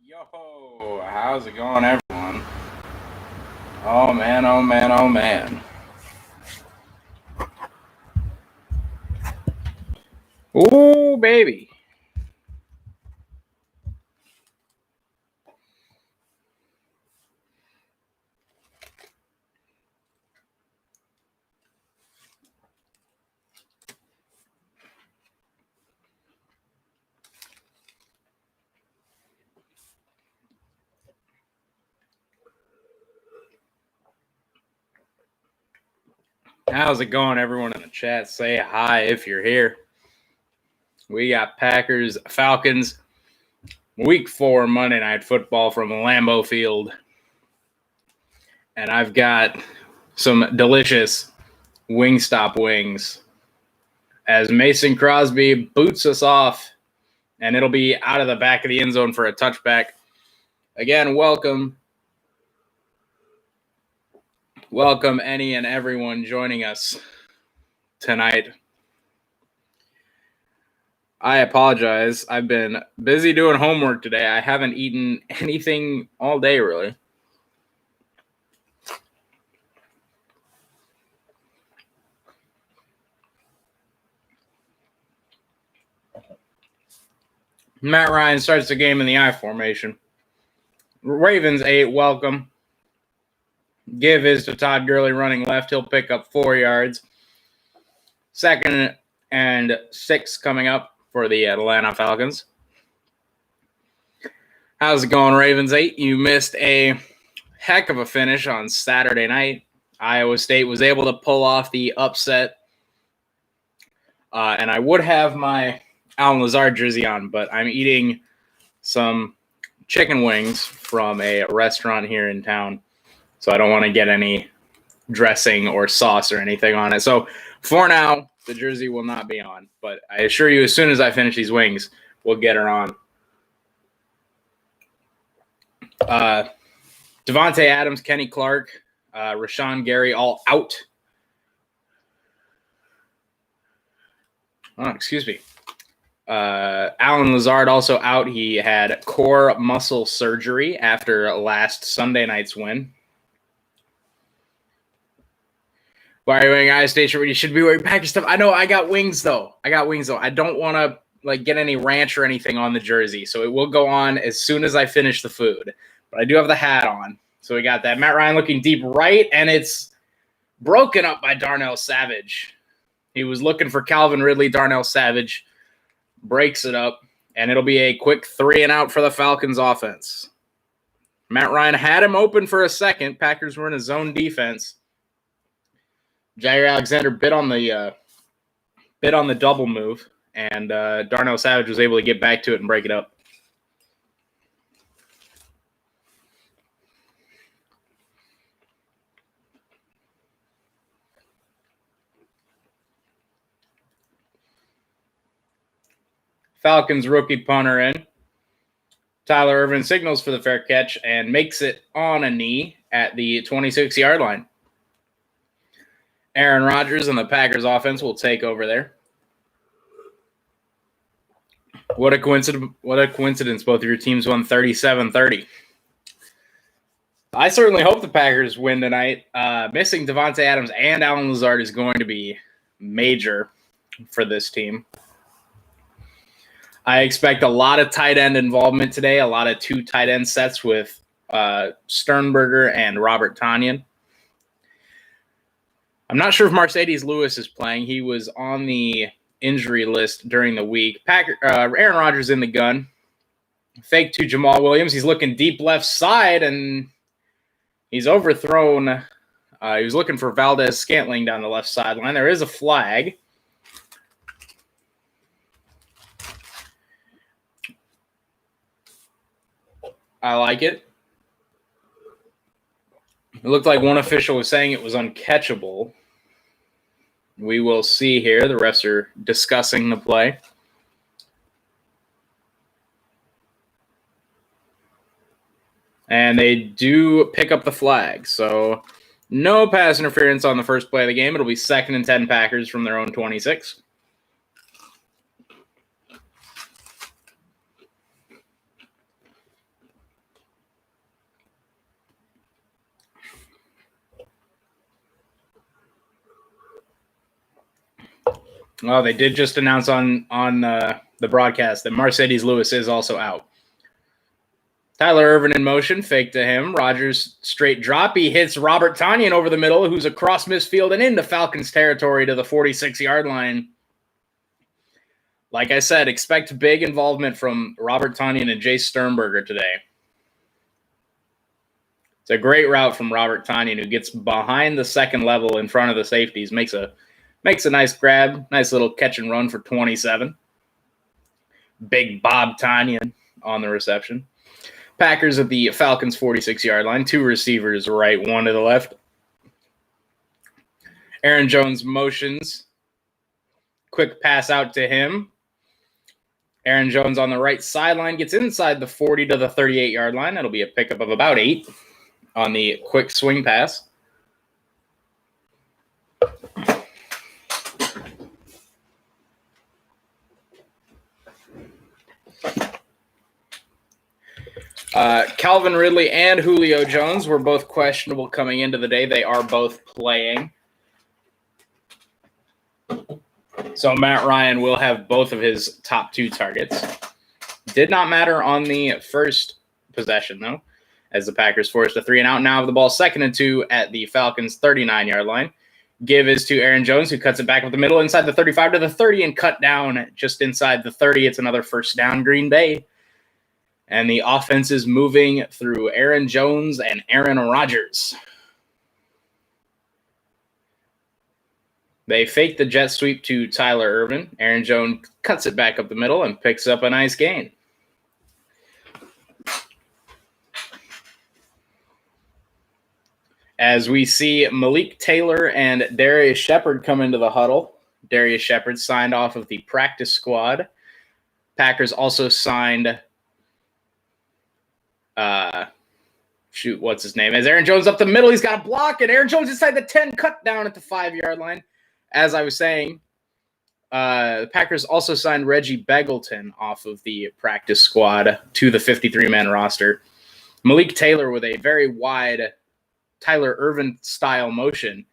Yo, how's it going, everyone? Oh man, oh man, oh man. Ooh, baby. How's it going, everyone in the chat? Say hi if you're here. We got Packers, Falcons, week 4 Monday Night Football from Lambeau Field. And I've got some delicious Wingstop wings as Mason Crosby boots us off, and it'll be out of the back of the end zone for a touchback. Again, welcome any and everyone joining us tonight. I apologize. I've been busy doing homework today. I haven't eaten anything all day, really. Matt Ryan starts the game in the I formation. Ravens 8, welcome. Give is to Todd Gurley running left. He'll pick up 4 yards. 2nd and 6 coming up for the Atlanta Falcons. How's it going, Ravens 8? You missed a heck of a finish on Saturday night. Iowa State was able to pull off the upset. And I would have my Alan Lazard jersey on, but I'm eating some chicken wings from a restaurant here in town, so I don't want to get any dressing or sauce or anything on it. So for now, the jersey will not be on, but I assure you, as soon as I finish these wings, we'll get her on. Devontae Adams, Kenny Clark, Rashawn Gary all out. Oh, excuse me. Alan Lazard also out. He had core muscle surgery after last Sunday night's win. Why are you wearing Iowa State shirt when you should be wearing Packers stuff? I know. I got wings though. I don't want to get any ranch or anything on the jersey, so it will go on as soon as I finish the food. But I do have the hat on, so we got that. Matt Ryan looking deep right, and it's broken up by Darnell Savage. He was looking for Calvin Ridley. Darnell Savage breaks it up, and it'll be a quick 3 and out for the Falcons offense. Matt Ryan had him open for a second. Packers were in a zone defense. Jair Alexander bit on the double move, and Darnell Savage was able to get back to it and break it up. Falcons rookie punter in. Tyler Ervin signals for the fair catch and makes it on a knee at the 26-yard line. Aaron Rodgers and the Packers offense will take over there. What a coincidence. Both of your teams won 37-30. I certainly hope the Packers win tonight. Missing Devontae Adams and Alan Lazard is going to be sternberger for this team. I expect a lot of tight end involvement today, a lot of 2 tight end sets with Sternberger and Robert Tonyan. I'm not sure if Mercedes Lewis is playing. He was on the injury list during the week. Aaron Rodgers in the gun. Fake to Jamal Williams. He's looking deep left side, and he's overthrown. He was looking for Valdez Scantling down the left sideline. There is a flag. I like it. It looked like one official was saying it was uncatchable. We will see here. The refs are discussing the play. And they do pick up the flag. So no pass interference on the first play of the game. It'll be 2nd and 10 Packers from their own 26. Well, they did just announce on the broadcast that Mercedes Lewis is also out. Tyler Ervin in motion, fake to him. Rodgers straight drop. He hits Robert Tonyan over the middle, who's across midfield and into Falcons territory to the 46-yard line. Like I said, expect big involvement from Robert Tonyan and Jace Sternberger today. It's a great route from Robert Tonyan, who gets behind the second level in front of the safeties, makes a nice grab, nice little catch and run for 27. Big Bob Tonyan on the reception. Packers at the Falcons 46-yard line. Two receivers right, one to the left. Aaron Jones motions. Quick pass out to him. Aaron Jones on the right sideline gets inside the 40 to the 38-yard line. That'll be a pickup of about 8 on the quick swing pass. Calvin Ridley and Julio Jones were both questionable coming into the day. They are both playing. So Matt Ryan will have both of his top 2 targets. Did not matter on the first possession, though, as the Packers forced a 3-and-out. Now have the ball 2nd and 2 at the Falcons' 39-yard line. Give is to Aaron Jones, who cuts it back up the middle inside the 35 to the 30 and cut down just inside the 30. It's another first down, Green Bay. And the offense is moving through Aaron Jones and Aaron Rodgers. They fake the jet sweep to Tyler Ervin. Aaron Jones cuts it back up the middle and picks up a nice gain. As we see Malik Taylor and Darius Shepard come into the huddle. Darius Shepard signed off of the practice squad. Packers also signed what's his name? As Aaron Jones up the middle, he's got a block, and Aaron Jones inside the 10, cut down at the 5-yard line. As I was saying, the Packers also signed Reggie Begelton off of the practice squad to the 53-man roster. Malik Taylor with a very wide Tyler Ervin style motion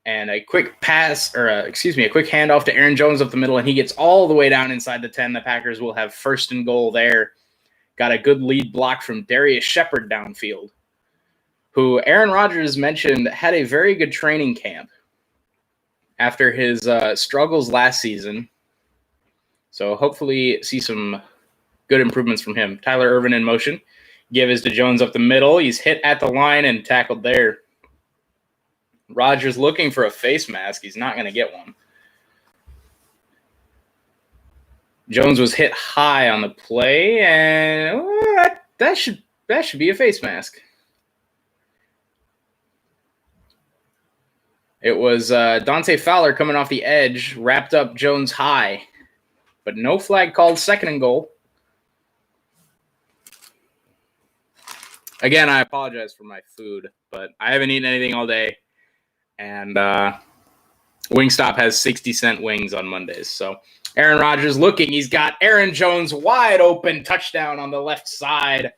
and a quick pass, or a quick handoff to Aaron Jones up the middle, and he gets all the way down inside the 10. The Packers will have 1st and goal there. Got a good lead block from Darius Shepard downfield, who Aaron Rodgers mentioned had a very good training camp after his struggles last season. So hopefully see some good improvements from him. Tyler Ervin in motion. Give is to Jones up the middle. He's hit at the line and tackled there. Rodgers looking for a face mask. He's not going to get one. Jones was hit high on the play, and that should be a face mask. It was Dante Fowler coming off the edge, wrapped up Jones high, but no flag called. 2nd and goal. Again, I apologize for my food, but I haven't eaten anything all day, and Wingstop has 60-cent wings on Mondays, so Aaron Rodgers looking. He's got Aaron Jones wide open. Touchdown on the left side.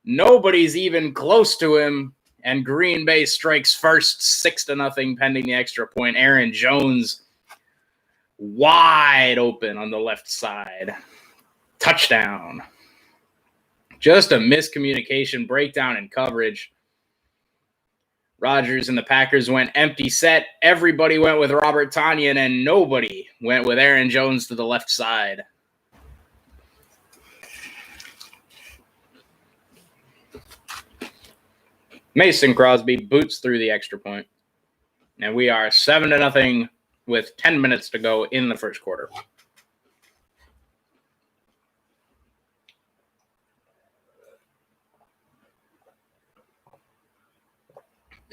Nobody's even close to him. And Green Bay strikes first, 6-0, pending the extra point. Aaron Jones wide open on the left side. Touchdown. Just a miscommunication, breakdown in coverage. Rodgers and the Packers went empty set. Everybody went with Robert Tonyan, and nobody went with Aaron Jones to the left side. Mason Crosby boots through the extra point. And we are 7-0 with 10 minutes to go in the first quarter.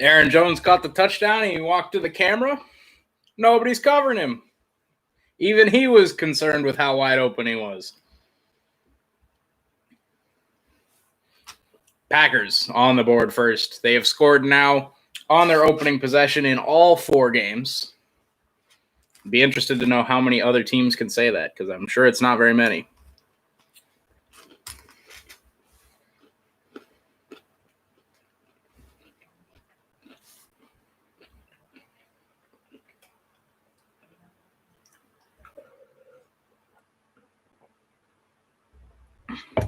Aaron Jones caught the touchdown. He walked to the camera. Nobody's covering him. Even he was concerned with how wide open he was. Packers on the board first. They have scored now on their opening possession in all 4 games. Be interested to know how many other teams can say that, because I'm sure it's not very many.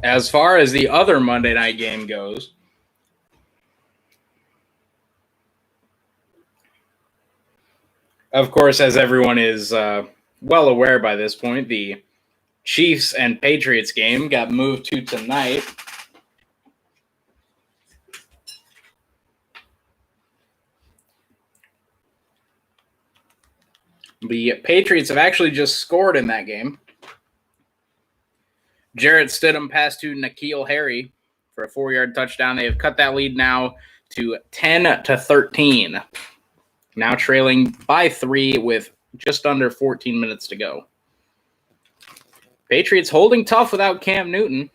As far as the other Monday night game goes, of course, as everyone is well aware by this point, the Chiefs and Patriots game got moved to tonight. The Patriots have actually just scored in that game. Jarrett Stidham passed to N'Keal Harry for a 4-yard touchdown. They have cut that lead now to 10-13. Now trailing by 3 with just under 14 minutes to go. Patriots holding tough without Cam Newton.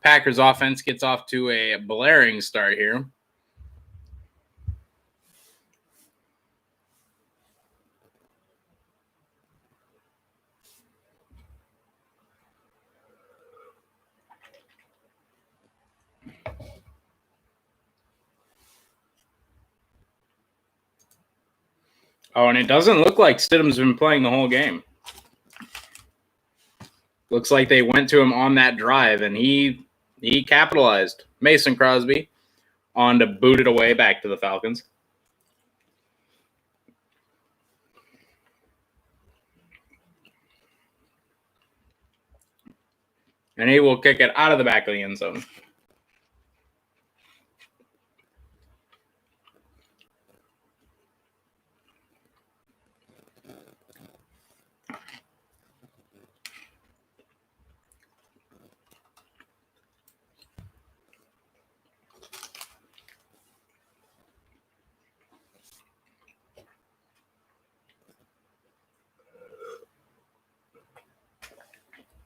Packers offense gets off to a blaring start here. Oh, and it doesn't look like Stidham's been playing the whole game. Looks like they went to him on that drive, and he capitalized. Mason Crosby on to boot it away back to the Falcons. And he will kick it out of the back of the end zone.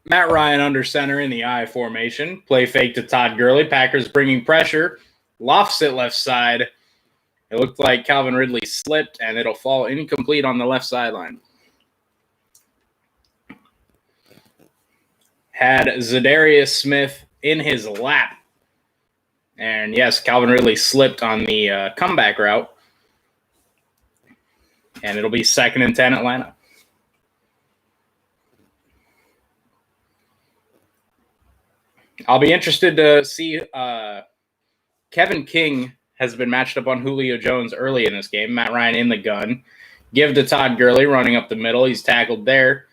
Matt Ryan under center in the I formation. Play fake to Todd Gurley. Packers bringing pressure. Lofts it left side. It looked like Calvin Ridley slipped, and it'll fall incomplete on the left sideline. Had Zadarius Smith in his lap. And yes, Calvin Ridley slipped on the comeback route. And it'll be 2nd and 10 Atlanta. I'll be interested to see Kevin King has been matched up on Julio Jones early in this game. Matt Ryan in the gun. Give to Todd Gurley running up the middle. He's tackled there.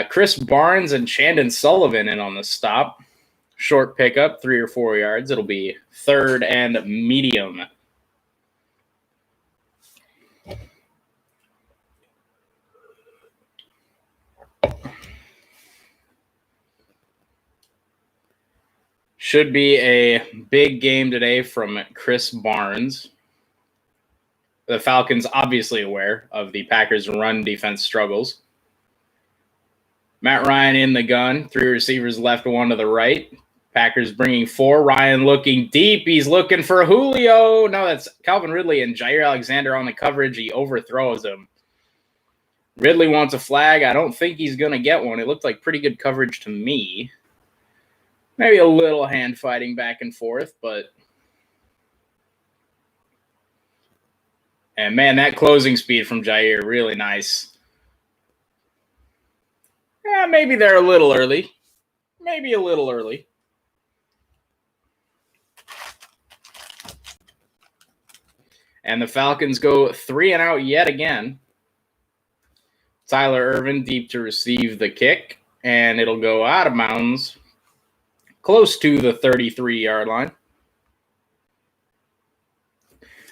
Chris Barnes and Chandon Sullivan in on the stop. Short pickup, 3 or 4 yards. It'll be 3rd and medium. Should be a big game today from Chris Barnes. The Falcons obviously aware of the Packers' run defense struggles. Matt Ryan in the gun. 3 receivers left, 1 to the right. Packers bringing 4. Ryan looking deep. He's looking for Julio. No, that's Calvin Ridley and Jair Alexander on the coverage. He overthrows him. Ridley wants a flag. I don't think he's going to get one. It looked like pretty good coverage to me. Maybe a little hand fighting back and forth, but... And, man, that closing speed from Jair, really nice. Yeah, maybe they're a little early. Maybe a little early. And the Falcons go 3 and out yet again. Tyler Ervin deep to receive the kick, and it'll go out of bounds close to the 33-yard line.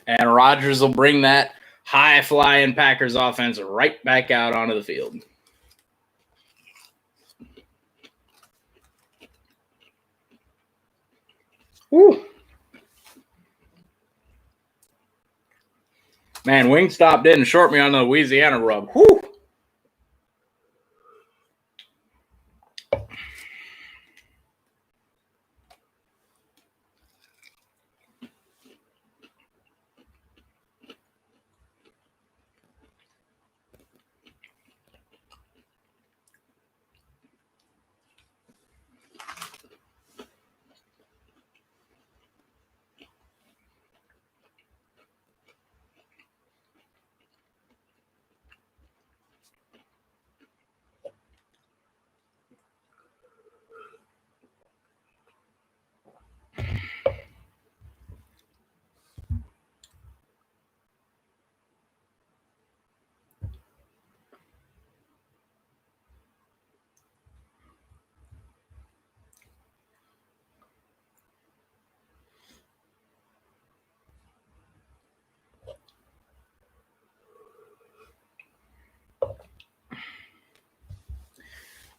And Rodgers will bring that high-flying Packers offense right back out onto the field. Woo. Man, Wingstop didn't short me on the Louisiana rub. Whew.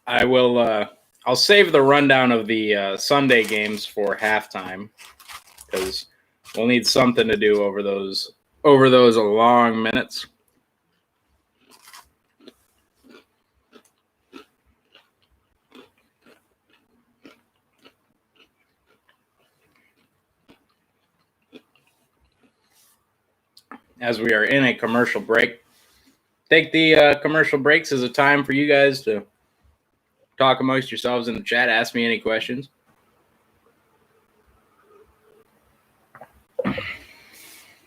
I will. I'll save the rundown of the Sunday games for halftime because we'll need something to do over those long minutes. As we are in a commercial break, take the commercial breaks as a time for you guys to talk amongst yourselves in the chat. Ask me any questions.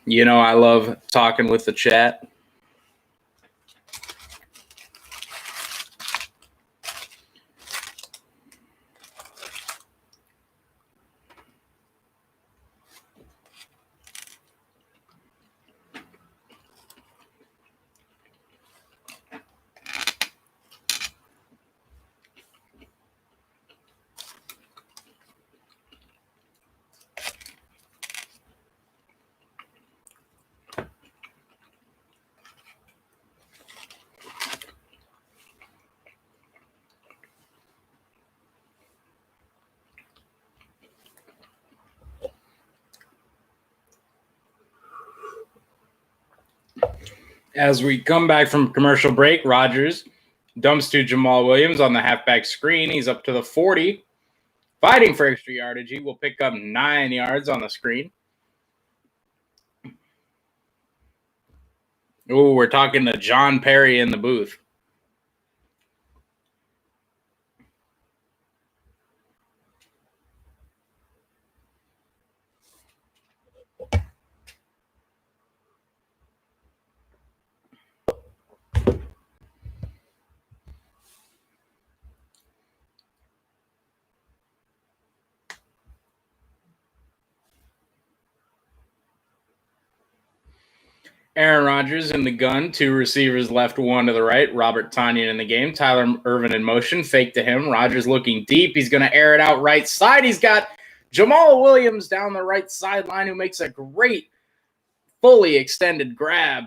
You know, I love talking with the chat. As we come back from commercial break, Rodgers dumps to Jamal Williams on the halfback screen. He's up to the 40, fighting for extra yardage. He will pick up 9 yards on the screen. Oh, we're talking to John Perry in the booth. Aaron Rodgers in the gun, 2 receivers left, 1 to the right. Robert Tonyan in the game. Tyler Ervin in motion, fake to him. Rodgers looking deep. He's going to air it out right side. He's got Jamal Williams down the right sideline who makes a great fully extended grab.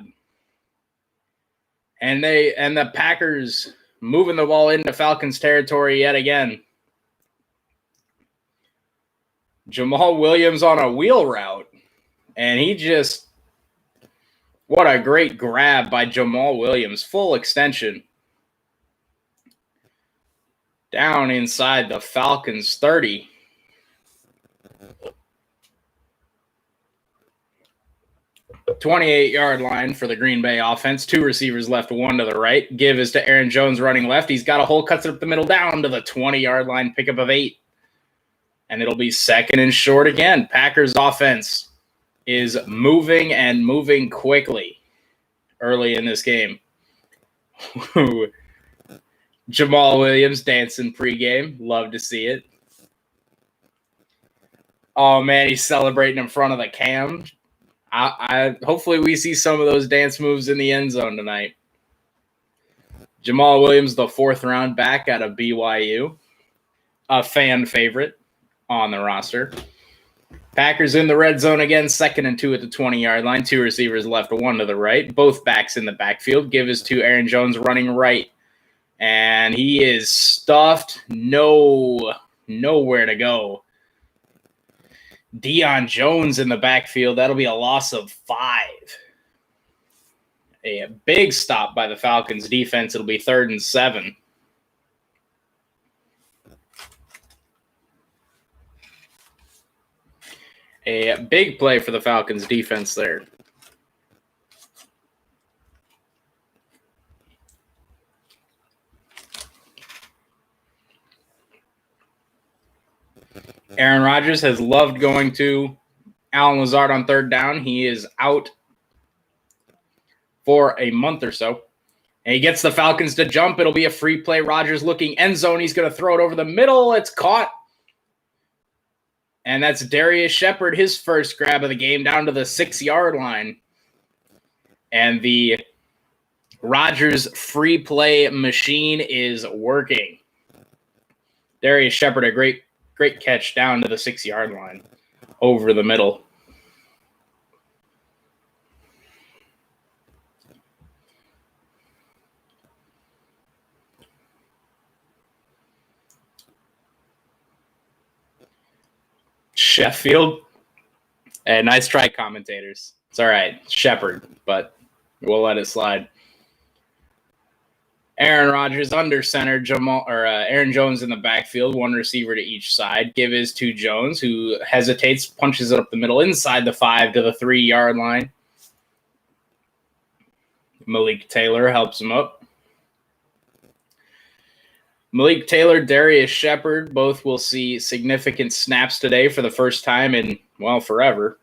And the Packers moving the ball into Falcons territory yet again. Jamal Williams on a wheel route. And he just, what a great grab by Jamal Williams. Full extension. Down inside the Falcons 30. "28-yard line for the Green Bay offense. 2 receivers left, 1 to the right. Give is to Aaron Jones running left. He's got a hole, cuts it up the middle, down to the 20-yard line, pickup of 8. And it'll be 2nd and short again. Packers offense is moving and moving quickly early in this game. Jamal Williams dancing pregame. Love to see it. Oh, man, he's celebrating in front of the cam. I hopefully we see some of those dance moves in the end zone tonight. Jamal Williams, the 4th round back out of BYU. A fan favorite on the roster. Packers in the red zone again, 2nd and 2 at the 20-yard line. 2 receivers left, 1 to the right. Both backs in the backfield. Give is to Aaron Jones running right. And he is stuffed. Nowhere to go. Deion Jones in the backfield. That'll be a loss of 5. A big stop by the Falcons defense. It'll be 3rd and 7. A big play for the Falcons defense there. Aaron Rodgers has loved going to Allen Lazard on 3rd down. He is out for a month or so. And he gets the Falcons to jump. It'll be a free play. Rodgers looking end zone. He's going to throw it over the middle. It's caught. And that's Darius Shepard, his first grab of the game, down to the 6-yard line. And the Rodgers free play machine is working. Darius Shepard, a great catch down to the 6-yard line over the middle. Sheffield. Hey, nice try, commentators. It's all right. Shepard, but we'll let it slide. Aaron Rodgers under center, Aaron Jones in the backfield, one receiver to each side. Give is to Jones, who hesitates, punches it up the middle, inside the 5 to the 3-yard line. Malik Taylor helps him up. Malik Taylor, Darius Shepard, both will see significant snaps today for the first time in, well, forever.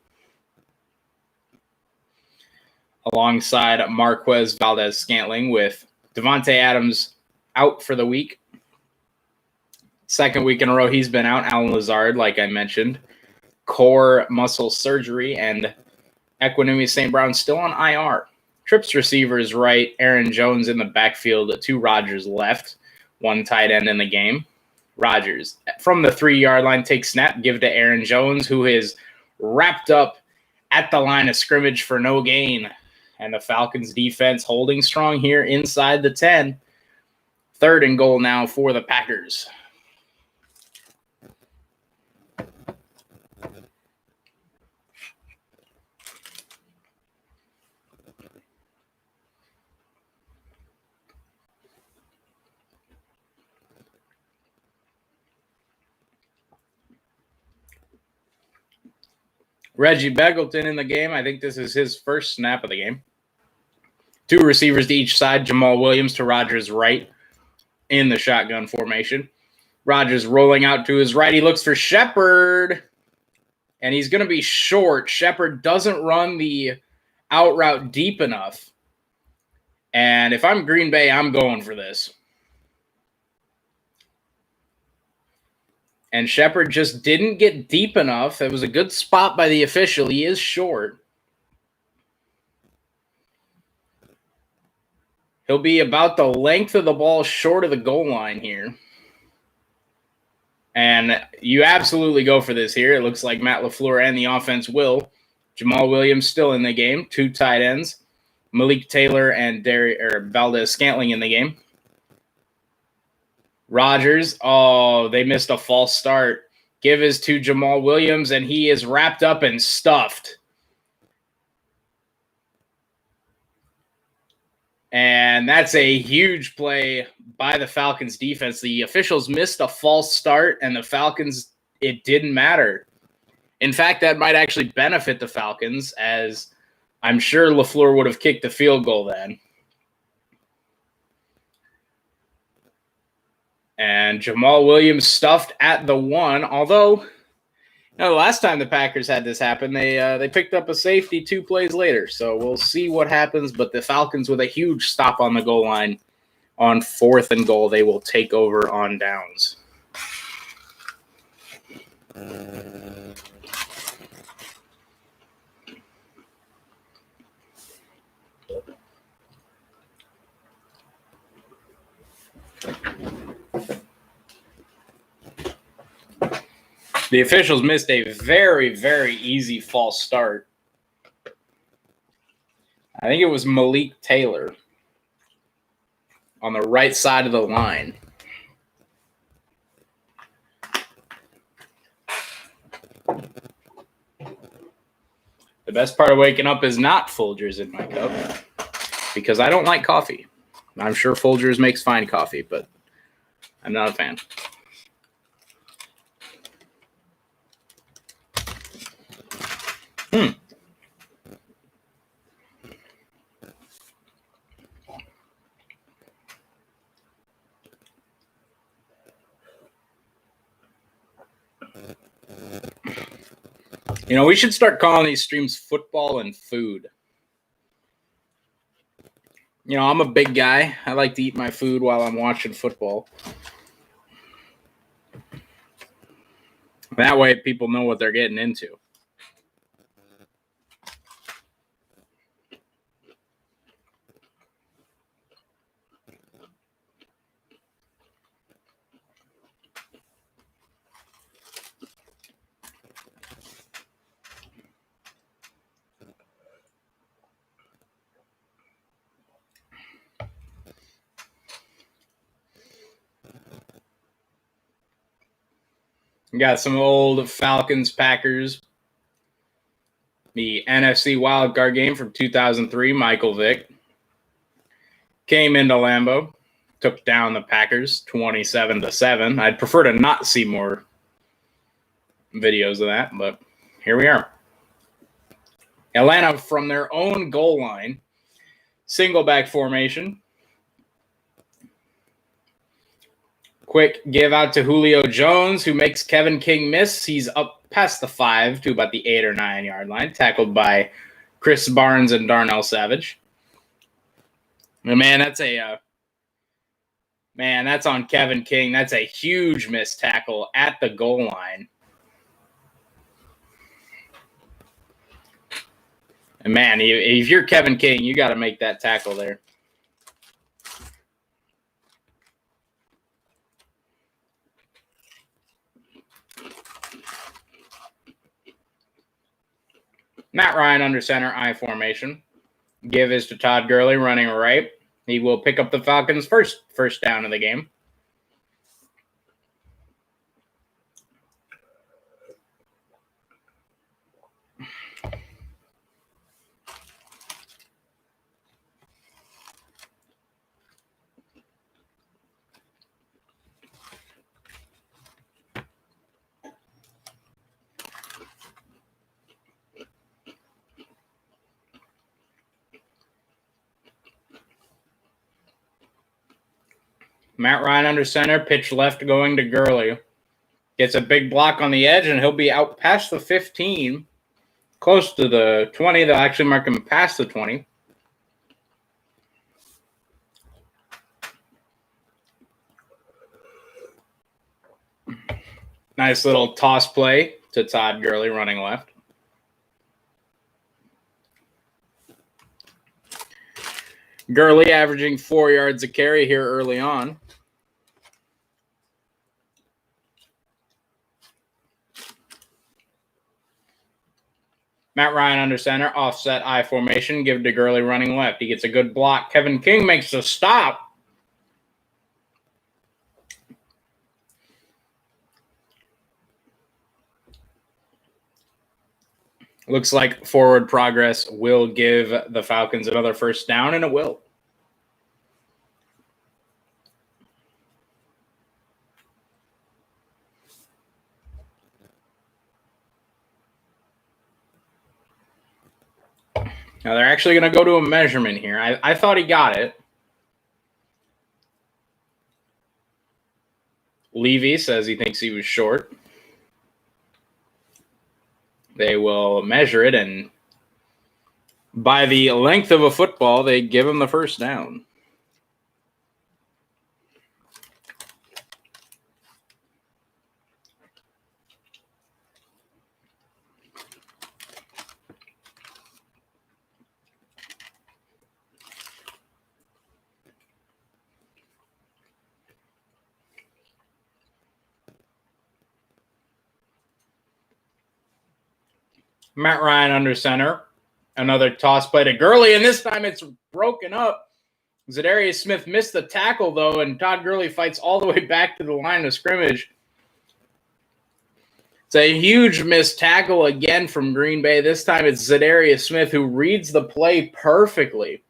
Alongside Marquez Valdez-Scantling with Devontae Adams out for the week. Second week in a row he's been out. Alan Lazard, like I mentioned. Core muscle surgery, and Equinemius St. Brown still on IR. Trips receivers right. Aaron Jones in the backfield. 2 Rodgers left. 1 tight end in the game. Rodgers from the 3-yard line takes snap. Give to Aaron Jones, who is wrapped up at the line of scrimmage for no gain. And the Falcons defense holding strong here inside the 10. 3rd and goal now for the Packers. Reggie Begelton in the game. I think this is his first snap of the game. 2 receivers to each side. Jamal Williams to Rodgers' right in the shotgun formation. Rodgers rolling out to his right. He looks for Shepard, and he's going to be short. Shepard doesn't run the out route deep enough. And if I'm Green Bay, I'm going for this. And Shepard just didn't get deep enough. It was a good spot by the official. He is short. He'll be about the length of the ball short of the goal line here. And you absolutely go for this here. It looks like Matt LaFleur and the offense will. Jamal Williams still in the game. 2 tight ends. Malik Taylor and Valdez-Scantling in the game. Rodgers, they missed a false start. Give is to Jamal Williams, and he is wrapped up and stuffed. And that's a huge play by the Falcons defense. The officials missed a false start, and the Falcons, it didn't matter. In fact, that might actually benefit the Falcons, as I'm sure LaFleur would have kicked the field goal then. And Jamal Williams stuffed at the 1, although the last time the Packers had this happen, they picked up a safety 2 plays later. So we'll see what happens. But the Falcons with a huge stop on the goal line on 4th and goal, they will take over on downs. The officials missed a very, very easy false start. I think it was Malik Taylor on the right side of the line. The best part of waking up is not Folgers in my cup, because I don't like coffee. I'm sure Folgers makes fine coffee, but I'm not a fan. We should start calling these streams football and food. I'm a big guy. I like to eat my food while I'm watching football. That way people know what they're getting into. We got some old Falcons Packers. The NFC wildcard game from 2003, Michael Vick came into Lambeau, took down the Packers 27-7. I'd prefer to not see more videos of that, but here we are. Atlanta from their own goal line, single back formation. Quick give out to Julio Jones, who makes Kevin King miss. He's up past the 5 to about the 8 or 9 yard line, tackled by Chris Barnes and Darnell Savage. And man, that's on Kevin King. That's a huge missed tackle at the goal line. And man, if you're Kevin King, you got to make that tackle there. Matt Ryan under center, I formation. Give is to Todd Gurley running right. He will pick up the Falcons' first down of the game. Matt Ryan under center, pitch left going to Gurley. Gets a big block on the edge, and he'll be out past the 15, close to the 20. They'll actually mark him past the 20. Nice little toss play to Todd Gurley running left. Gurley averaging 4 yards a carry here early on. Matt Ryan under center, offset I formation, give to Gurley running left. He gets a good block. Kevin King makes the stop. Looks like forward progress will give the Falcons another first down, and it will. Now they're actually going to go to a measurement here. I thought he got it. Levy says he thinks he was short. They will measure it, and by the length of a football, they give him the first down. Matt Ryan under center. Another toss play to Gurley, and this time it's broken up. Zadarius Smith missed the tackle, though, and Todd Gurley fights all the way back to the line of scrimmage. It's a huge missed tackle again from Green Bay. This time it's Zadarius Smith who reads the play perfectly.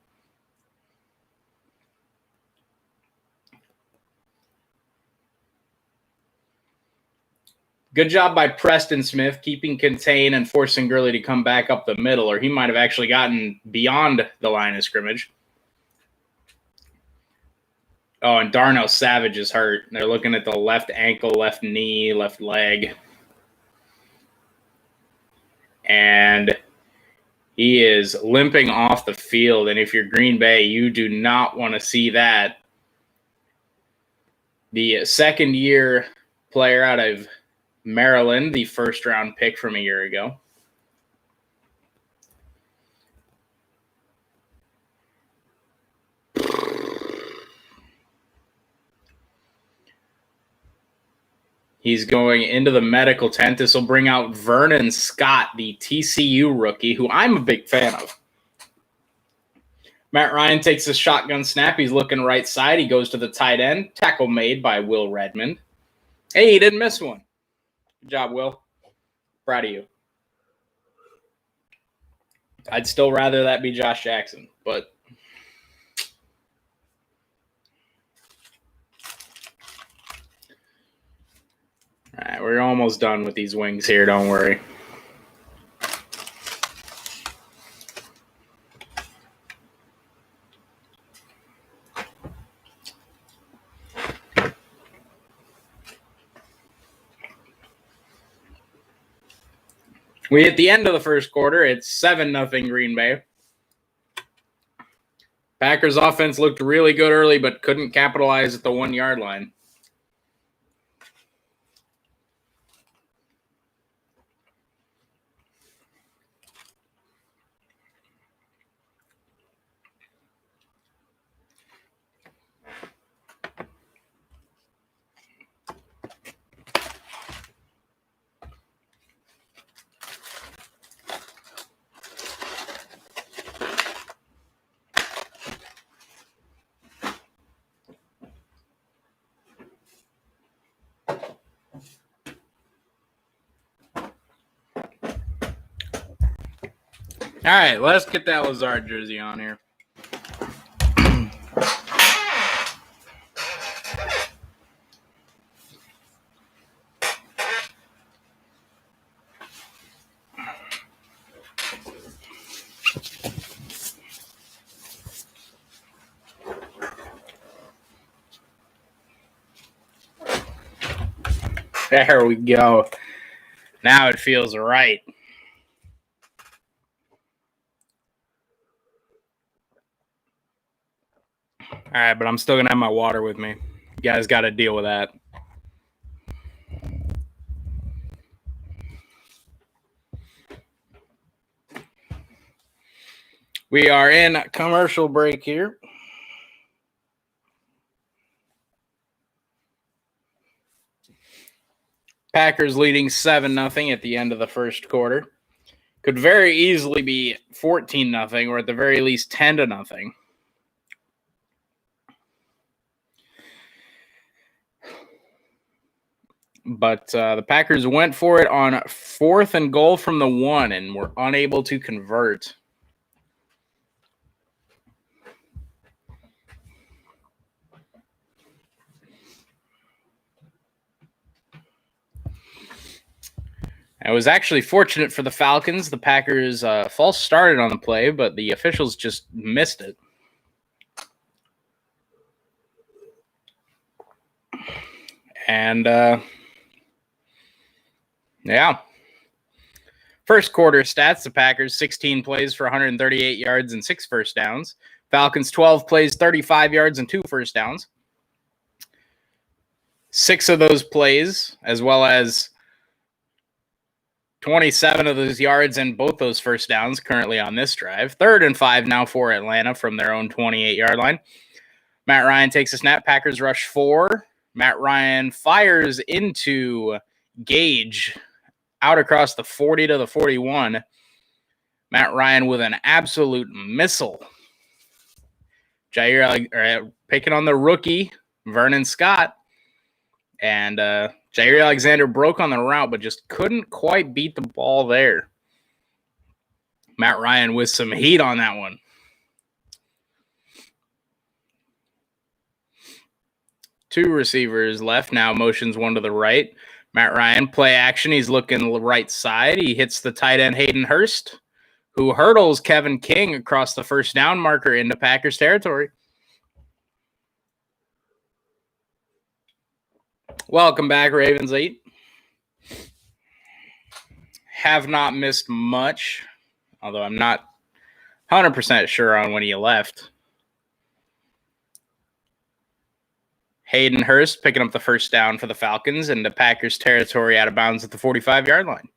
Good job by Preston Smith keeping contain and forcing Gurley to come back up the middle, or he might have actually gotten beyond the line of scrimmage. Oh, and Darnell Savage is hurt. They're looking at the left ankle, left knee, left leg. And he is limping off the field. And if you're Green Bay, you do not want to see that. The second-year player out of Maryland, the first-round pick from a year ago. He's going into the medical tent. This will bring out Vernon Scott, the TCU rookie, who I'm a big fan of. Matt Ryan takes a shotgun snap. He's looking right side. He goes to the tight end. Tackle made by Will Redmond. Hey, he didn't miss one. Good job, Will. Proud of you. I'd still rather that be Josh Jackson, but all right, we're almost done with these wings here. Don't worry. We hit the end of the first quarter. It's 7-0 Green Bay. Packers offense looked really good early, but couldn't capitalize at the 1-yard line. All right, let's get that Lazard jersey on here. There we go. Now it feels right. All right, but I'm still going to have my water with me. You guys got to deal with that. We are in commercial break here. Packers leading 7-0 at the end of the first quarter. Could very easily be 14-0 or at the very least 10-0. But the Packers went for it on 4th and goal from the 1 and were unable to convert. It was actually fortunate for the Falcons. The Packers false started on the play, but the officials just missed it. And, yeah. First quarter stats, the Packers 16 plays for 138 yards and 6 first downs. Falcons 12 plays, 35 yards and 2 first downs. 6 of those plays, as well as 27 of those yards and both those first downs currently on this drive. 3rd and 5 now for Atlanta from their own 28-yard line. Matt Ryan takes a snap. Packers rush 4. Matt Ryan fires into Gage out across the 40 to the 41. Matt Ryan with an absolute missile. Picking on the rookie, Vernon Scott. And Jair Alexander broke on the route, but just couldn't quite beat the ball there. Matt Ryan with some heat on that one. Two receivers left now, motions one to the right. Matt Ryan, play action. He's looking right side. He hits the tight end Hayden Hurst, who hurdles Kevin King across the first down marker into Packers territory. Welcome back, Ravens 8. Have not missed much, although I'm not 100% sure on when he left. Hayden Hurst picking up the first down for the Falcons into Packers territory out of bounds at the 45-yard line.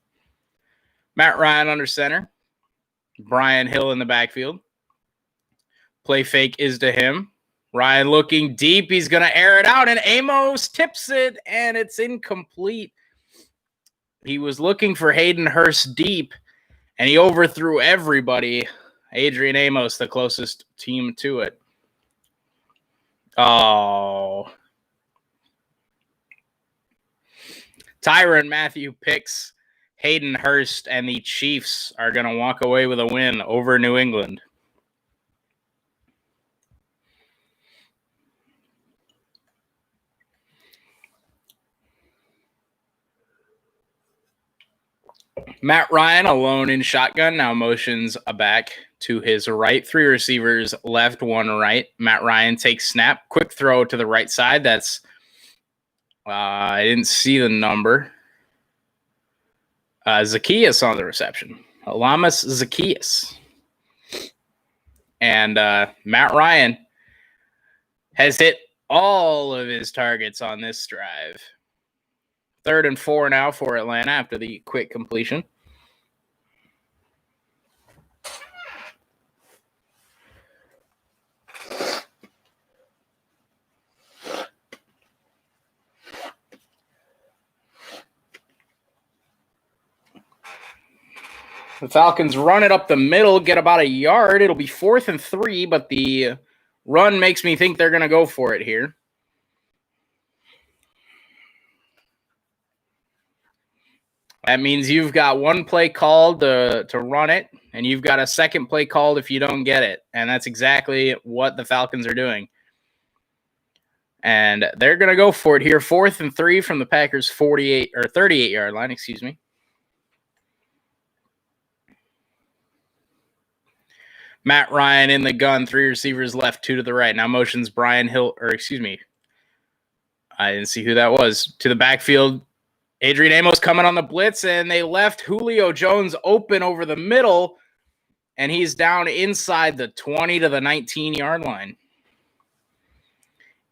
Matt Ryan under center. Brian Hill in the backfield. Play fake is to him. Ryan looking deep. He's going to air it out, and Amos tips it, and it's incomplete. He was looking for Hayden Hurst deep, and he overthrew everybody. Adrian Amos, the closest team to it. Oh. Tyrann Mathieu picks Hayden Hurst, and the Chiefs are going to walk away with a win over New England. Matt Ryan alone in shotgun, now motions back to his right. 3 receivers left, 1 right. Matt Ryan takes snap. Quick throw to the right side. That's, I didn't see the number. Zacchaeus on the reception. Lamas Zacchaeus. And Matt Ryan has hit all of his targets on this drive. 3rd and 4 now for Atlanta after the quick completion. The Falcons run it up the middle, get about a yard. It'll be 4th and 3, but the run makes me think they're going to go for it here. That means you've got 1 play called to run it, and you've got a 2nd play called if you don't get it. And that's exactly what the Falcons are doing. And they're going to go for it here. 4th and 3 from the Packers 38-yard line, excuse me. Matt Ryan in the gun, 3 receivers left, 2 to the right. Now motions Brian Hill, or excuse me, I didn't see who that was. To the backfield, Adrian Amos coming on the blitz, and they left Julio Jones open over the middle, and he's down inside the 20 to the 19-yard line.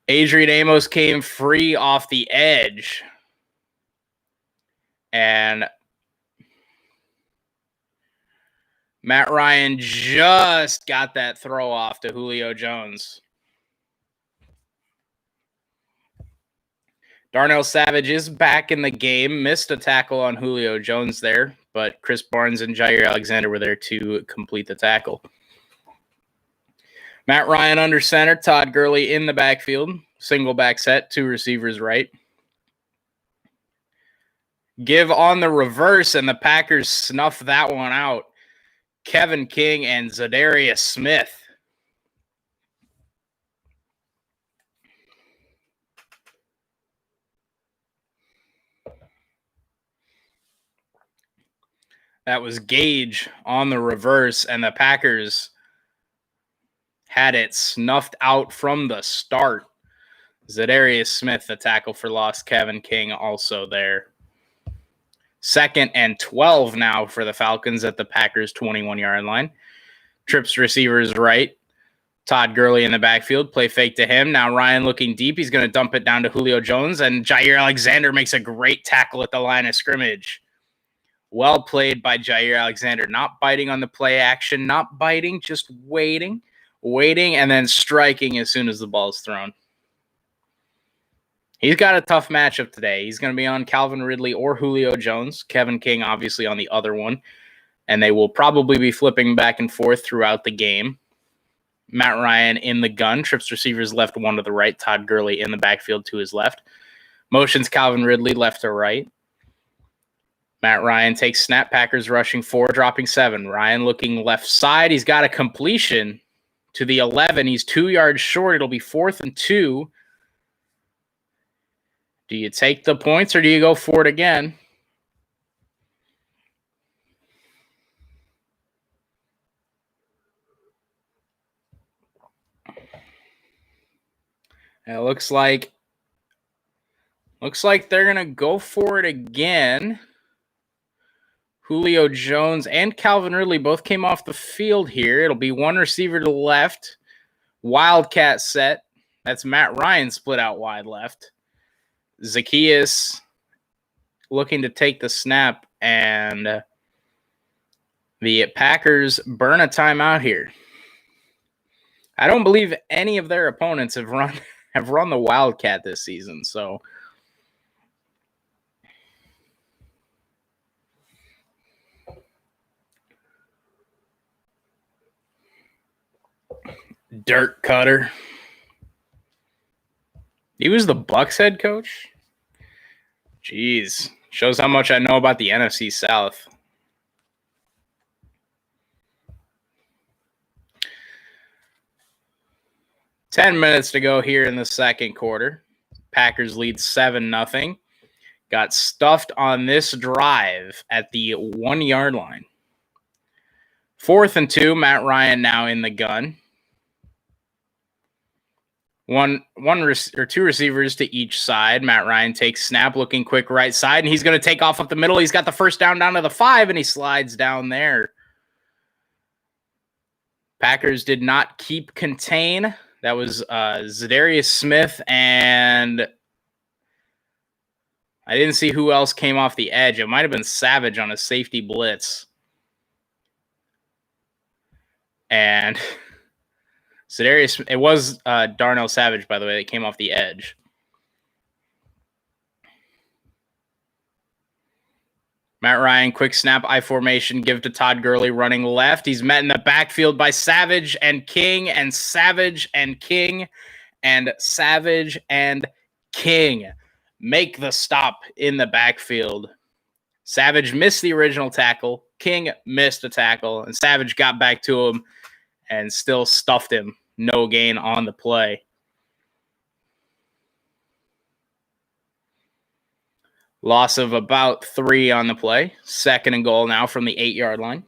Adrian Amos came free off the edge, and Matt Ryan just got that throw off to Julio Jones. Darnell Savage is back in the game. Missed a tackle on Julio Jones there, but Chris Barnes and Jair Alexander were there to complete the tackle. Matt Ryan under center. Todd Gurley in the backfield. Single back set. 2 receivers right. Give on the reverse, and the Packers snuff that one out. Kevin King and Zadarius Smith. That was Gage on the reverse, and the Packers had it snuffed out from the start. Zadarius Smith, the tackle for loss. Kevin King also there. 2nd and 12 now for the Falcons at the Packers' 21-yard line. Trips receivers right. Todd Gurley in the backfield. Play fake to him. Now Ryan looking deep. He's going to dump it down to Julio Jones, and Jair Alexander makes a great tackle at the line of scrimmage. Well played by Jair Alexander. Not biting on the play action. Not biting, just waiting, and then striking as soon as the ball is thrown. He's got a tough matchup today. He's going to be on Calvin Ridley or Julio Jones. Kevin King, obviously, on the other one. And they will probably be flipping back and forth throughout the game. Matt Ryan in the gun. Trips receivers left, 1 to the right. Todd Gurley in the backfield to his left. Motions Calvin Ridley left to right. Matt Ryan takes snap. Packers rushing 4, dropping 7. Ryan looking left side. He's got a completion to the 11. He's 2 yards short. It'll be 4th and 2. Do you take the points or do you go for it again? It looks like they're going to go for it again. Julio Jones and Calvin Ridley both came off the field here. It'll be 1 receiver to the left. Wildcat set. That's Matt Ryan split out wide left. Zacchaeus looking to take the snap, and the Packers burn a timeout here. I don't believe any of their opponents have run the Wildcat this season, so Dirk Cutter. He was the Bucs head coach? Jeez. Shows how much I know about the NFC South. Ten minutes to go here in the second quarter. Packers lead 7-0. Got stuffed on this drive at the 1 yard line. 4th and 2. Matt Ryan now in the gun. Two receivers to each side. Matt Ryan takes snap, looking quick right side, and he's going to take off up the middle. He's got the first down to the 5, and he slides down there. Packers did not keep contain. That was Zadarius Smith, and I didn't see who else came off the edge. It might have been Savage on a safety blitz. And Zadarius, it was Darnell Savage, by the way, that came off the edge. Matt Ryan, quick snap, I formation, give to Todd Gurley running left. He's met in the backfield by Savage and King, and Savage and King, and Savage and King make the stop in the backfield. Savage missed the original tackle. King missed a tackle, and Savage got back to him and still stuffed him. No gain on the play. Loss of about 3 on the play. 2nd and goal now from the 8 yard line.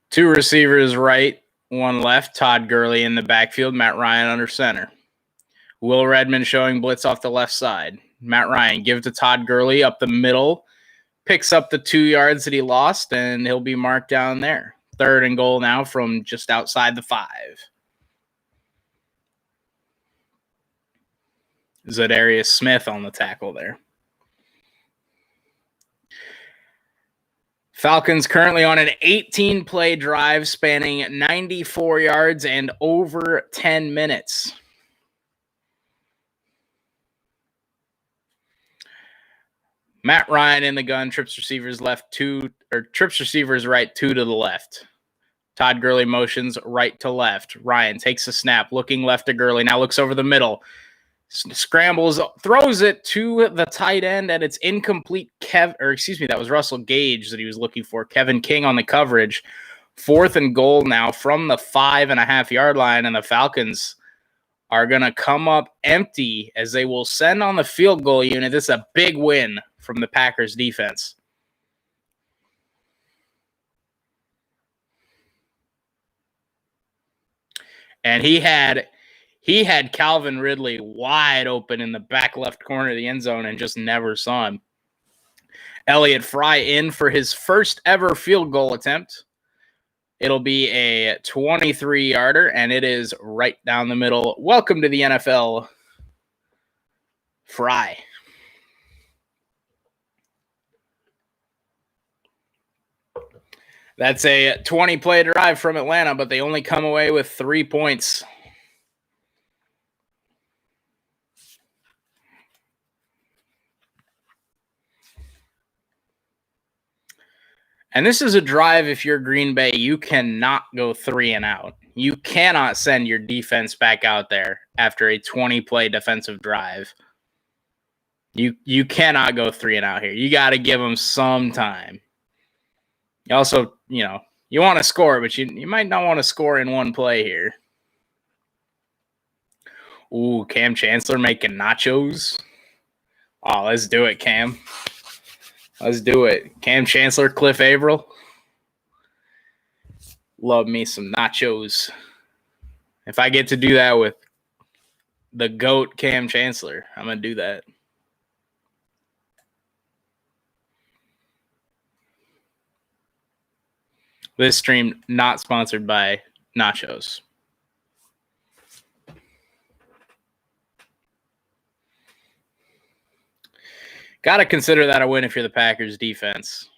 Two receivers right, one left. Todd Gurley in the backfield. Matt Ryan under center. Will Redmond showing blitz off the left side. Matt Ryan give to Todd Gurley up the middle. Picks up the 2 yards that he lost, and he'll be marked down there. 3rd and goal now from just outside the 5. Zadarius Smith on the tackle there. Falcons currently on an 18-play drive spanning 94 yards and over 10 minutes. Matt Ryan in the gun, trips receivers right, 2 to the left. Todd Gurley motions right to left. Ryan takes a snap, looking left to Gurley. Now looks over the middle. Scrambles, throws it to the tight end, and it's incomplete. That was Russell Gage that he was looking for. Kevin King on the coverage. 4th and goal now from the 5.5 yard line, and the Falcons are going to come up empty as they will send on the field goal unit. This is a big win from the Packers defense. And he had Calvin Ridley wide open in the back left corner of the end zone and just never saw him. Elliott Fry in for his first ever field goal attempt. It'll be a 23-yarder, and it is right down the middle. Welcome to the NFL, Fry. That's a 20-play drive from Atlanta, but they only come away with 3 points. And this is a drive, if you're Green Bay, you cannot go 3 and out. You cannot send your defense back out there after a 20-play defensive drive. You cannot go 3 and out here. You got to give them some time. You also, you want to score, but you might not want to score in one play here. Ooh, Cam Chancellor making nachos. Oh, let's do it, Cam. Let's do it. Cam Chancellor, Cliff Averill. Love me some nachos. If I get to do that with the GOAT Cam Chancellor, I'm going to do that. This stream not sponsored by nachos. Got to consider that a win if you're the Packers defense.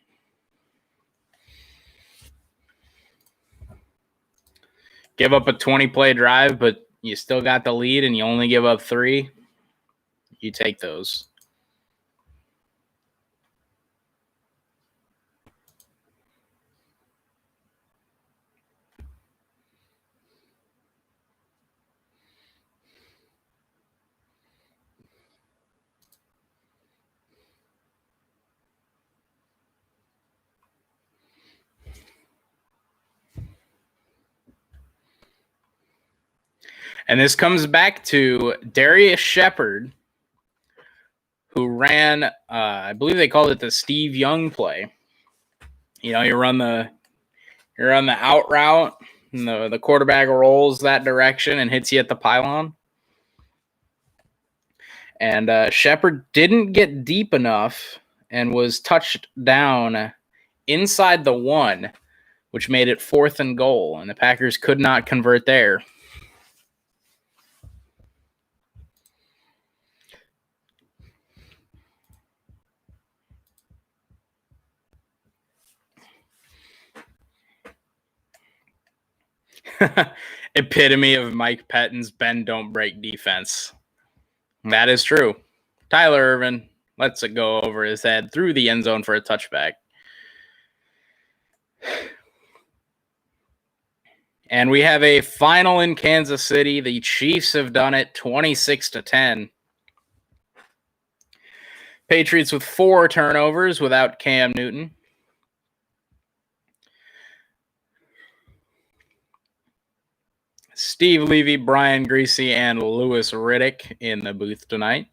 Give up a 20-play drive, but you still got the lead and you only give up 3. You take those. And this comes back to Darius Shepard, who ran, I believe they called it the Steve Young play. You know, you run the out route, and the quarterback rolls that direction and hits you at the pylon. And Shepard didn't get deep enough and was touched down inside the 1, which made it 4th and goal, and the Packers could not convert there. Epitome of Mike Pettin's bend don't break defense. That is true. Tyler Ervin lets it go over his head through the end zone for a touchback. And we have a final in Kansas City. The Chiefs have done it 26-10. Patriots with 4 turnovers without Cam Newton. Steve Levy, Brian Greasy, and Louis Riddick in the booth tonight.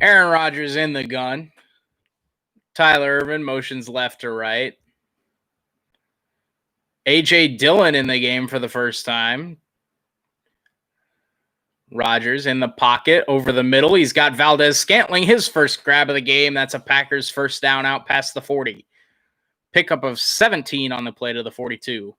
Aaron Rodgers in the gun. Tyler Ervin motions left to right. A.J. Dillon in the game for the first time. Rodgers in the pocket over the middle. He's got Valdez-Scantling, his first grab of the game. That's a Packers first down out past the 40. Pickup of 17 on the play to the 42.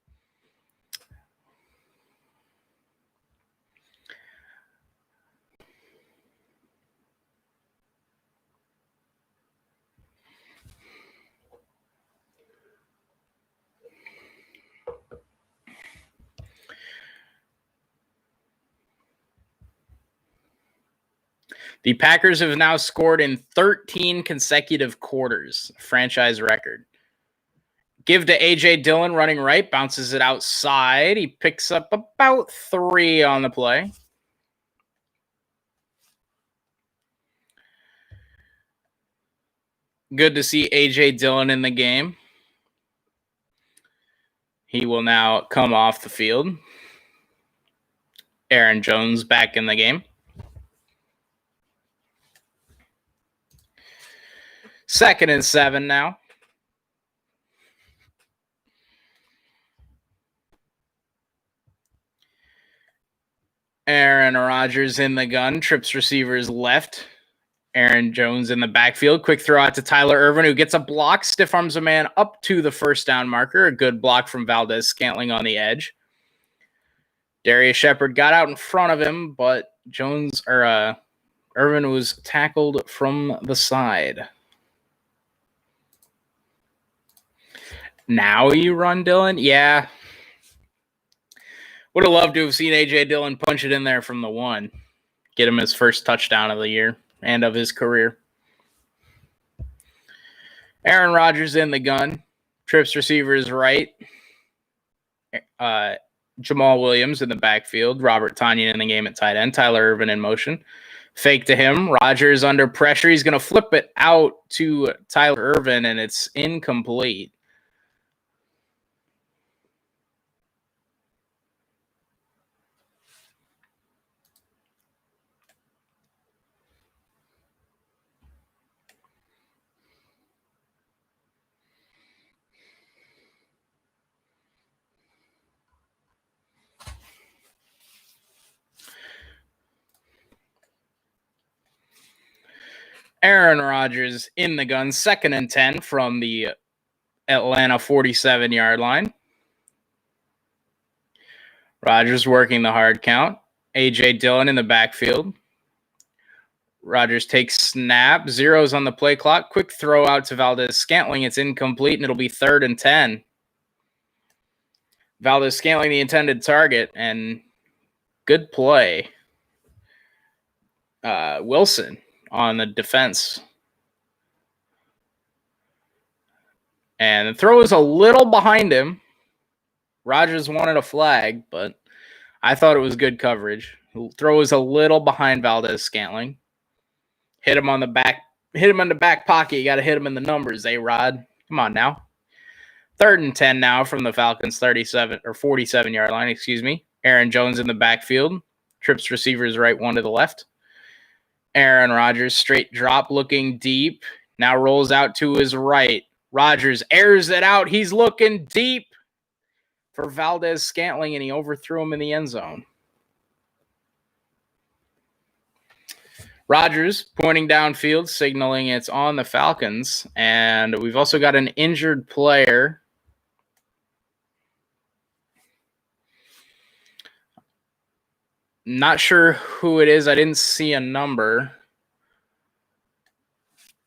The Packers have now scored in 13 consecutive quarters, franchise record. Give to A.J. Dillon running right, bounces it outside. He picks up about 3 on the play. Good to see A.J. Dillon in the game. He will now come off the field. Aaron Jones back in the game. 2nd and 7 now. Aaron Rodgers in the gun. Trips receivers left. Aaron Jones in the backfield. Quick throw out to Tyler Ervin, who gets a block. Stiff arms a man up to the first down marker. A good block from Valdez-Scantling on the edge. Darius Shepard got out in front of him, but Ervin was tackled from the side. Now you run Dillon? Yeah. Would have loved to have seen A.J. Dillon punch it in there from the 1. Get him his first touchdown of the year and of his career. Aaron Rodgers in the gun. Trips receivers right. Jamal Williams in the backfield. Robert Tonyan in the game at tight end. Tyler Ervin in motion. Fake to him. Rodgers under pressure. He's going to flip it out to Tyler Ervin, and it's incomplete. Aaron Rodgers in the gun, 2nd and 10 from the Atlanta 47-yard line. Rodgers working the hard count. A.J. Dillon in the backfield. Rodgers takes snap. 0's on the play clock. Quick throw out to Valdez-Scantling. It's incomplete, and it'll be 3rd and 10. Valdez-Scantling the intended target, and good play. Wilson on the defense. And the throw is a little behind him. Rodgers wanted a flag, but I thought it was good coverage. The throw is a little behind Valdez-Scantling. Hit him on the back. Hit him in the back pocket. You got to hit him in the numbers, Rod. Come on now. 3rd and 10 now from the Falcons 37 or 47-yard line, excuse me. Aaron Jones in the backfield. Trips receivers right, one to the left. Aaron Rodgers, straight drop, looking deep. Now rolls out to his right. Rodgers airs it out. He's looking deep for Valdez-Scantling, and he overthrew him in the end zone. Rodgers pointing downfield, signaling it's on the Falcons. And we've also got an injured player. Not sure who it is. I didn't see a number.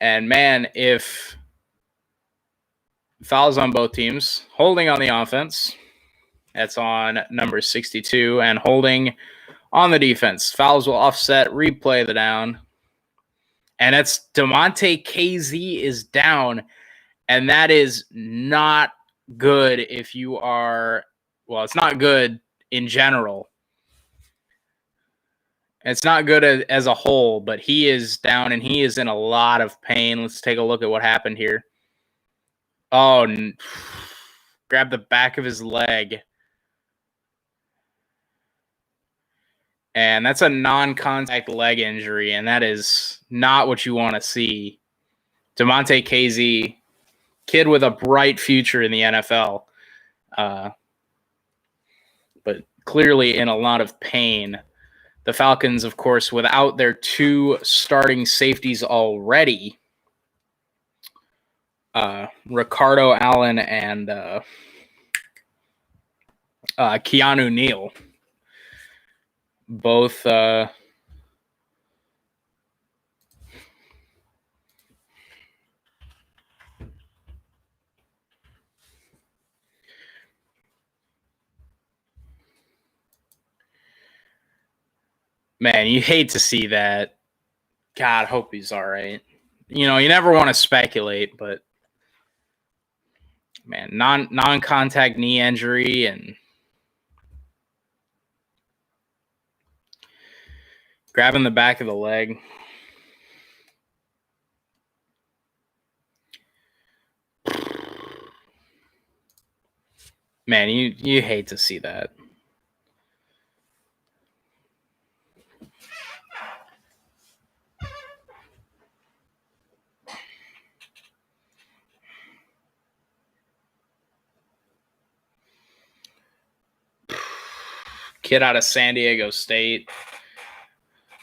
And, man, if fouls on both teams, holding on the offense, that's on number 62, and holding on the defense. Fouls will offset, replay the down. And that's Damontae KZ is down, and that is not good if you are – well, it's not good in general. It's not good as a whole, but he is down, and he is in a lot of pain. Let's take a look at what happened here. Oh, grab the back of his leg. And that's a non-contact leg injury, and that is not what you want to see. Damontae KZ, kid with a bright future in the NFL, but clearly in a lot of pain. The Falcons, of course, without their 2 starting safeties already, Ricardo Allen and Keanu Neal. Both man, you hate to see that. God, hope he's all right. You know, you never want to speculate, but man, non-contact knee injury and grabbing the back of the leg. Man, you hate to see that. Kid out of San Diego State.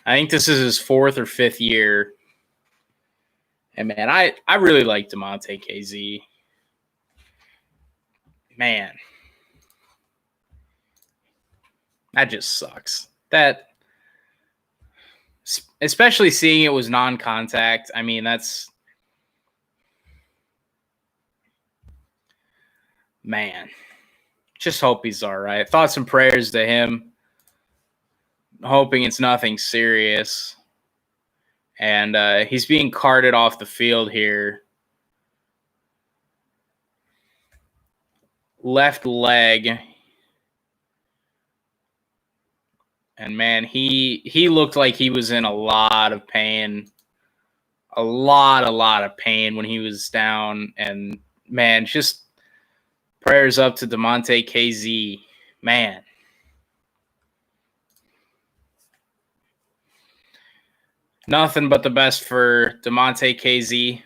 I think this is his 4th or 5th year. And, man, I really like Damontae KZ. Man. That just sucks. That, especially seeing it was non-contact. I mean, that's, man. Just hope he's all right. Thoughts and prayers to him. Hoping it's nothing serious. And he's being carted off the field here. Left leg. And, man, he looked like he was in a lot of pain. A lot of pain when he was down. And, man, just prayers up to Damontae KZ. Man. Nothing but the best for Damontae KZ.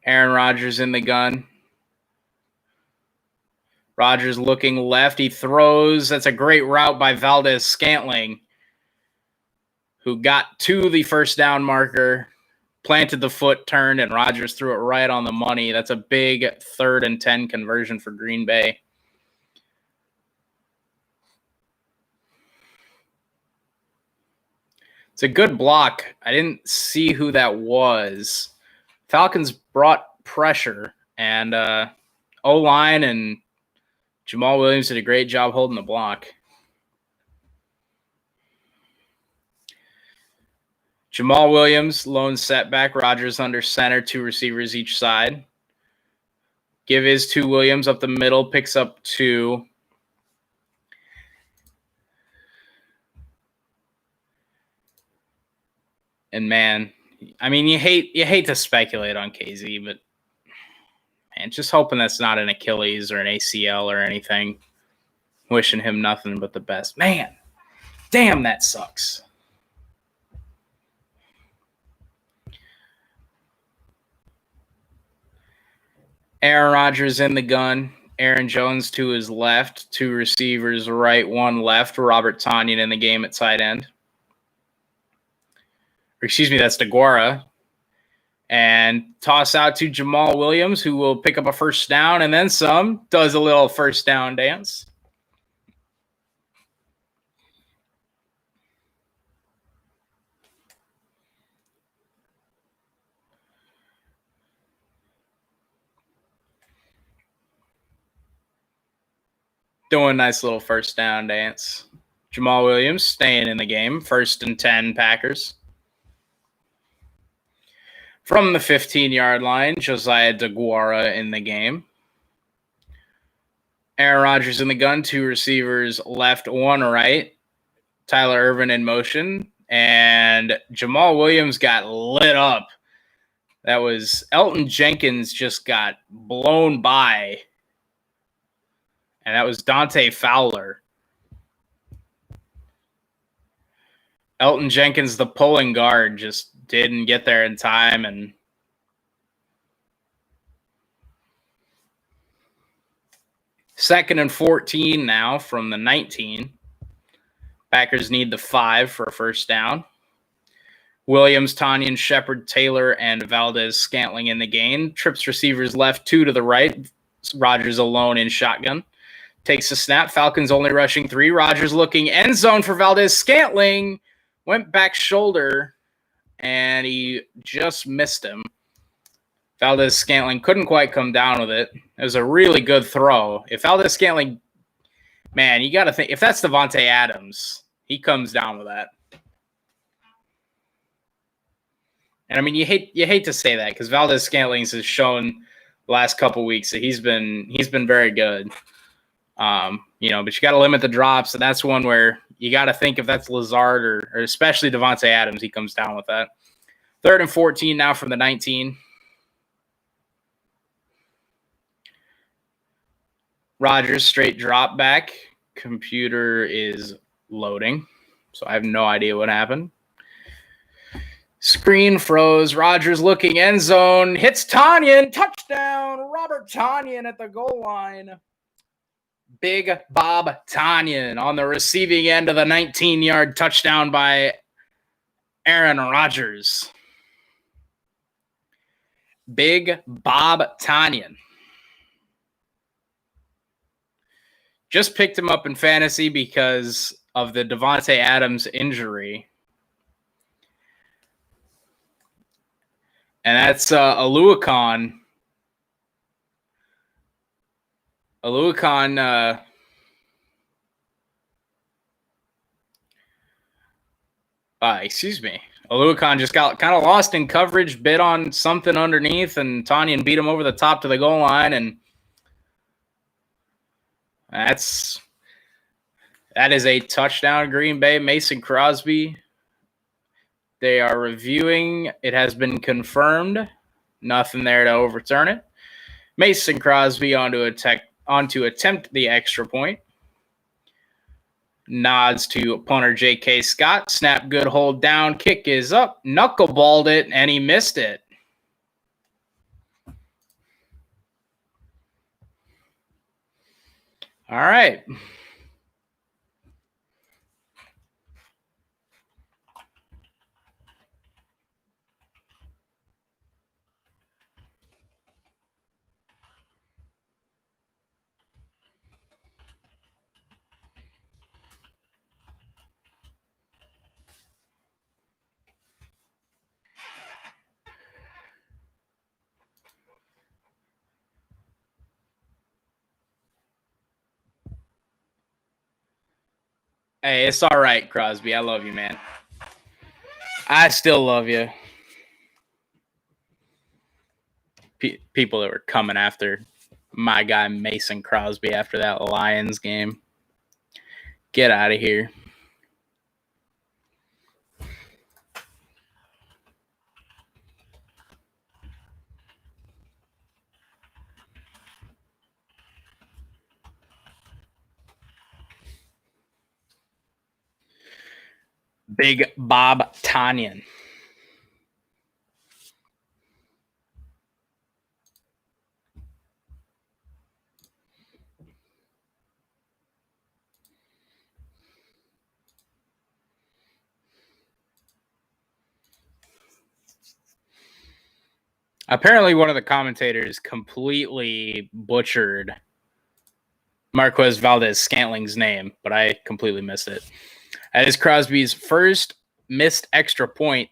Aaron Rodgers in the gun. Rodgers looking left. He throws. That's a great route by Valdez-Scantling, who got to the first down marker, planted the foot, turned, and Rodgers threw it right on the money. That's a big 3rd and 10 conversion for Green Bay. It's a good block. I didn't see who that was. Falcons brought pressure, and O-line and Jamal Williams did a great job holding the block. Jamal Williams, lone setback. Rodgers under center, 2 receivers each side. Give his to Williams up the middle, picks up 2. And man, I mean, you hate to speculate on KZ, but man, just hoping that's not an Achilles or an ACL or anything. Wishing him nothing but the best. Man, damn, that sucks. Aaron Rodgers in the gun. Aaron Jones to his left. 2 receivers right, 1 left. Robert Tonyan in the game at tight end. Or excuse me, that's DeGuara. And toss out to Jamal Williams, who will pick up a first down and then some. Does a little first down dance. Doing a nice little first down dance. Jamal Williams staying in the game. 1st and 10 Packers. From the 15-yard line, Josiah DeGuara in the game. Aaron Rodgers in the gun, 2 receivers left, 1 right. Tyler Ervin in motion. And Jamal Williams got lit up. That was Elton Jenkins just got blown by. And that was Dante Fowler. Elton Jenkins, the pulling guard, just didn't get there in time. And 2nd and 14 now from the 19. Packers need the 5 for a first down. Williams, Tonyan, Shepard, Taylor, and Valdez-Scantling in the game. Trips receivers left, 2 to the right. Rodgers alone in shotgun. Takes a snap. Falcons only rushing 3. Rodgers looking end zone for Valdez-Scantling. Went back shoulder, and he just missed him. Valdez-Scantling couldn't quite come down with it. It was a really good throw. If Valdez-Scantling, man, you got to think, if that's Devontae Adams, he comes down with that. And I mean, you hate to say that because Valdez-Scantling has shown the last couple weeks that he's been very good. But you got to limit the drops, and that's one where you got to think if that's Lazard or especially Devontae Adams, he comes down with that. 3rd and 14 now from the 19. Rodgers straight drop back. Computer is loading, so I have no idea what happened. Screen froze. Rodgers looking end zone. Hits Tonyan. Touchdown. Robert Tonyan at the goal line. Big Bob Tonyan on the receiving end of the 19-yard touchdown by Aaron Rodgers. Big Bob Tonyan. Just picked him up in fantasy because of the Devontae Adams injury. And that's Aluakon. Excuse me. Aluakon just got kind of lost in coverage, bit on something underneath, and Tonyan beat him over the top to the goal line, and that is a touchdown, Green Bay. Mason Crosby. They are reviewing. It has been confirmed. Nothing there to overturn it. Mason Crosby on to attempt the extra point. Nods to punter J.K. Scott. Snap, good, hold down. Kick is up. Knuckleballed it, and he missed it. All right. Hey, it's all right, Crosby. I love you, man. I still love you. People that were coming after my guy Mason Crosby after that Lions game. Get out of here. Big Bob Tonyan. Apparently, one of the commentators completely butchered Marquez Valdez-Scantling's name, but I completely missed it. That is Crosby's first missed extra point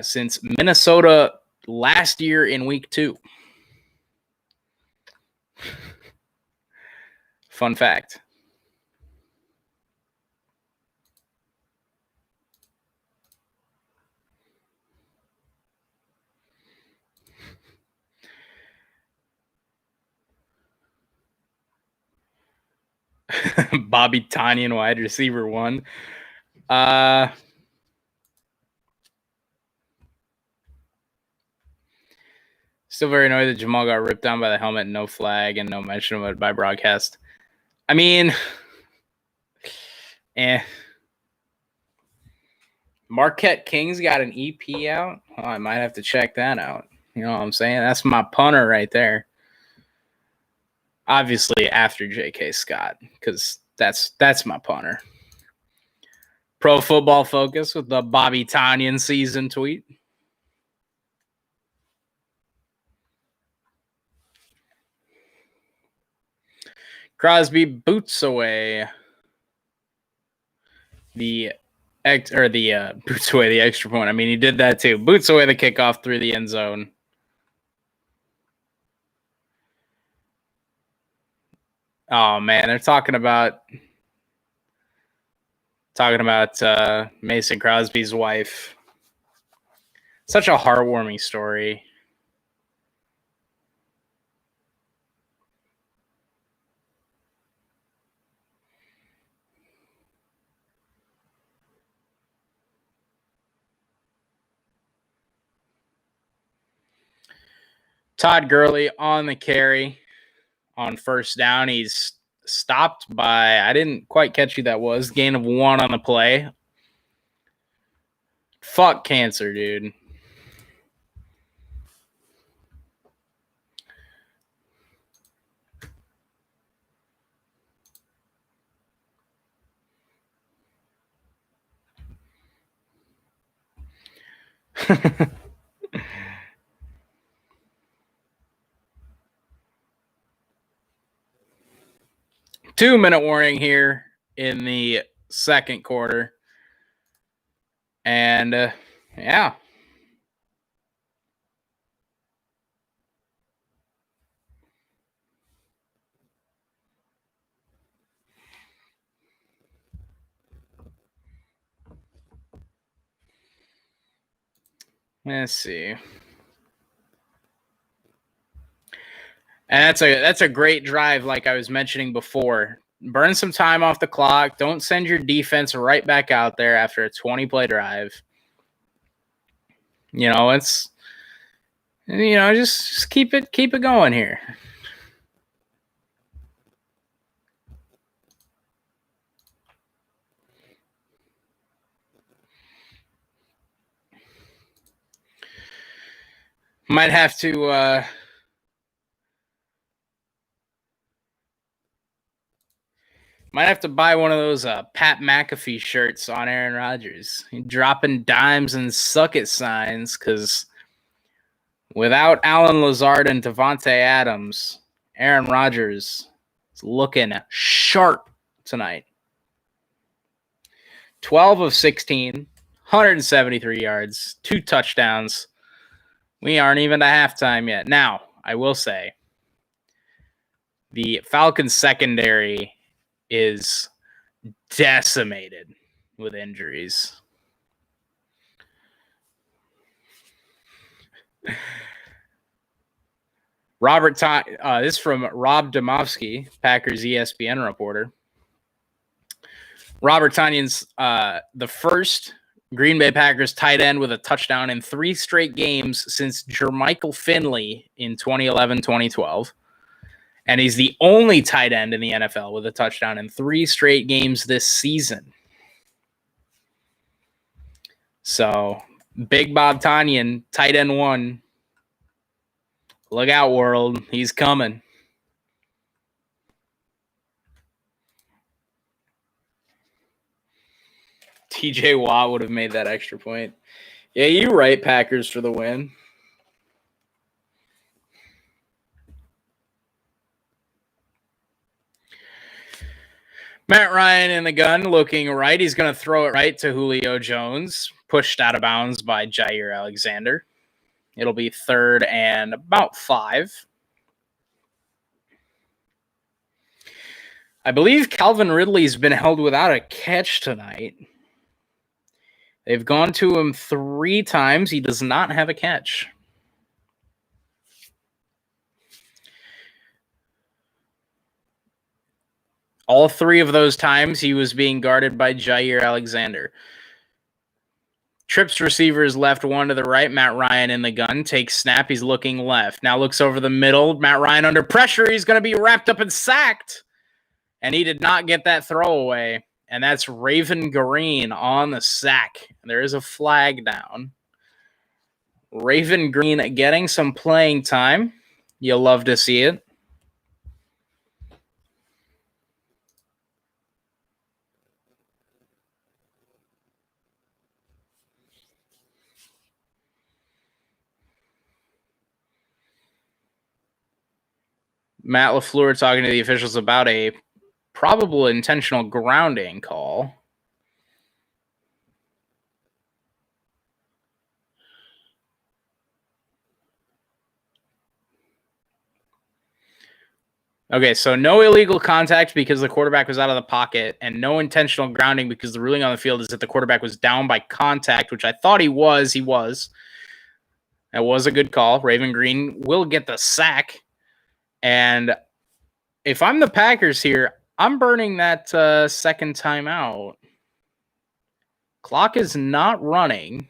since Minnesota last year in week 2. Fun fact. Bobby Tonyan, wide receiver 1. Still very annoyed that Jamal got ripped down by the helmet, no flag, and no mention of it by broadcast. I mean, Marquette Kings got an EP out. Oh, I might have to check that out. You know what I'm saying? That's my punter right there. Obviously after J.K. Scott, because that's my punter. Pro Football Focus with the Bobby Tonyan season tweet. Crosby boots away boots away the extra point. I mean, he did that too. Boots away the kickoff through the end zone. Oh man, they're talking about Mason Crosby's wife. Such a heartwarming story. Todd Gurley on the carry on first down. He's stopped by, I didn't quite catch who that was, gain of 1 on the play. Fuck cancer, dude. Two-minute warning here in the second quarter. And, yeah. Let's see. And that's a great drive, like I was mentioning before. Burn some time off the clock. Don't send your defense right back out there after a 20-play drive. You know, it's just keep it going here. Might have to buy one of those Pat McAfee shirts on Aaron Rodgers. Dropping dimes and suck it signs, because without Allen Lazard and Devontae Adams, Aaron Rodgers is looking sharp tonight. 12 of 16, 173 yards, 2 touchdowns. We aren't even to halftime yet. Now, I will say, the Falcons secondary is decimated with injuries. This is from Rob Domofsky, Packers ESPN reporter. Robert Tonyan's the first Green Bay Packers tight end with a touchdown in 3 straight games since Jermichael Finley in 2011-2012. And he's the only tight end in the NFL with a touchdown in 3 straight games this season. So, Big Bob Tanyan, tight end 1. Look out, world. He's coming. TJ Watt would have made that extra point. Yeah, you're right, Packers for the win. Matt Ryan in the gun, looking right. He's going to throw it right to Julio Jones, pushed out of bounds by Jair Alexander. It'll be 3rd and about 5. I believe Calvin Ridley's been held without a catch tonight. They've gone to him 3 times. He does not have a catch. All 3 of those times, he was being guarded by Jair Alexander. Trips receivers left, 1 to the right. Matt Ryan in the gun. Takes snap. He's looking left. Now looks over the middle. Matt Ryan under pressure. He's going to be wrapped up and sacked. And he did not get that throwaway. And that's Raven Green on the sack. There is a flag down. Raven Green getting some playing time. You'll love to see it. Matt LaFleur talking to the officials about a probable intentional grounding call. Okay, so no illegal contact because the quarterback was out of the pocket, and no intentional grounding because the ruling on the field is that the quarterback was down by contact, which I thought he was. He was. That was a good call. Raven Green will get the sack. And if I'm the Packers here, I'm burning that second timeout. Clock is not running.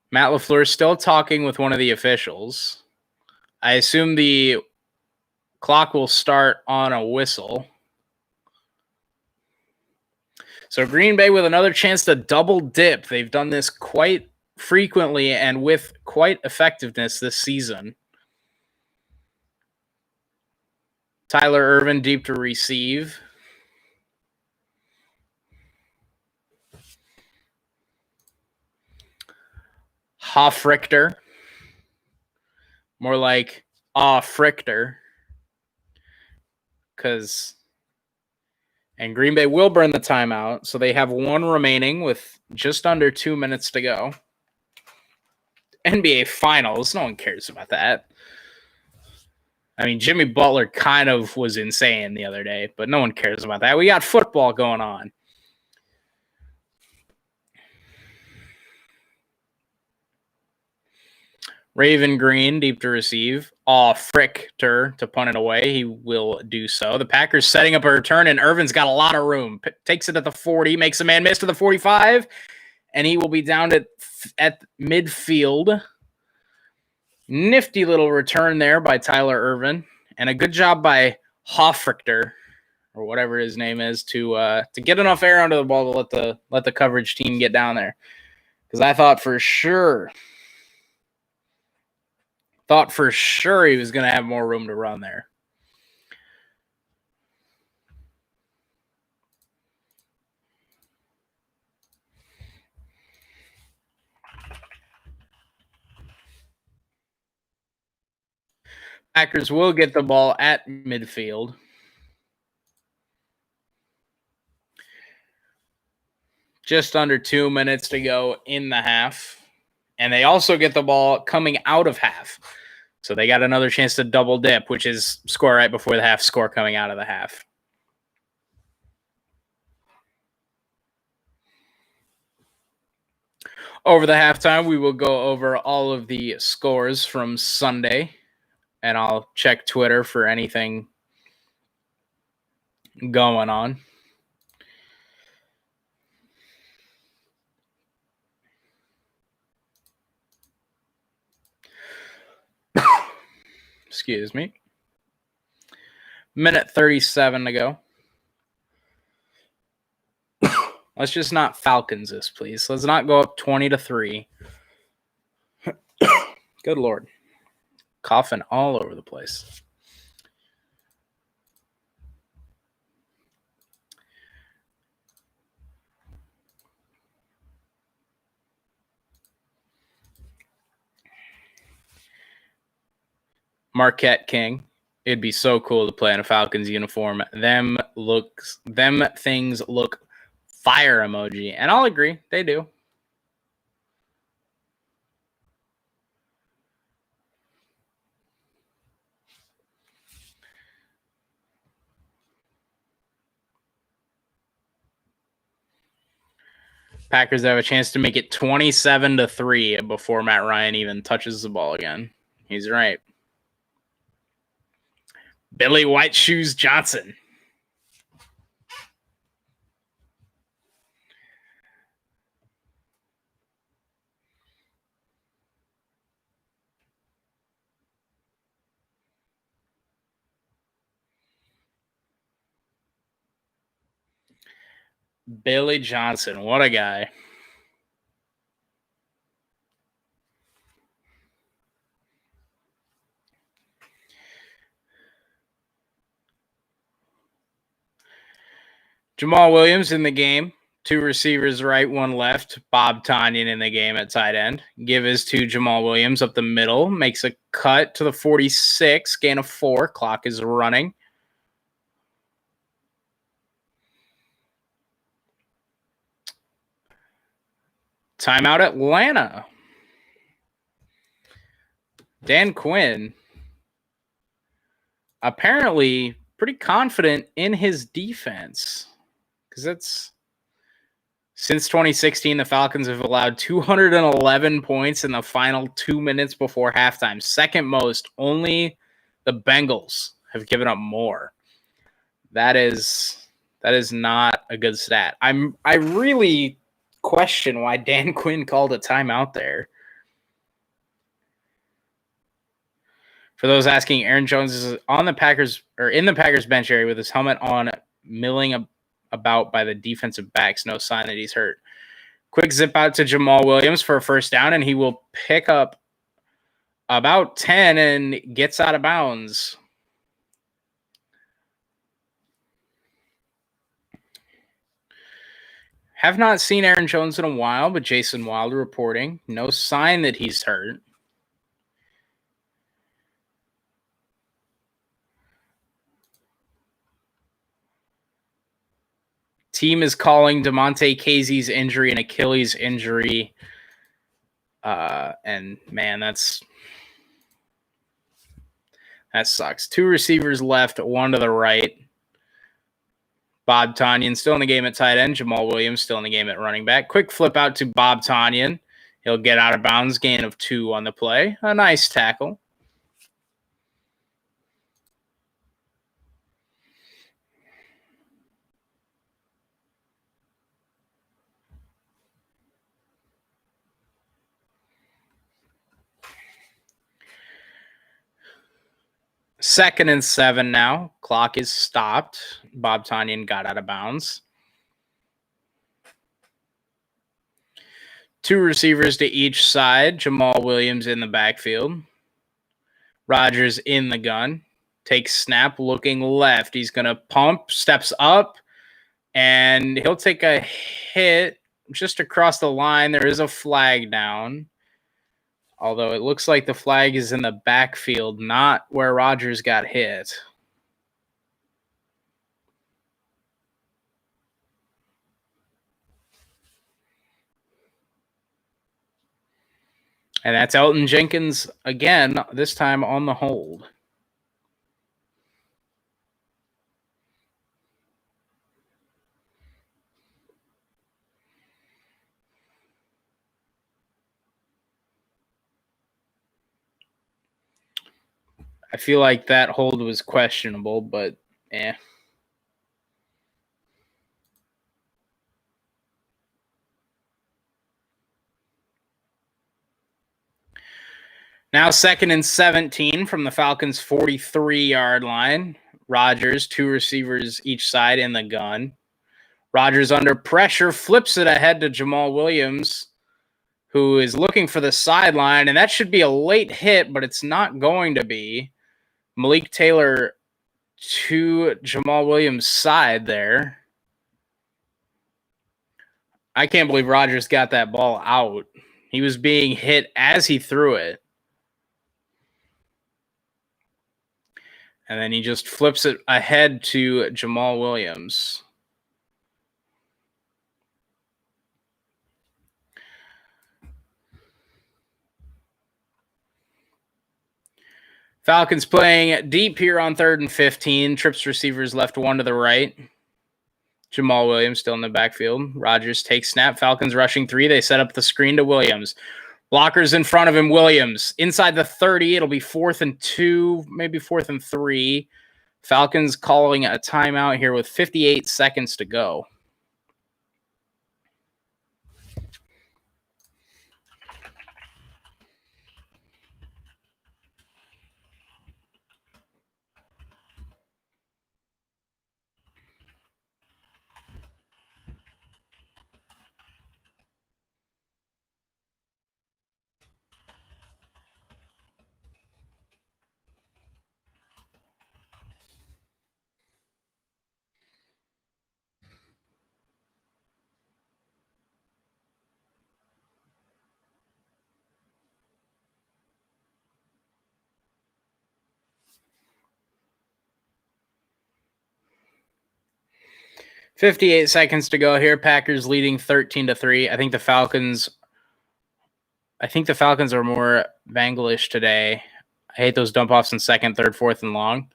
Matt LaFleur is still talking with one of the officials. I assume the clock will start on a whistle. So Green Bay with another chance to double dip. They've done this quite frequently and with quite effectiveness this season. Tyler Ervin deep to receive. Hoffrichter. More like Frichter. And Green Bay will burn the timeout, so they have 1 remaining with just under 2 minutes to go. NBA Finals, no one cares about that. I mean, Jimmy Butler kind of was insane the other day, but no one cares about that. We got football going on. Raven Green, deep to receive. Frichter to punt it away. He will do so. The Packers setting up a return, and Irvin's got a lot of room. Takes it at the 40, makes a man miss to the 45, and he will be down at midfield. Nifty little return there by Tyler Ervin, and a good job by Hoffrichter, or whatever his name is, to get enough air under the ball to let the coverage team get down there. Because I thought for sure he was going to have more room to run there. Packers will get the ball at midfield. Just under 2 minutes to go in the half. And they also get the ball coming out of half. So they got another chance to double dip, which is score right before the half, score coming out of the half. Over the halftime, we will go over all of the scores from Sunday. And I'll check Twitter for anything going on. Excuse me. Minute 37 to go. Let's just not Falcons this, please. Let's not go up 20-3. Good Lord. Coughing all over the place. Marquette King. It'd be so cool to play in a Falcons uniform. Them things look fire emoji. And I'll agree, they do. Packers have a chance to make it 27-3 before Matt Ryan even touches the ball again. He's right. Billy White Shoes Johnson. Billy Johnson, what a guy. Jamal Williams in the game. 2 receivers right, 1 left. Bob Tonyan in the game at tight end. Give his to Jamal Williams up the middle. Makes a cut to the 46. Gain of 4. Clock is running. Timeout Atlanta. Dan Quinn apparently pretty confident in his defense. Because it's since 2016, the Falcons have allowed 211 points in the final 2 minutes before halftime. Second most. Only the Bengals have given up more. That is not a good stat. I really question why Dan Quinn called a timeout there. For those asking, Aaron Jones is on the Packers or in the Packers bench area with his helmet on, milling about by the defensive backs. No sign that he's hurt. Quick zip out to Jamal Williams for a first down, and he will pick up about 10 and gets out of bounds. Have not seen Aaron Jones in a while, but Jason Wilder reporting. No sign that he's hurt. Team is calling DeMonte Casey's injury an Achilles injury. And man, that sucks. 2 receivers left, 1 to the right. Bob Tonyan still in the game at tight end. Jamal Williams still in the game at running back. Quick flip out to Bob Tonyan. He'll get out of bounds. Gain of 2 on the play. A nice tackle. Second and 7 now. Clock is stopped. Bob Tonyan got out of bounds. 2 receivers to each side. Jamal Williams in the backfield. Rodgers in the gun. Takes snap, looking left. He's going to pump, steps up, and he'll take a hit just across the line. There is a flag down. Although it looks like the flag is in the backfield, not where Rodgers got hit. And that's Elton Jenkins again, this time on the hold. I feel like that hold was questionable, but eh. Now 2nd and 17 from the Falcons' 43-yard line. Rodgers, 2 receivers each side in the gun. Rodgers under pressure, flips it ahead to Jamal Williams, who is looking for the sideline, and that should be a late hit, but it's not going to be. Malik Taylor to Jamal Williams' side there. I can't believe Rodgers got that ball out. He was being hit as he threw it. And then he just flips it ahead to Jamal Williams. Falcons playing deep here on 3rd and 15. Trips receivers left one to the right. Jamal Williams still in the backfield. Rodgers takes snap. Falcons rushing 3. They set up the screen to Williams. Blockers in front of him. Williams inside the 30. It'll be 4th and 2, maybe 4th and 3. Falcons calling a timeout here with 58 seconds to go. .58 seconds to go here. Packers leading 13-3. I think the Falcons are more Bengalish today. I hate those dump offs in 2nd, 3rd, 4th, and long.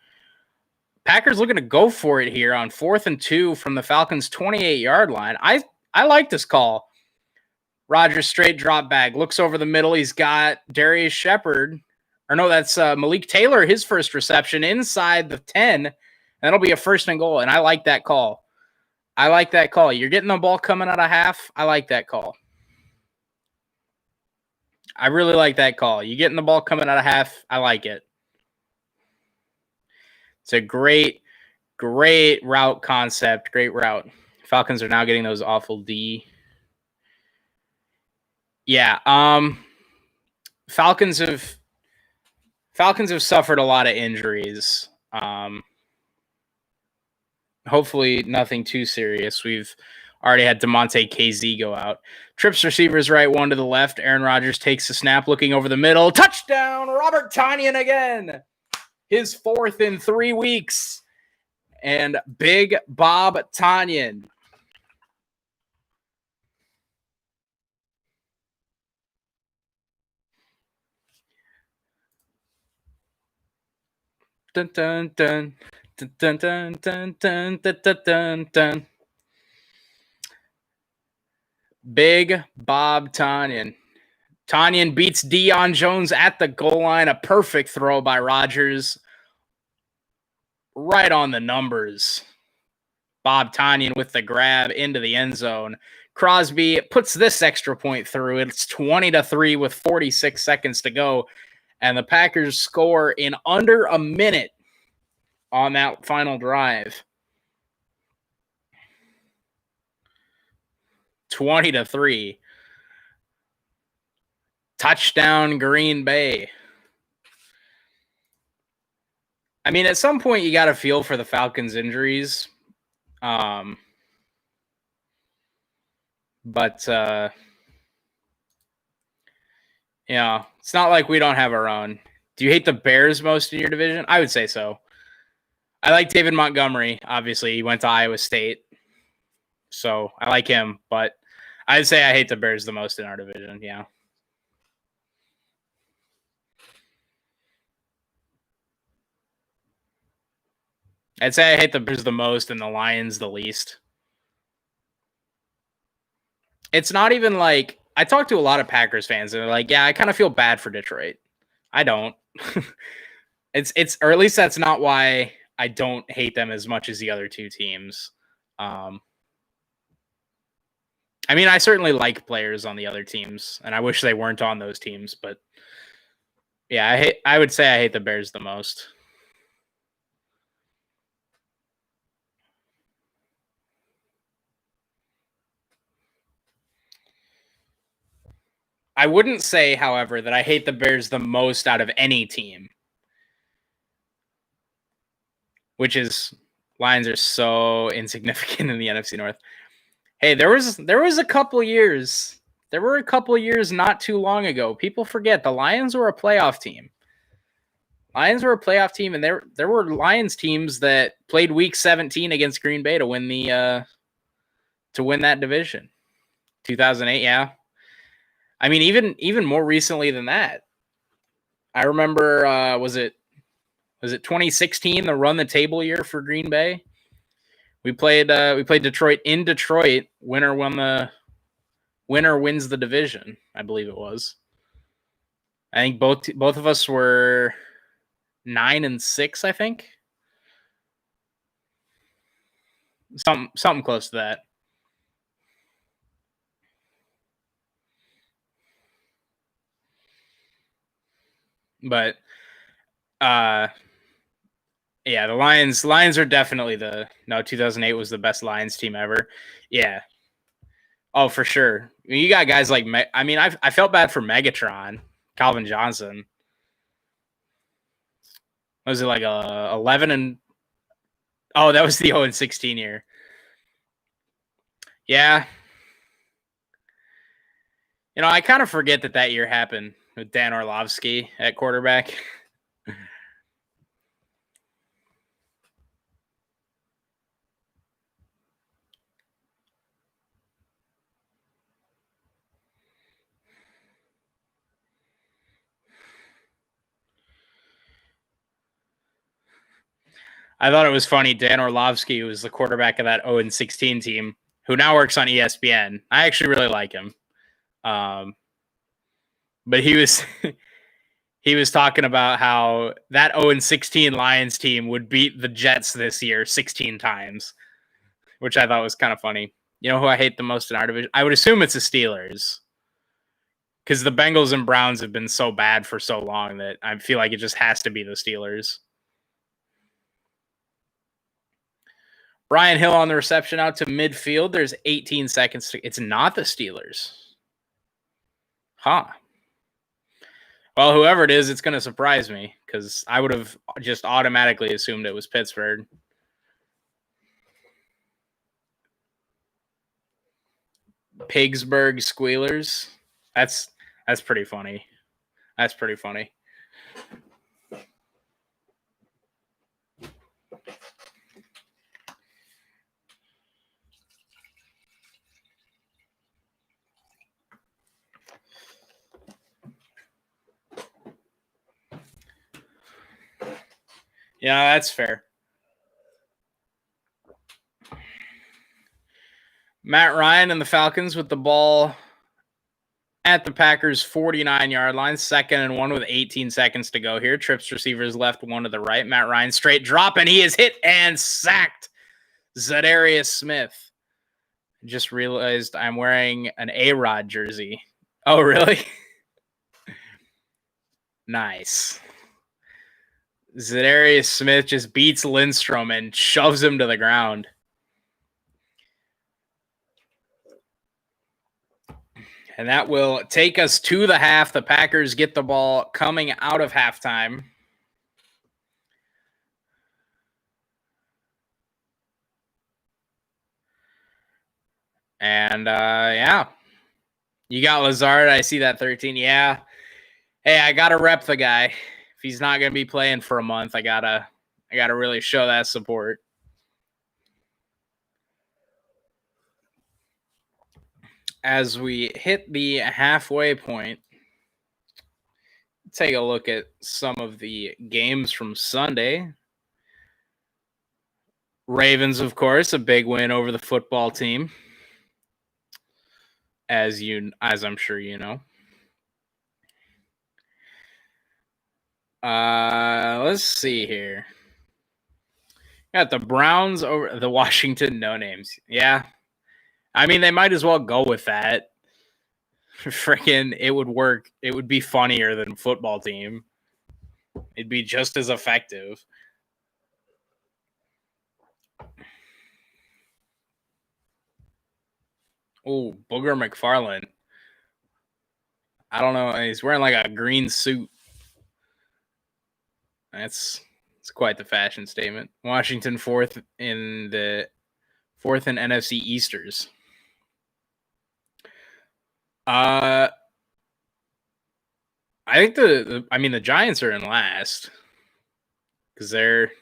Packers looking to go for it here on 4th and 2 from the Falcons' 28-yard line. I like this call. Rodgers straight drop back. Looks over the middle. He's got Darius Shepard. Or no, that's Malik Taylor, his first reception inside the 10. And that'll be a 1st and goal. And I like that call. You're getting the ball coming out of half. I like that call. I really like that call. You getting the ball coming out of half. I like it. It's a great route concept. Great route. Falcons are now getting those awful D. Yeah. Falcons have suffered a lot of injuries. Hopefully nothing too serious. We've already had DeMonte KZ go out. Trips receivers right, one to the left. Aaron Rodgers takes the snap, looking over the middle. Touchdown, Robert Tonyan again. His 4th in 3 weeks. And Big Bob Tonyan. Dun, dun, dun. Dun, dun, dun, dun, dun, dun, dun, dun. Big Bob Tonyan. Tonyan beats Deion Jones at the goal line. A perfect throw by Rodgers. Right on the numbers. Bob Tonyan with the grab into the end zone. Crosby puts this extra point through. It's 20-3 with 46 seconds to go. And the Packers score in under a minute on that final drive. 20-3. Touchdown Green Bay. I mean, at some point you got to feel for the Falcons' injuries. But yeah, it's not like we don't have our own. Do you hate the Bears most in your division? I would say so. I like David Montgomery. Obviously, he went to Iowa State. So I like him, but I'd say I hate the Bears the most in our division. Yeah. I'd say I hate the Bears the most and the Lions the least. It's not even like I talk to a lot of Packers fans and they're like, yeah, I kind of feel bad for Detroit. I don't. It's or at least that's not why I don't hate them as much as the other two teams. I mean, I certainly like players on the other teams, and I wish they weren't on those teams, but yeah, I would say I hate the Bears the most. I wouldn't say, however, that I hate the Bears the most out of any team, which is Lions are so insignificant in the NFC North. Hey, there was a couple years. There were a couple years not too long ago. People forget the Lions were a playoff team. Lions were a playoff team, and there were Lions teams that played Week 17 against Green Bay to win that division. 2008, yeah. I mean, even more recently than that. I remember, was it 2016, the run the table year for Green Bay? We played Detroit in Detroit. Winner wins the division, I believe it was. I think both of us were 9-6, I think. Something close to that. But yeah, the Lions are definitely 2008 was the best Lions team ever. Yeah. Oh, for sure. You got guys like I felt bad for Megatron, Calvin Johnson. Was it like 11 and oh, that was the 0-16 year. Yeah. I kind of forget that year happened with Dan Orlovsky at quarterback. I thought it was funny. Dan Orlovsky was the quarterback of that 0-16 team, who now works on ESPN. I actually really like him. But he was he was talking about how that 0-16 Lions team would beat the Jets this year 16 times, which I thought was kind of funny. You know who I hate the most in our division? I would assume it's the Steelers, because the Bengals and Browns have been so bad for so long that I feel like it just has to be the Steelers. Brian Hill on the reception out to midfield. There's 18 seconds. It's not the Steelers. Huh. Well, whoever it is, it's going to surprise me, because I would have just automatically assumed it was Pittsburgh. Pigsburg Squealers. That's pretty funny. That's pretty funny. Yeah, that's fair. Matt Ryan and the Falcons with the ball at the Packers' 49-yard line, 2nd and 1 with 18 seconds to go here. Trips receivers left, one to the right. Matt Ryan straight drop, and he is hit and sacked. Zadarius Smith. Just realized I'm wearing an A-Rod jersey. Oh, really? Nice. Zadarius Smith just beats Lindstrom and shoves him to the ground. And that will take us to the half. The Packers get the ball coming out of halftime. And yeah, you got Lazard. I see that 13. Yeah. Hey, I gotta rep the guy. If he's not gonna be playing for a month, I gotta really show that support. As we hit the halfway point, take a look at some of the games from Sunday. Ravens, of course, a big win over the football team, as I'm sure you know. Let's see here. Got the Browns over the Washington no names. Yeah. I mean, they might as well go with that. Freaking, it would work. It would be funnier than football team. It'd be just as effective. Oh, Booger McFarland. I don't know. He's wearing like a green suit. It's quite the fashion statement. Washington fourth in NFC Easters. I think the Giants are in last because they're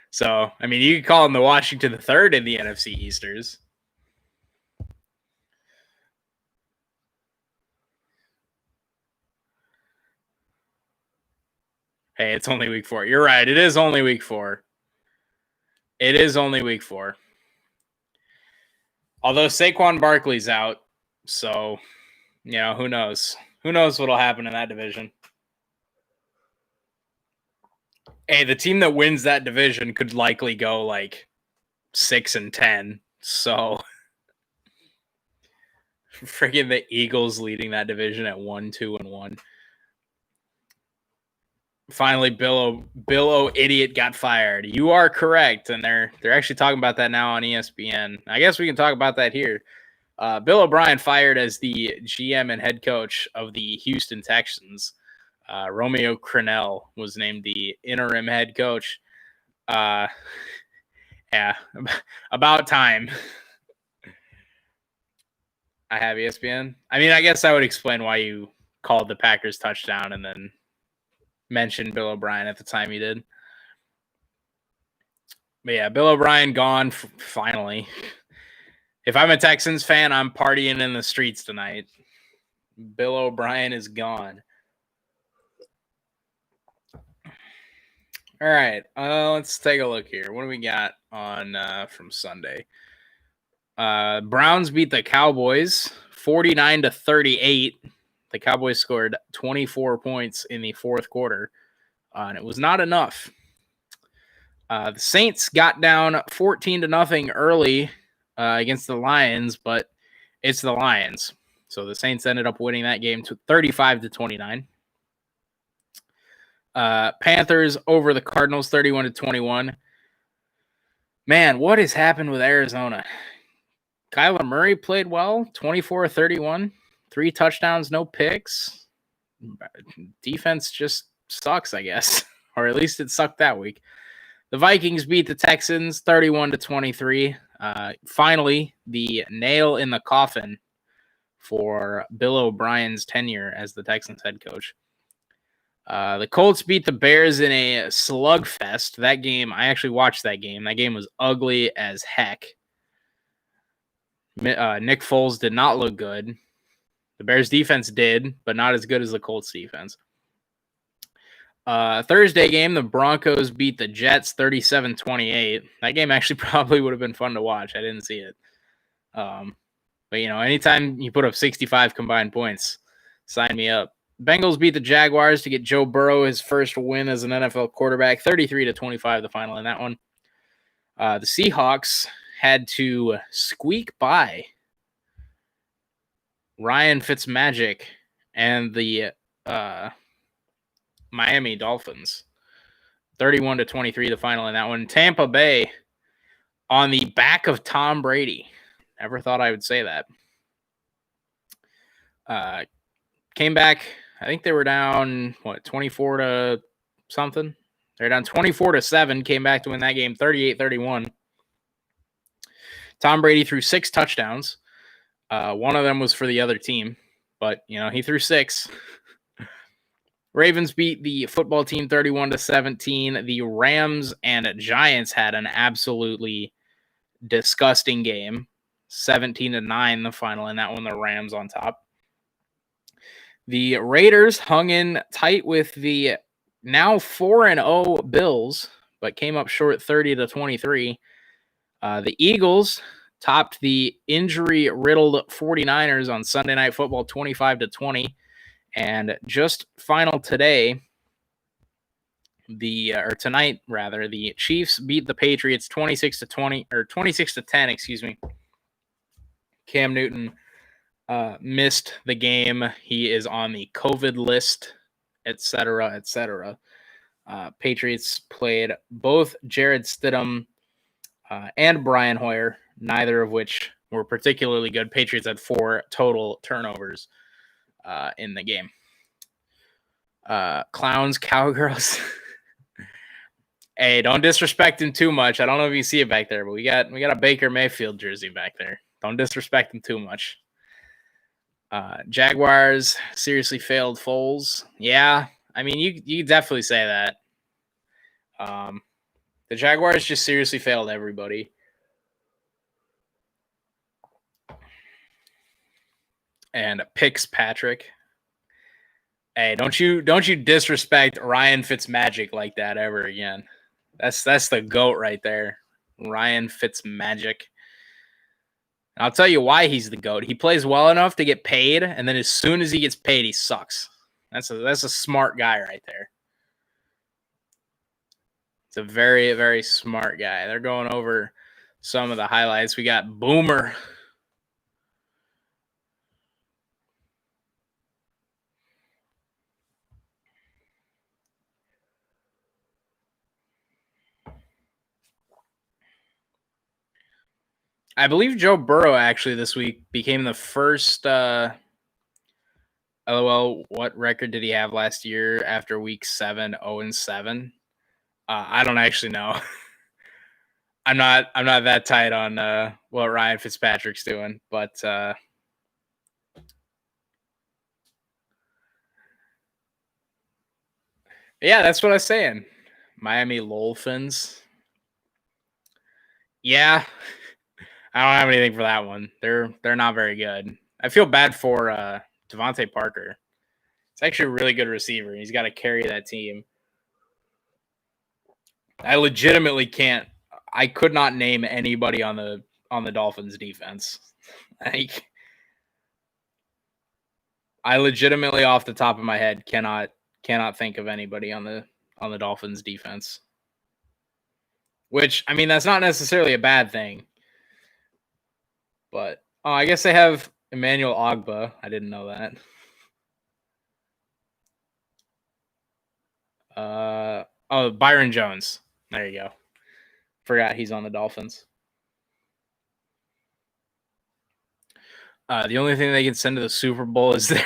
so. I mean, you could call them the Washington the third in the NFC Easters. Hey, it's only week 4. You're right. It is only week 4. It is only week 4. Although Saquon Barkley's out, so who knows? Who knows what'll happen in that division? Hey, the team that wins that division could likely go like 6-10. So freaking the Eagles leading that division at 1-2-1. Finally, Bill O idiot got fired. You are correct, and they're actually talking about that now on ESPN. I guess we can talk about that here. Bill O'Brien fired as the GM and head coach of the Houston Texans. Romeo Crennel was named the interim head coach. Yeah, about time. I have ESPN. I mean, I guess I would explain why you called the Packers touchdown and then mentioned Bill O'Brien at the time you did. But yeah, Bill O'Brien gone finally. If I'm a Texans fan, I'm partying in the streets tonight. Bill O'Brien is gone. All right, let's take a look here. What do we got on from Sunday? Browns beat the Cowboys 49-38. The Cowboys scored 24 points in the fourth quarter, and it was not enough. The Saints got down 14-0 early against the Lions, but it's the Lions. So the Saints ended up winning that game to 35-29. Panthers over the Cardinals 31-21. Man, what has happened with Arizona? Kyler Murray played well, 24-31, 3 touchdowns, no picks. Defense just sucks, I guess, or at least it sucked that week. The Vikings beat the Texans 31-23. Finally, the nail in the coffin for Bill O'Brien's tenure as the Texans head coach. The Colts beat the Bears in a slugfest. That game, I actually watched that game. That game was ugly as heck. Nick Foles did not look good. The Bears defense did, but not as good as the Colts defense. Thursday game, the Broncos beat the Jets 37-28. That game actually probably would have been fun to watch. I didn't see it. But, anytime you put up 65 combined points, sign me up. Bengals beat the Jaguars to get Joe Burrow his first win as an NFL quarterback, 33-25 the final in that one. The Seahawks had to squeak by Ryan Fitzmagic and the Miami Dolphins. 31-23 the final in that one. Tampa Bay on the back of Tom Brady. Never thought I would say that. Came back. I think they were down, 24 to something? They're down 24-7. Came back to win that game 38-31. Tom Brady threw 6 touchdowns. One of them was for the other team, but, he threw 6. Ravens beat the football team 31-17. The Rams and Giants had an absolutely disgusting game. 17-9 the final in that one, the Rams on top. The Raiders hung in tight with the now 4-0 Bills, but came up short 30-23. The Eagles topped the injury-riddled 49ers on Sunday Night Football 25-20. And just final today, tonight rather, the Chiefs beat the Patriots 26-20 or 26-10, excuse me. Cam Newton missed the game. He is on the COVID list, etc., etc. Patriots played both Jared Stidham and Brian Hoyer, neither of which were particularly good. Patriots had 4 total turnovers in the game. Clowns, cowgirls. Hey, don't disrespect him too much. I don't know if you see it back there, but we got a Baker Mayfield jersey back there. Don't disrespect him too much. Jaguars seriously failed Foles. Yeah, I mean you definitely say that. The Jaguars just seriously failed everybody. And picks Patrick. Hey, don't you disrespect Ryan Fitzmagic like that ever again. That's the GOAT right there. Ryan Fitzmagic. I'll tell you why he's the GOAT. He plays well enough to get paid, and then as soon as he gets paid, he sucks. That's a smart guy right there. It's a very, very smart guy. They're going over some of the highlights. We got Boomer. I believe Joe Burrow actually this week became the first LOL, what record did he have last year after week 7, 0-7? I don't actually know. I'm not that tight on what Ryan Fitzpatrick's doing, but yeah, that's what I was saying. Miami Dolphins. Yeah. I don't have anything for that one. They're not very good. I feel bad for Devontae Parker. It's actually a really good receiver. He's got to carry that team. I legitimately can't. I could not name anybody on the Dolphins defense. Like, I legitimately, off the top of my head, cannot think of anybody on the Dolphins defense. Which, I mean, that's not necessarily a bad thing. But I guess they have Emmanuel Ogbah. I didn't know that. Byron Jones. There you go. Forgot he's on the Dolphins. The only thing they can send to the Super Bowl is their.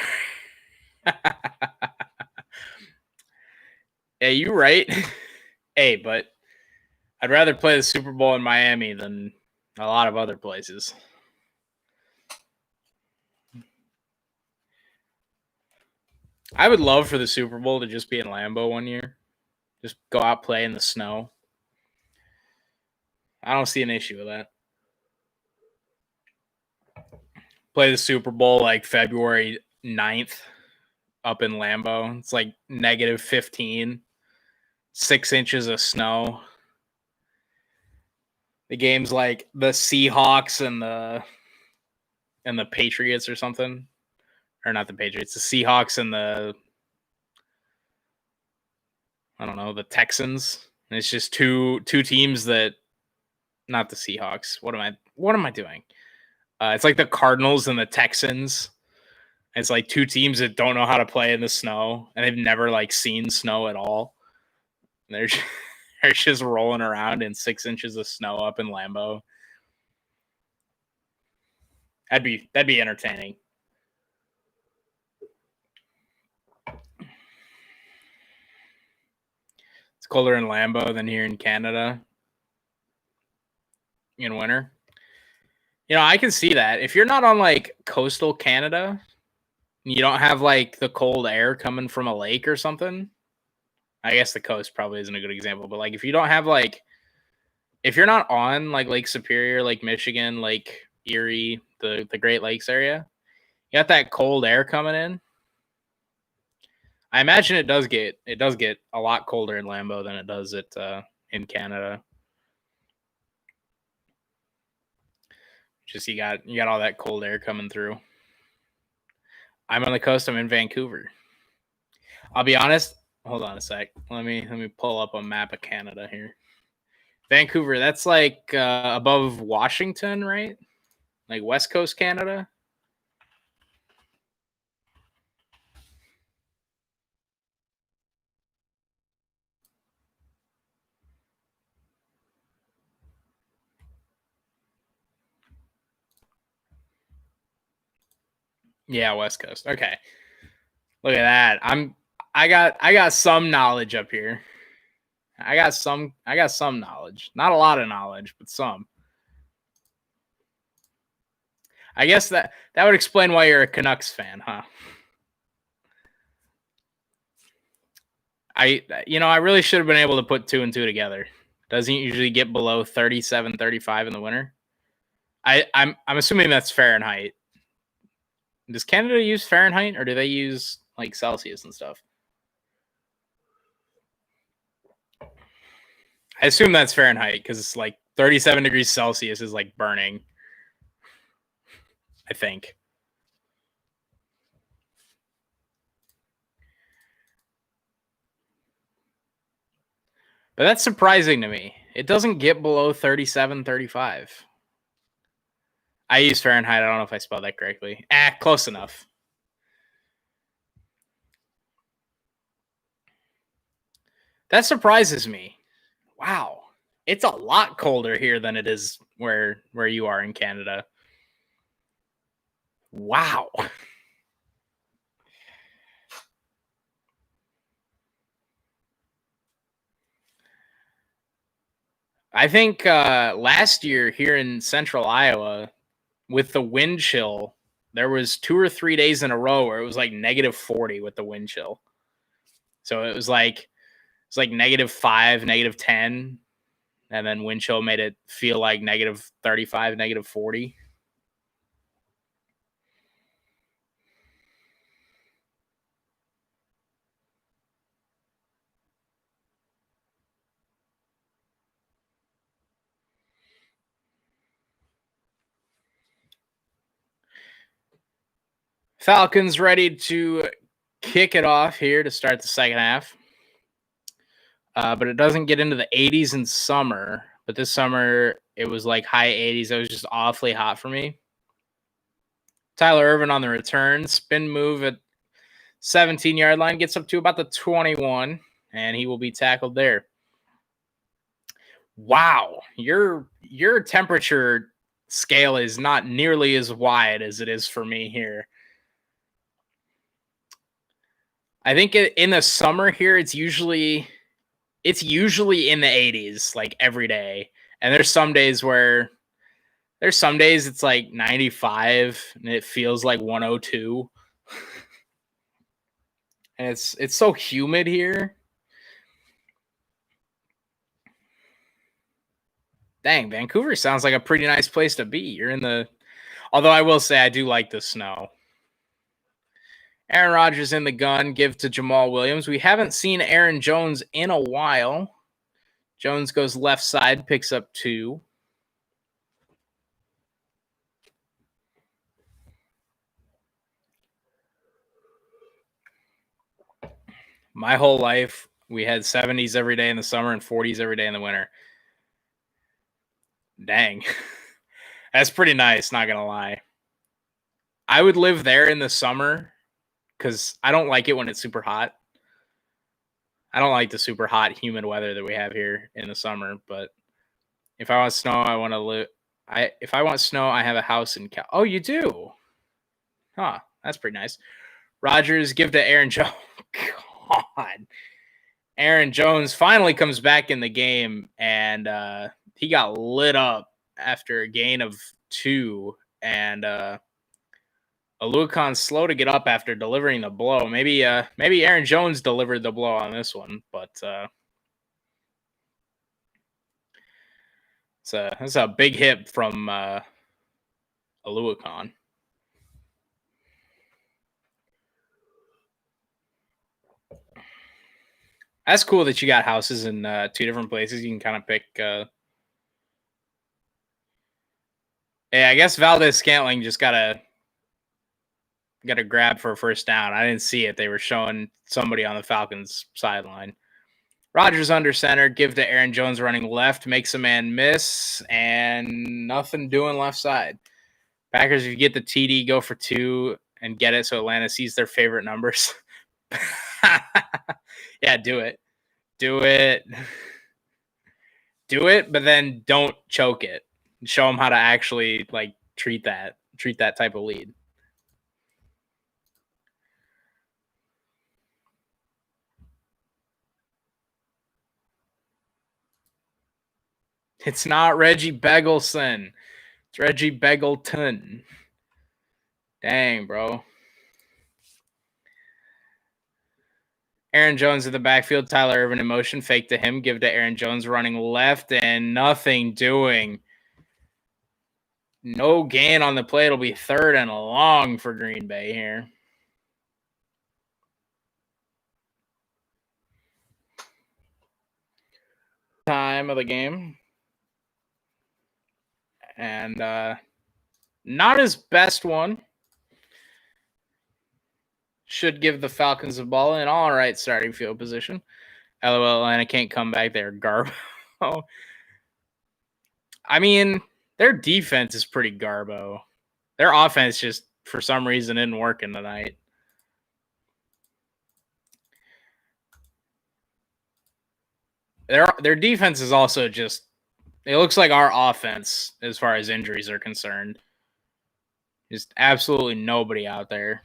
Yeah, you right. Hey, but I'd rather play the Super Bowl in Miami than a lot of other places. I would love for the Super Bowl to just be in Lambeau one year. Just go out, play in the snow. I don't see an issue with that. Play the Super Bowl like February 9th up in Lambeau. It's like negative 15, 6 inches of snow. The game's like the Seahawks and the Patriots or something. Or not the Patriots, the Seahawks and the Texans. And it's just two teams that, not the Seahawks. What am I doing? It's like the Cardinals and the Texans. It's like two teams that don't know how to play in the snow, and they've never like seen snow at all. And they're just rolling around in 6 inches of snow up in Lambeau. That'd be entertaining. It's colder in Lambeau than here in Canada in winter. I can see that. If you're not on like coastal Canada, you don't have like the cold air coming from a lake or something. I guess the coast probably isn't a good example, but like if you don't have like, if you're not on like Lake Superior, Lake Michigan, Lake Erie, the Great Lakes area, you got that cold air coming in. I imagine it does get a lot colder in Lambeau than it does in Canada. Just you got all that cold air coming through. I'm on the coast. I'm in Vancouver. I'll be honest. Hold on a sec. Let me pull up a map of Canada here. Vancouver, that's like above Washington, right? Like West Coast Canada. Yeah, West Coast. Okay. Look at that. I got some knowledge up here. I got some knowledge. Not a lot of knowledge, but some. I guess that would explain why you're a Canucks fan, huh? I really should have been able to put 2 and 2 together. Doesn't usually get below 37, 35 in the winter. I'm assuming that's Fahrenheit. Does Canada use Fahrenheit or do they use like Celsius and stuff? I assume that's Fahrenheit because it's like 37 degrees Celsius is like burning. I think. But that's surprising to me. It doesn't get below 37, 35. I use Fahrenheit. I don't know if I spelled that correctly. Close enough. That surprises me. Wow. It's a lot colder here than it is where you are in Canada. Wow. I think last year here in central Iowa, with the wind chill, there was 2 or 3 days in a row where it was like -40 with the wind chill. So it was like -5, -10, and then wind chill made it feel like -35, -40. Falcons ready to kick it off here to start the second half. But it doesn't get into the 80s in summer. But this summer, it was like high 80s. It was just awfully hot for me. Tyler Irvin on the return. Spin move at 17-yard line. Gets up to about the 21. And he will be tackled there. Wow. Your temperature scale is not nearly as wide as it is for me here. I think in the summer here, it's usually in the 80s, like every day. And there's some days it's like 95 and it feels like 102. And it's so humid here. Dang, Vancouver sounds like a pretty nice place to be. Although I will say I do like the snow. Aaron Rodgers in the gun, give to Jamal Williams. We haven't seen Aaron Jones in a while. Jones goes left side, picks up 2. My whole life, we had 70s every day in the summer and 40s every day in the winter. Dang. That's pretty nice, not going to lie. I would live there in the summer because I don't like it when it's super hot. I don't like the super hot, humid weather that we have here in the summer. But if I want snow, I want to live. If I want snow, I have a house in Cal. Oh, you do? Huh. That's pretty nice. Rodgers give to Aaron Jones. God. Aaron Jones finally comes back in the game, and he got lit up after a gain of 2. And Aluakon's slow to get up after delivering the blow. Maybe Aaron Jones delivered the blow on this one, but it's a big hit from Aluakon. That's cool that you got houses in 2 different places. You can kind of pick. Yeah, I guess Valdez-Scantling just got a grab for a first down. I didn't see it. They were showing somebody on the Falcons sideline. Rodgers under center, give to Aaron Jones running left, makes a man miss, and nothing doing left side. Packers, if you get the TD, go for 2 and get it so Atlanta sees their favorite numbers. Yeah, do it. Do it. Do it, but then don't choke it. Show them how to actually like treat that type of lead. It's not Reggie Begelson. It's Reggie Begelton. Dang, bro. Aaron Jones in the backfield. Tyler Ervin in motion. Fake to him. Give to Aaron Jones running left and nothing doing. No gain on the play. It'll be 3rd and long for Green Bay here. Time of the game. And not his best one. Should give the Falcons the ball in all right starting field position. LOL, Atlanta can't come back there. Garbo. I mean, their defense is pretty garbo. Their offense just, for some reason, isn't working tonight. Their defense is also just, it looks like our offense as far as injuries are concerned. Just absolutely nobody out there.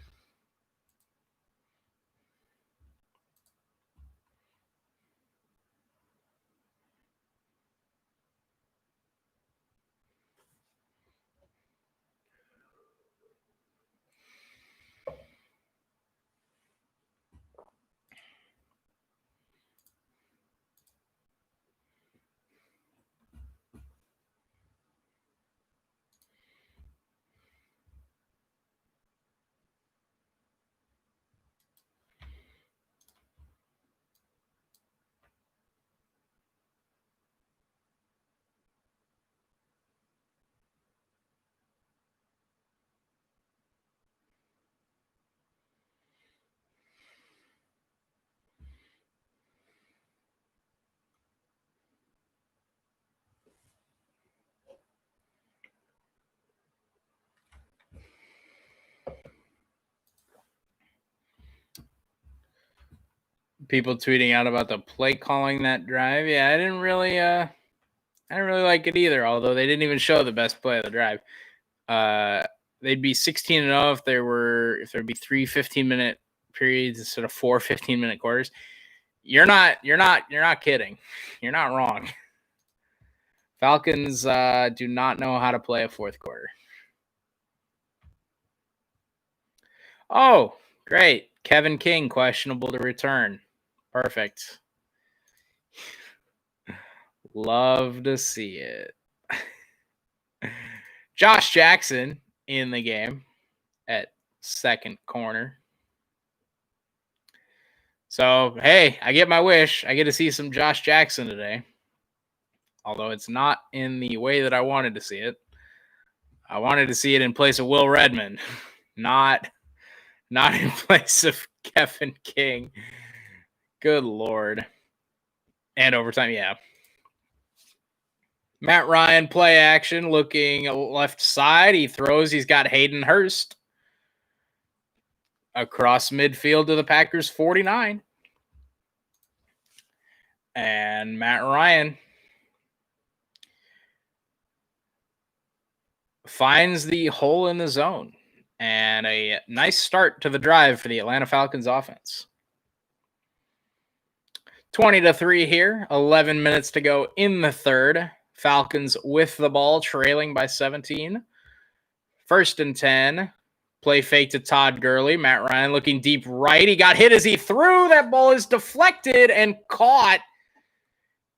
People tweeting out about the play calling that drive. Yeah, I didn't really like it either, although they didn't even show the best play of the drive. They'd be 16-0 if there'd be 3 15-minute periods instead of 4 15-minute quarters. You're not kidding. You're not wrong. Falcons do not know how to play a fourth quarter. Oh, great. Kevin King, questionable to return. Perfect. Love to see it. Josh Jackson in the game at second corner. So, hey, I get my wish. I get to see some Josh Jackson today. Although it's not in the way that I wanted to see it. I wanted to see it in place of Will Redmond, not in place of Kevin King. Good Lord. And overtime, yeah. Matt Ryan, play action, looking left side. He throws. He's got Hayden Hurst across midfield to the Packers 49. And Matt Ryan finds the hole in the zone. And a nice start to the drive for the Atlanta Falcons offense. 20-3 here. 11 minutes to go in the third. Falcons with the ball, trailing by 17. 1st and 10. Play fake to Todd Gurley. Matt Ryan looking deep right. He got hit as he threw. That ball is deflected and caught.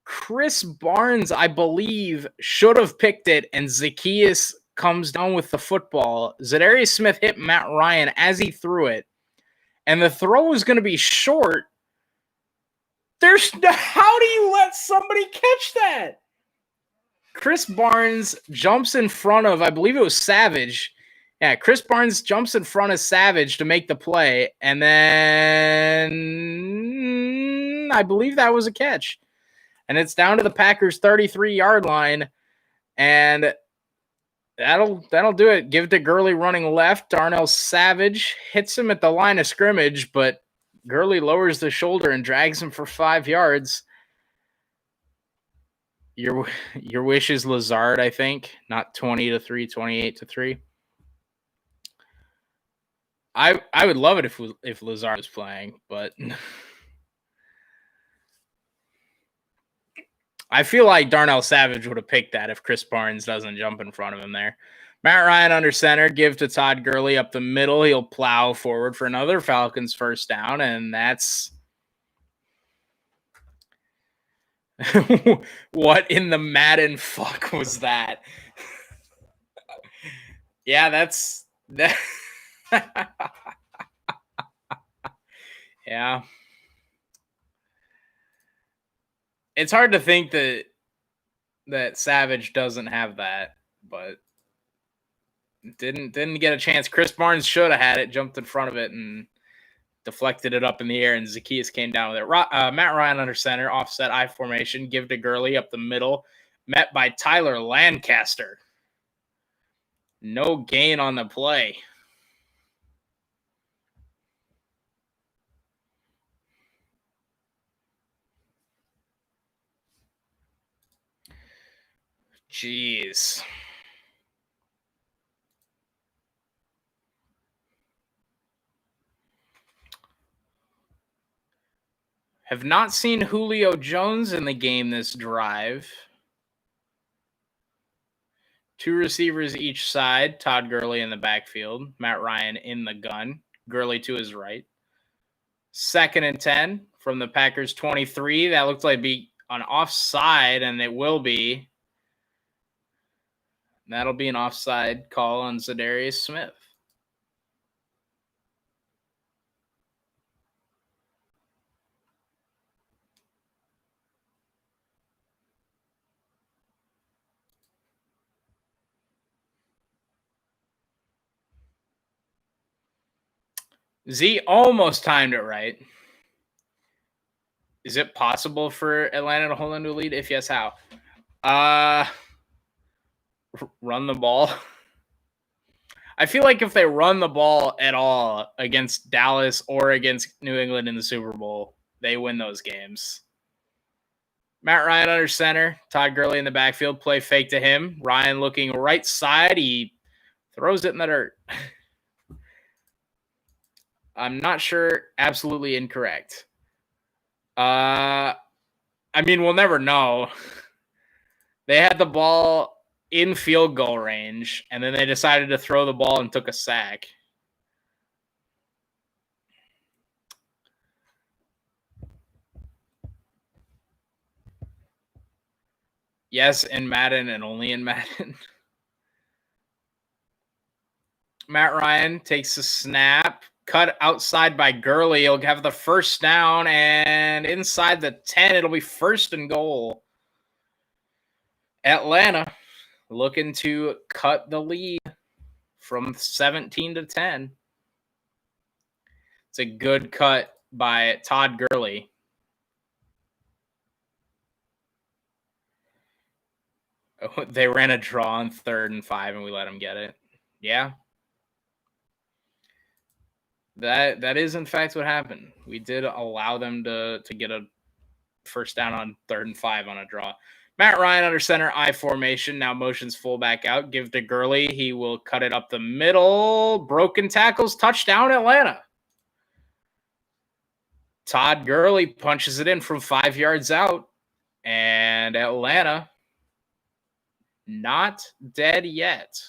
Chris Barnes, I believe, should have picked it, and Zacchaeus comes down with the football. Zadarius Smith hit Matt Ryan as he threw it, and the throw was going to be short. How do you let somebody catch that? Chris Barnes jumps in front of, I believe it was Savage. Yeah, Chris Barnes jumps in front of Savage to make the play, and then I believe that was a catch. And it's down to the Packers' 33-yard line, and that'll do it. Give it to Gurley running left. Darnell Savage hits him at the line of scrimmage, but Gurley lowers the shoulder and drags him for 5 yards. Your wish is Lazard, I think, not 20-3, 28-3. I would love it if Lazard was playing, but I feel like Darnell Savage would have picked that if Chris Barnes doesn't jump in front of him there. Matt Ryan under center, give to Todd Gurley up the middle. He'll plow forward for another Falcons first down, and that's what in the Madden fuck was that? Yeah, that's that. Yeah. It's hard to think that Savage doesn't have that, but didn't get a chance. Chris Barnes should have had it, jumped in front of it, and deflected it up in the air, and Zacchaeus came down with it. Matt Ryan under center, offset I formation, give to Gurley up the middle, met by Tyler Lancaster. No gain on the play. Jeez. Have not seen Julio Jones in the game this drive. 2 receivers each side. Todd Gurley in the backfield. Matt Ryan in the gun. Gurley to his right. 2nd and 10 from the Packers 23. That looked like be an offside, and it will be. That'll be an offside call on Zadarius Smith. Z almost timed it right. Is it possible for Atlanta to hold on to a lead? If yes, how? Run the ball. I feel like if they run the ball at all against Dallas or against New England in the Super Bowl, they win those games. Matt Ryan under center. Todd Gurley in the backfield. Play fake to him. Ryan looking right side. He throws it in the dirt. I'm not sure. Absolutely incorrect. I mean, we'll never know. They had the ball in field goal range, and then they decided to throw the ball and took a sack. Yes, in Madden and only in Madden. Matt Ryan takes a snap. Cut outside by Gurley. He'll have the first down, and inside the 10, it'll be 1st and goal. Atlanta looking to cut the lead from 17 to 10. It's a good cut by Todd Gurley. They ran a draw on 3rd and 5, and we let them get it. Yeah. That is in fact what happened. We did allow them to get a first down on 3rd and 5 on a draw. Matt Ryan under center I formation. Now motions fullback out. Give to Gurley. He will cut it up the middle. Broken tackles. Touchdown Atlanta. Todd Gurley punches it in from 5 yards out. And Atlanta not dead yet.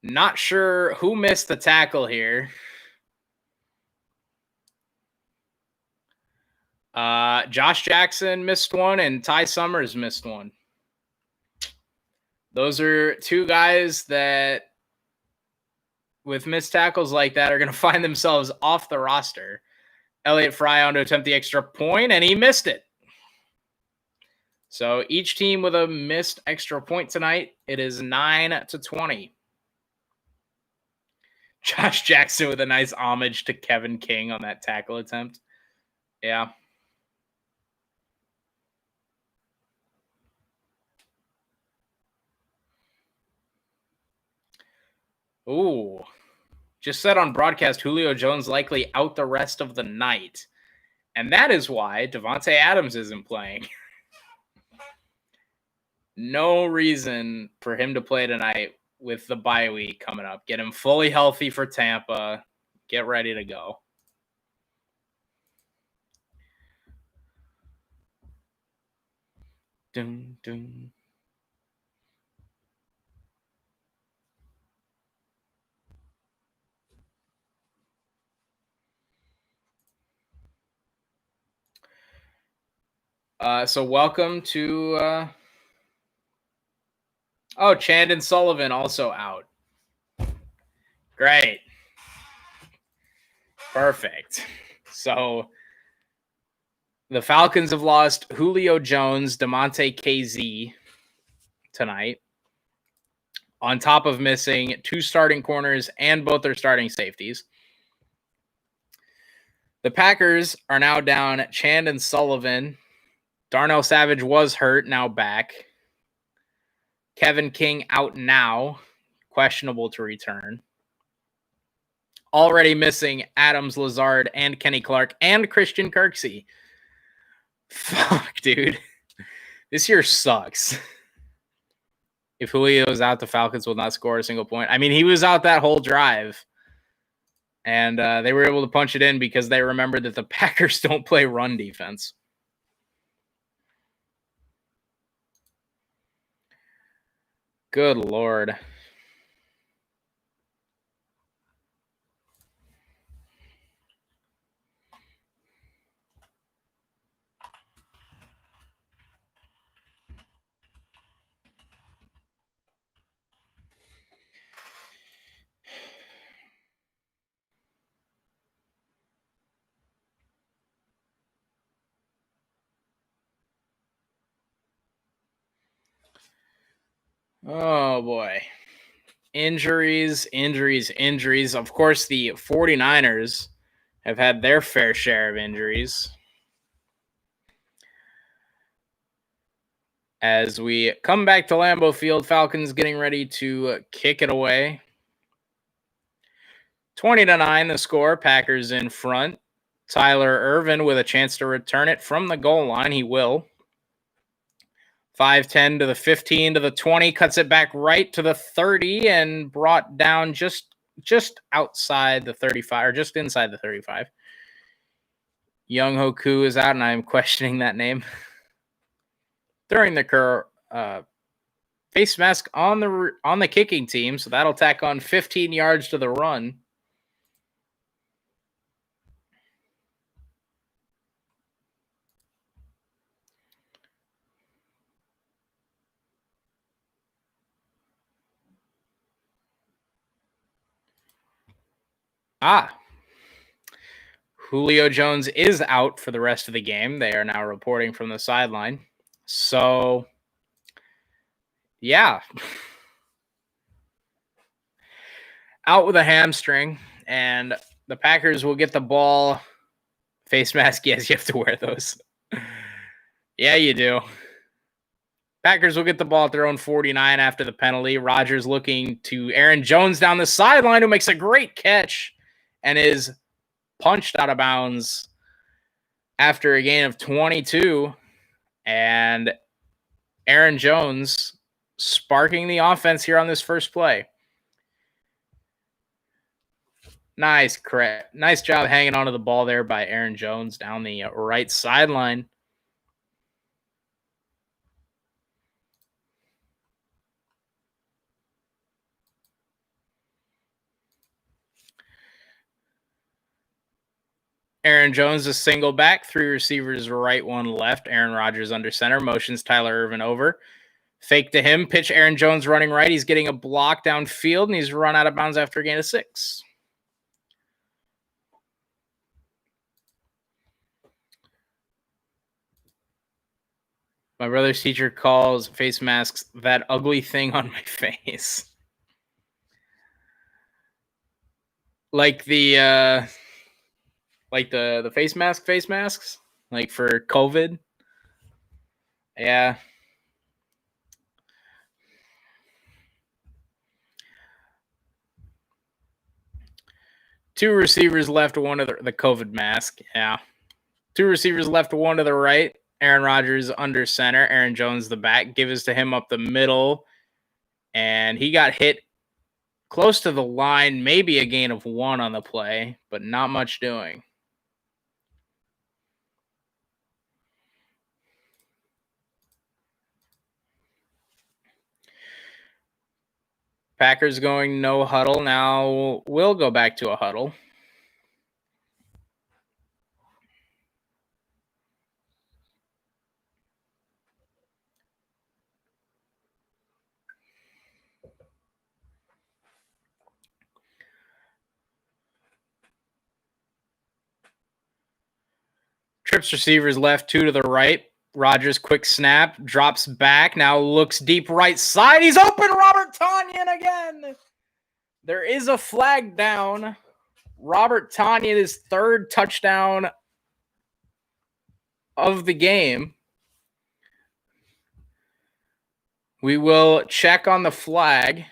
Not sure who missed the tackle here. Josh Jackson missed one, and Ty Summers missed one. Those are 2 guys that, with missed tackles like that, are going to find themselves off the roster. Elliott Fry on to attempt the extra point, and he missed it. So each team with a missed extra point tonight. It is 9-20. Josh Jackson with a nice homage to Kevin King on that tackle attempt. Yeah. Ooh. Just said on broadcast, Julio Jones likely out the rest of the night. And that is why Devontae Adams isn't playing. No reason for him to play tonight with the bye week coming up. Get him fully healthy for Tampa. Get ready to go. Dun, dun. So welcome to Chandon Sullivan also out. Great. Perfect. So the Falcons have lost Julio Jones, DeMonte KZ tonight, on top of missing 2 starting corners and both their starting safeties. The Packers are now down Chandon Sullivan. Darnell Savage was hurt, now back. Kevin King out now, questionable to return. Already missing Adams, Lazard, and Kenny Clark, and Christian Kirksey. Fuck, dude. This year sucks. If Julio's out, the Falcons will not score a single point. I mean, he was out that whole drive. And they were able to punch it in because they remembered that the Packers don't play run defense. Good Lord. Oh, boy. Injuries. Of course, the 49ers have had their fair share of injuries. As we come back to Lambeau Field, Falcons getting ready to kick it away. 20-9 the score. Packers in front. Tyler Ervin with a chance to return it from the goal line. He will. 5-10 to the 15 to the 20. Cuts it back right to the 30 and brought down just outside the 35, or just inside the 35. Young Hoku is out, and I'm questioning that name. During the face mask on the kicking team, so that'll tack on 15 yards to the run. Julio Jones is out for the rest of the game. They are now reporting from the sideline. So, yeah. Out with a hamstring, and the Packers will get the ball. Face mask, yes, you have to wear those. Yeah, you do. Packers will get the ball at their own 49 after the penalty. Rodgers looking to Aaron Jones down the sideline, who makes a great catch and is punched out of bounds after a gain of 22. And Aaron Jones sparking the offense here on this first play. Nice job hanging onto the ball there by Aaron Jones down the right sideline. Aaron Jones is single back, 3 receivers right, 1 left. Aaron Rodgers under center, motions Tyler Ervin over. Fake to him, pitch Aaron Jones running right. He's getting a block downfield, and he's run out of bounds after a gain of 6. My brother's teacher calls face masks that ugly thing on my face. Like the face masks, like for COVID. Yeah. Two receivers left, one to the COVID mask. Yeah. 2 receivers left, 1 to the right. Aaron Rodgers under center. Aaron Jones the back. Gives to him up the middle. And he got hit Close to the line, maybe a gain of 1 on the play, but not much doing. Packers going no huddle. Now we'll go back to a huddle. Trips receivers left, 2 to the right. Rodgers quick snap, drops back, now looks deep right side. He's open, Robert Tonyan again. There is a flag down. Robert Tonyan, his 3rd touchdown of the game. We will check on the flag.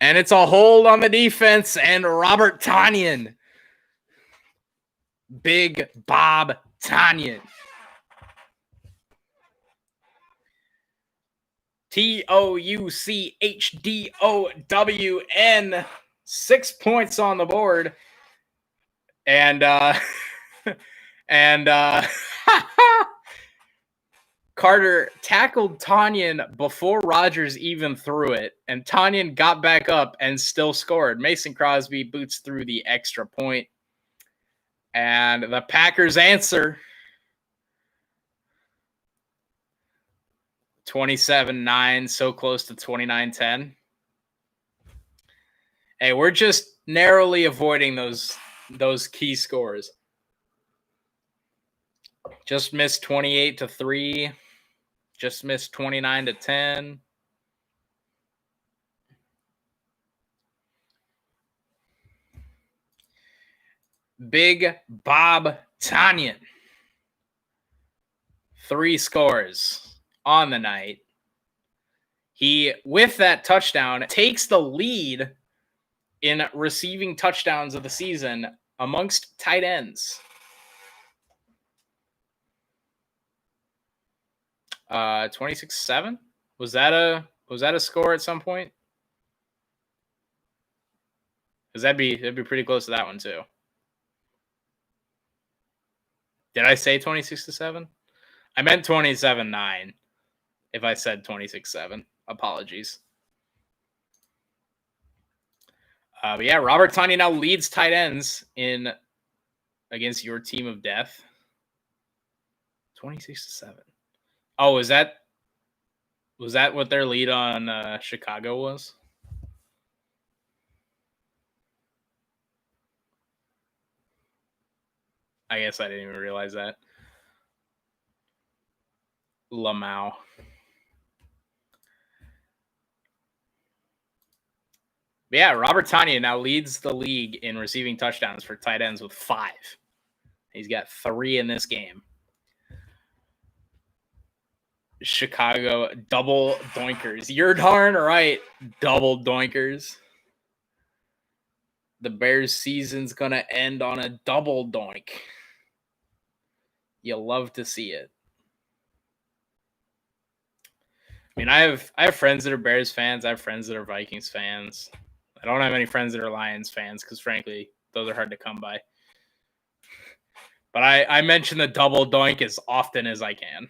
And it's a hold on the defense, and Robert Tonyan. Big Bob Tonyan. Touchdon. 6 points on the board. And Carter tackled Tonyan before Rodgers even threw it, and Tonyan got back up and still scored. Mason Crosby boots through the extra point, and the Packers answer 27-9, so close to 29-10. Hey, we're just narrowly avoiding those key scores. Just missed 28-3. Just missed 29-10. Big Bob Tonyan. 3 scores on the night. He, with that touchdown, takes the lead in receiving touchdowns of the season amongst tight ends. 26-7? Was that a score at some point? Because that'd be pretty close to that one too. Did I say 26-7? I meant 27-9. If I said 26-7, apologies. But yeah, Robert Tonyan now leads tight ends in against your team of death. 26-7. Oh, was that what their lead on Chicago was? I guess I didn't even realize that. Lamau. But yeah, Robert Tonyan now leads the league in receiving touchdowns for tight ends with 5. He's got 3 in this game. Chicago double doinkers. You're darn right, double doinkers. The Bears' season's gonna end on a double doink. You love to see it. I mean, I have friends that are Bears fans. I have friends that are Vikings fans. I don't have any friends that are Lions fans because, frankly, those are hard to come by. But I mention the double doink as often as I can.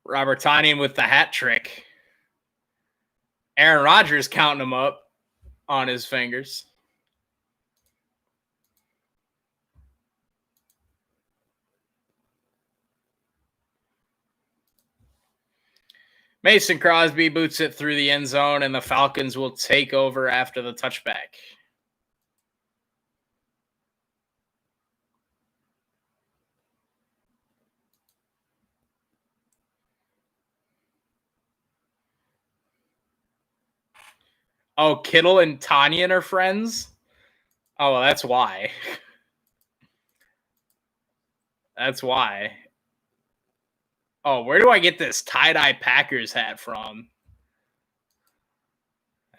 Robert Tonyan with the hat trick. Aaron Rodgers counting them up on his fingers. Mason Crosby boots it through the end zone, and the Falcons will take over after the touchback. Oh, Kittle and Tonyan are friends? Oh, well, that's why. That's why. Oh, where do I get this tie-dye Packers hat from?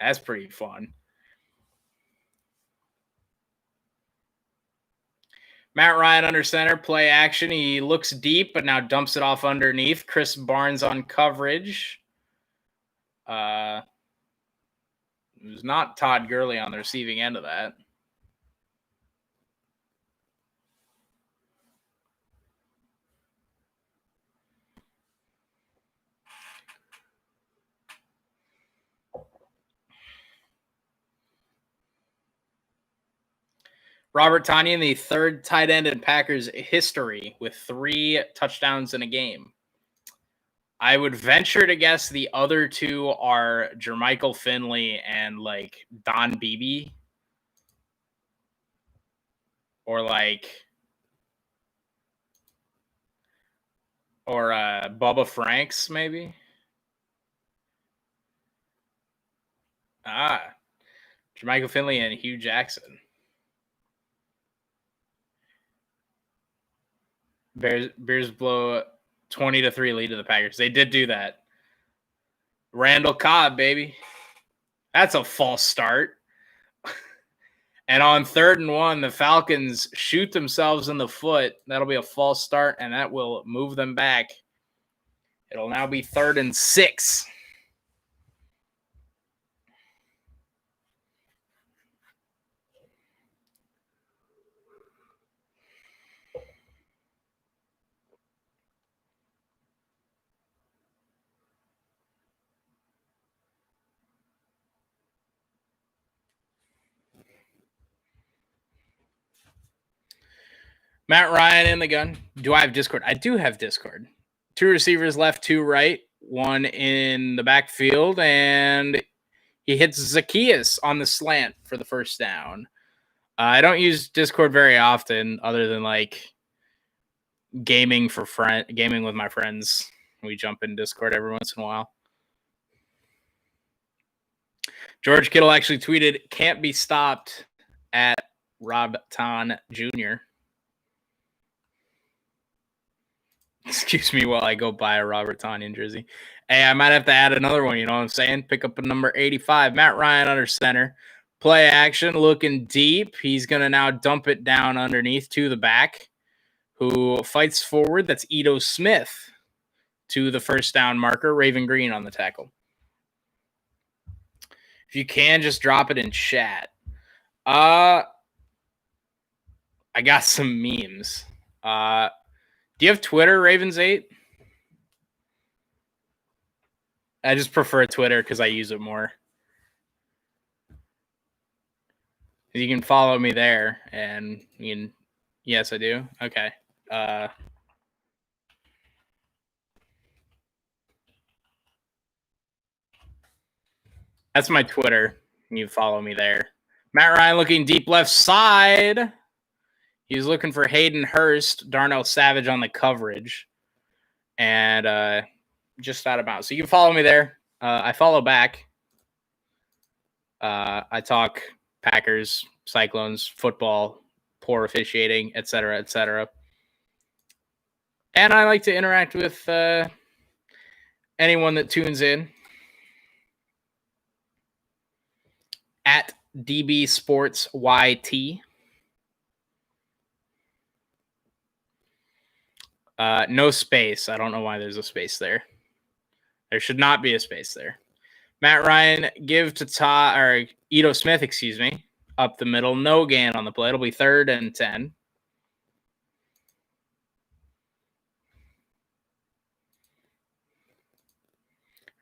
That's pretty fun. Matt Ryan under center, play action. He looks deep, but now dumps it off underneath. Chris Barnes on coverage. It was not Todd Gurley on the receiving end of that. Robert Tonyan, the third tight end in Packers history with 3 touchdowns in a game. I would venture to guess the other 2 are Jermichael Finley and like Don Beebe. Or Bubba Franks, maybe. Jermichael Finley and Hugh Jackson. Bears blow 20-3 lead to the Packers. They did do that. Randall Cobb, baby. That's a false start. And on 3rd and 1, the Falcons shoot themselves in the foot. That'll be a false start, and that will move them back. It'll now be 3rd and 6. Matt Ryan in the gun. Do I have Discord? I do have Discord. 2 receivers left, 2 right, 1 in the backfield, and he hits Zacchaeus on the slant for the first down. I don't use Discord very often, other than like gaming with my friends. We jump in Discord every once in a while. George Kittle actually tweeted, "Can't be stopped" at Rob Ton Jr. Excuse me while I go buy a Robert Tonyan jersey. Hey, I might have to add another one, you know what I'm saying? Pick up a number 85. Matt Ryan under center. Play action, looking deep. He's going to now dump it down underneath to the back, who fights forward. That's Ito Smith to the first down marker. Raven Green on the tackle. If you can, just drop it in chat. I got some memes. Do you have Twitter, Ravens8? I just prefer Twitter because I use it more. You can follow me there, and you can. Yes, I do. Okay. That's my Twitter. You follow me there. Matt Ryan looking deep left side. He's looking for Hayden Hurst, Darnell Savage on the coverage, and just out of bounds. So you can follow me there. I follow back. I talk Packers, Cyclones, football, poor officiating, etc., etc. And I like to interact with anyone that tunes in. At DB Sports YT. No space. I don't know why there's a space there. There should not be a space there. Matt Ryan give to Ito Smith, excuse me, up the middle. No gain on the play. It'll be 3rd and 10.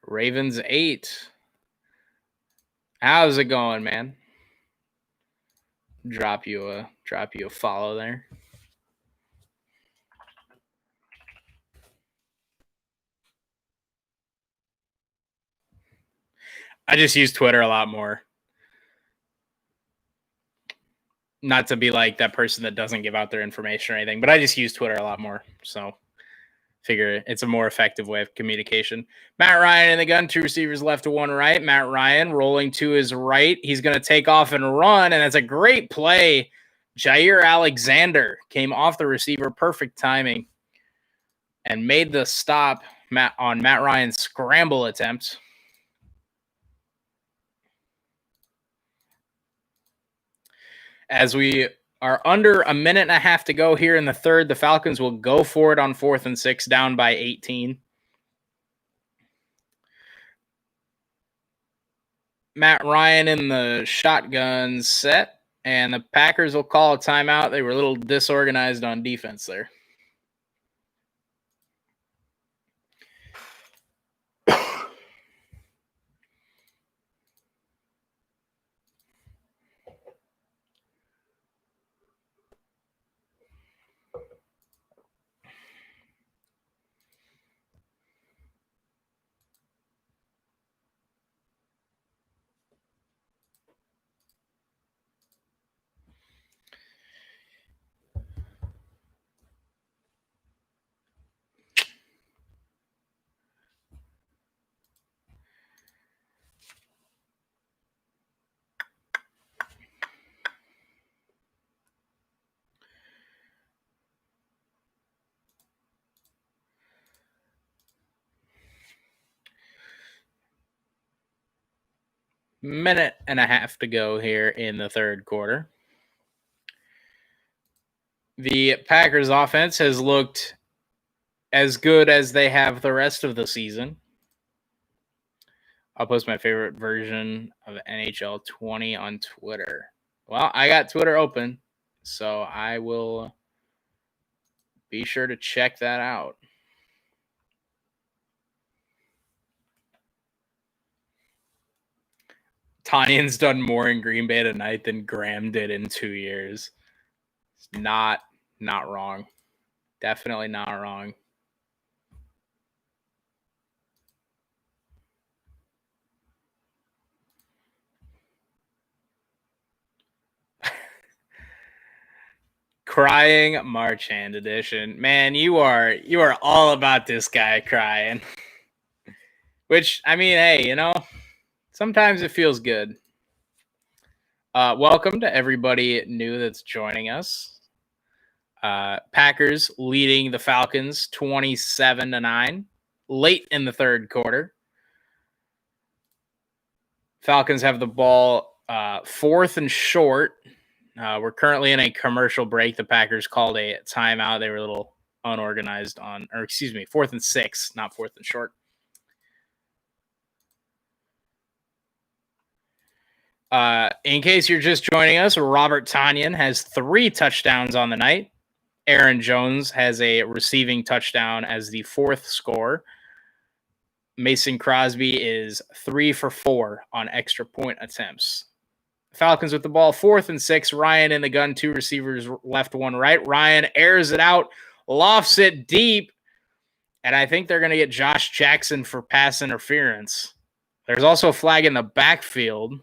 Ravens 8. How's it going, man? Drop you a follow there. I just use Twitter a lot more. Not to be like that person that doesn't give out their information or anything, but I just use Twitter a lot more. So figure it's a more effective way of communication. Matt Ryan in the gun, 2 receivers left to 1 right. Matt Ryan rolling to his right. He's going to take off and run, and it's a great play. Jair Alexander came off the receiver, perfect timing, and made the stop on Matt Ryan's scramble attempt. As we are under a minute and a half to go here in the third. The Falcons will go for it on 4th and 6, down by 18. Matt Ryan in the shotgun set, and the Packers will call a timeout. They were a little disorganized on defense there. Minute and a half to go here in the third quarter. The Packers offense has looked as good as they have the rest of the season. I'll post my favorite version of NHL 20 on Twitter. Well, I got Twitter open, so I will be sure to check that out. Tanyan's done more in Green Bay tonight than Graham did in 2 years. It's not wrong. Definitely not wrong. Crying March Hand edition. Man, you are all about this guy crying. Which, I mean, hey, sometimes it feels good. Welcome to everybody new that's joining us. Packers leading the Falcons 27-9 late in the third quarter. Falcons have the ball 4th and short. We're currently in a commercial break. The Packers called a timeout. They were a little unorganized 4th and 6, not 4th and short. In case you're just joining us, Robert Tonyan has 3 touchdowns on the night. Aaron Jones has a receiving touchdown as the 4th scorer. Mason Crosby is 3 for 4 on extra point attempts. Falcons with the ball, 4th and 6. Ryan in the gun, 2 receivers left, 1 right. Ryan airs it out, lofts it deep, and I think they're going to get Josh Jackson for pass interference. There's also a flag in the backfield.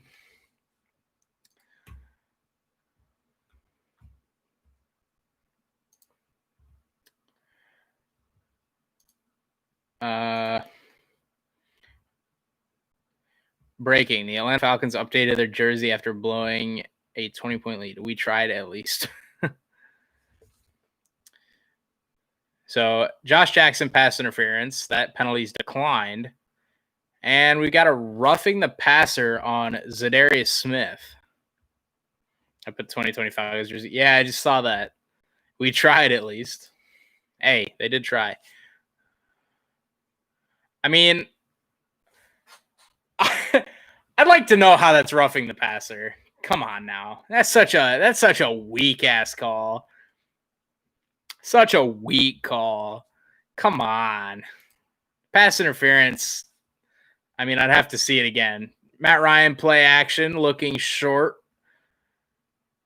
Breaking. The Atlanta Falcons updated their jersey after blowing a 20-point lead. We tried at least. So Josh Jackson pass interference. That penalty's declined. And we got a roughing the passer on Zadarius Smith. I put 2025 jersey. Yeah, I just saw that. We tried at least. Hey, they did try. I mean, I'd like to know how that's roughing the passer. Come on now. That's such a weak ass call. Such a weak call. Come on. Pass interference. I mean, I'd have to see it again. Matt Ryan play action, looking short.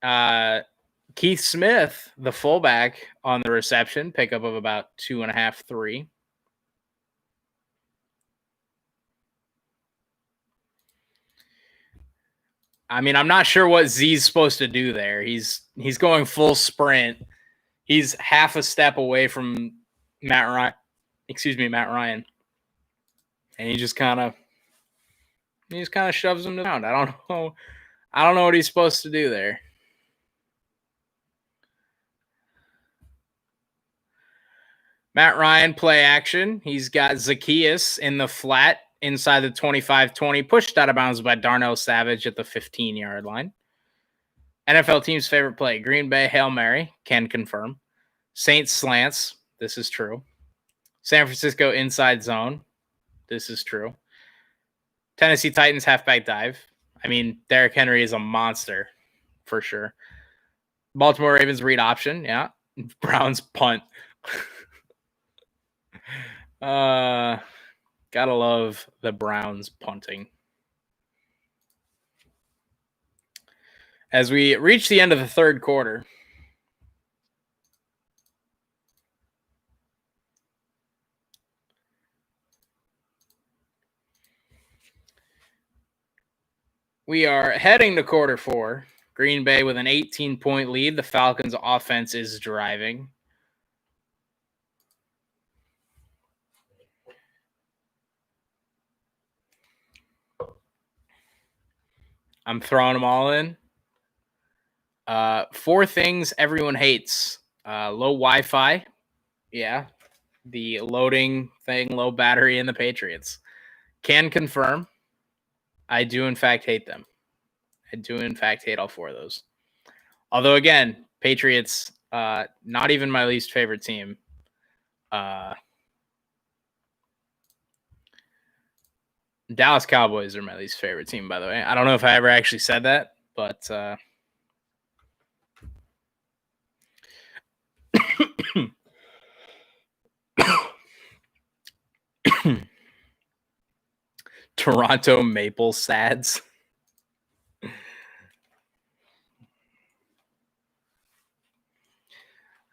Keith Smith, the fullback, on the reception, pickup of about 2.5, 3. I mean, I'm not sure what Z's supposed to do there. He's going full sprint. He's half a step away from Matt Ryan. And he just kind of shoves him down. I don't know what he's supposed to do there. Matt Ryan play action. He's got Zacchaeus in the flat inside the 25-20, pushed out of bounds by Darnell Savage at the 15-yard line. NFL team's favorite play. Green Bay Hail Mary. Can confirm. Saints slants. This is true. San Francisco inside zone. This is true. Tennessee Titans halfback dive. I mean, Derrick Henry is a monster for sure. Baltimore Ravens read option. Yeah. Browns punt. Gotta love the Browns punting. As we reach the end of the third quarter, we are heading to quarter four. Green Bay with an 18-point lead. The Falcons' offense is driving. I'm throwing them all in. 4 things everyone hates. Low Wi-Fi. Yeah. The loading thing, low battery, and the Patriots. Can confirm. I do, in fact, hate them. I do, in fact, hate all 4 of those. Although, again, Patriots, not even my least favorite team. Dallas Cowboys are my least favorite team, by the way. I don't know if I ever actually said that, but Toronto Maple Sads.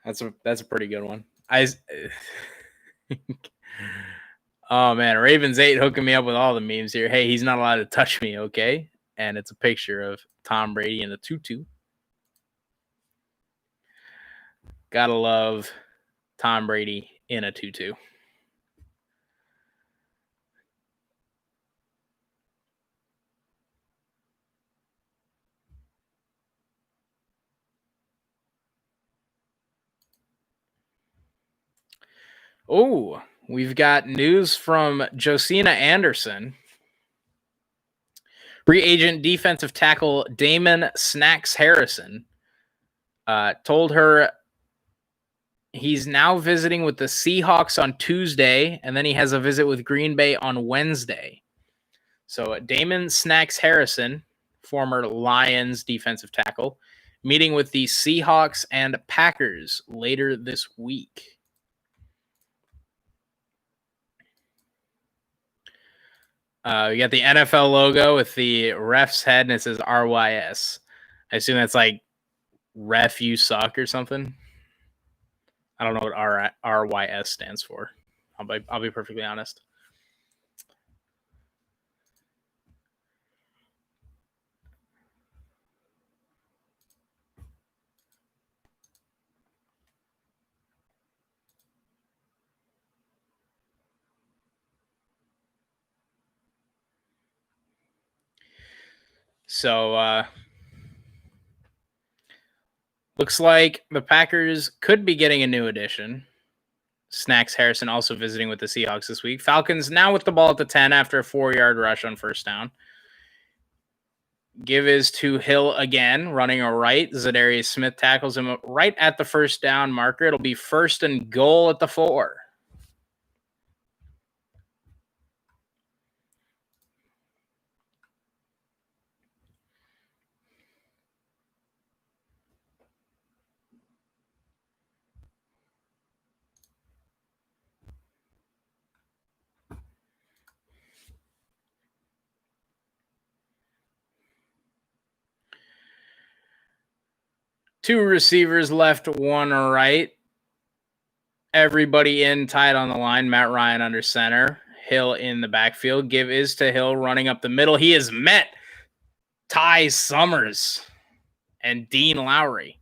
That's a pretty good one. Oh man, Ravens 8 hooking me up with all the memes here. Hey, he's not allowed to touch me, okay? And it's a picture of Tom Brady in a tutu. Gotta love Tom Brady in a tutu. Oh, we've got news from Josina Anderson. Free agent defensive tackle Damon Snacks Harrison told her he's now visiting with the Seahawks on Tuesday, and then he has a visit with Green Bay on Wednesday. So Damon Snacks Harrison, former Lions defensive tackle, meeting with the Seahawks and Packers later this week. We got the NFL logo with the ref's head, and it says RYS. I assume that's like ref you suck or something. I don't know what RYS stands for. I'll be perfectly honest. So looks like the Packers could be getting a new addition. Snacks Harrison also visiting with the Seahawks this week. Falcons now with the ball at the 10 after a 4-yard rush on first down. Give is to Hill again, running a right. Zadarius Smith tackles him right at the first down marker. It'll be 1st and goal at the 4. Two receivers left, one right. Everybody in tight on the line. Matt Ryan under center. Hill in the backfield. Give is to Hill running up the middle. He has met Ty Summers and Dean Lowry.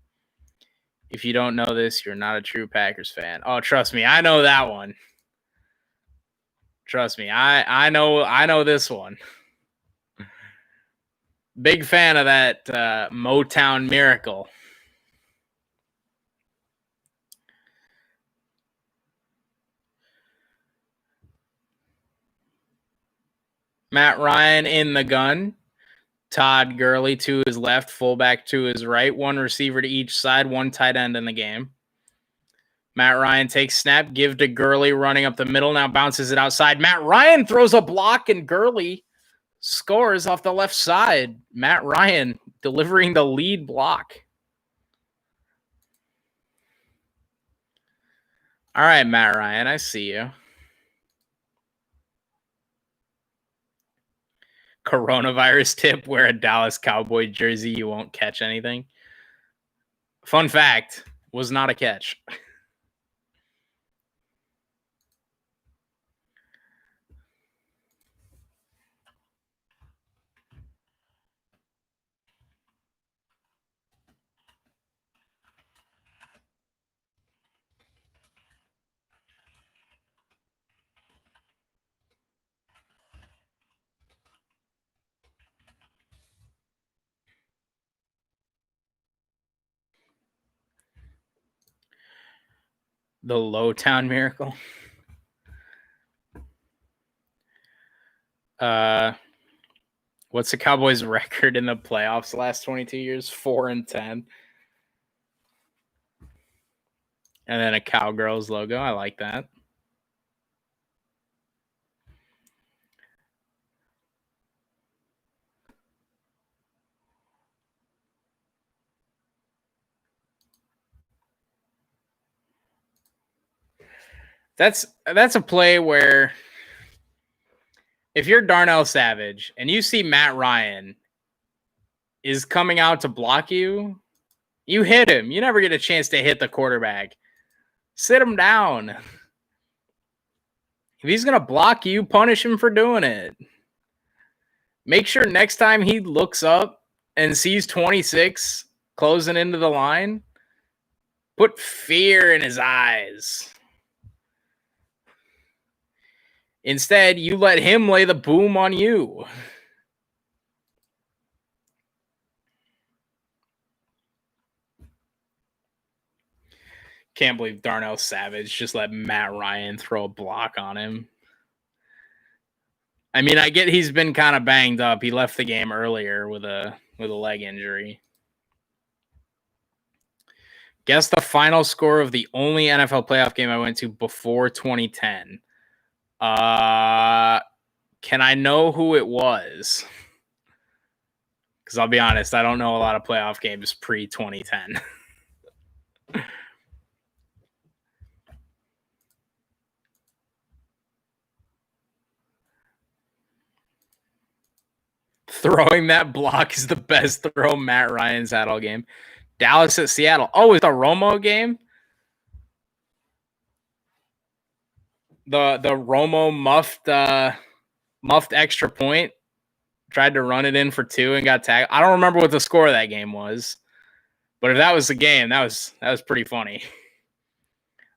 If you don't know this, you're not a true Packers fan. Oh, trust me, I know that one. Trust me, I know this one. Big fan of that Motown Miracle. Matt Ryan in the gun. Todd Gurley to his left, fullback to his right, one receiver to each side, one tight end in the game. Matt Ryan takes snap, give to Gurley running up the middle, now bounces it outside. Matt Ryan throws a block and Gurley scores off the left side. Matt Ryan delivering the lead block. All right, Matt Ryan, I see you. Coronavirus tip: wear a Dallas Cowboy jersey, you won't catch anything. Fun fact, was not a catch. The Lowtown Miracle. What's the Cowboys' record in the playoffs the last 22 years? 4-10. And then a Cowgirls logo. I like that. That's a play where if you're Darnell Savage and you see Matt Ryan is coming out to block you, you hit him. You never get a chance to hit the quarterback. Sit him down. If he's going to block you, punish him for doing it. Make sure next time he looks up and sees 26 closing into the line, put fear in his eyes. Instead, you let him lay the boom on you. Can't believe Darnell Savage just let Matt Ryan throw a block on him. I mean, I get he's been kind of banged up. He left the game earlier with a leg injury. Guess the final score of the only NFL playoff game I went to before 2010. Can I know who it was? Because I'll be honest, I don't know a lot of playoff games pre-2010. Throwing that block is the best throw Matt Ryan's had all game. Dallas at Seattle. Oh, it's a Romo game? The Romo muffed extra point. Tried to run it in for 2 and got tagged. I don't remember what the score of that game was. But if that was the game, that was pretty funny.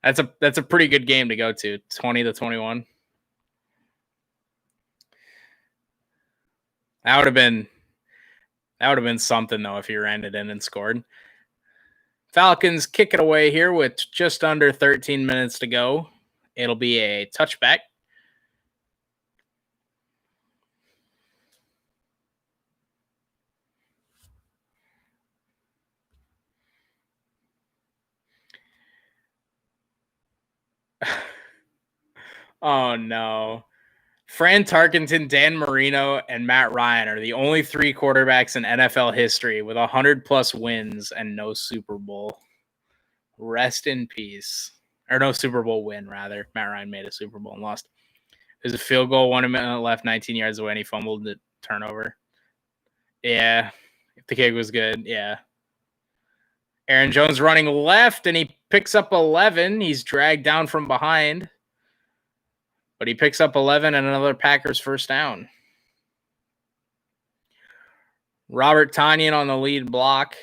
That's a pretty good game to go to. 20-21. That would have been something though if he ran it in and scored. Falcons kick it away here with just under 13 minutes to go. It'll be a touchback. Oh no. Fran Tarkenton, Dan Marino, and Matt Ryan are the only 3 quarterbacks in NFL history with 100+ wins and no Super Bowl. Rest in peace. Or no Super Bowl win, rather. Matt Ryan made a Super Bowl and lost. There's a field goal, 1 minute left, 19 yards away, and he fumbled the turnover. Yeah. If the kick was good, yeah. Aaron Jones running left, and he picks up 11. He's dragged down from behind. But he picks up 11 and another Packers first down. Robert Tonyan on the lead block.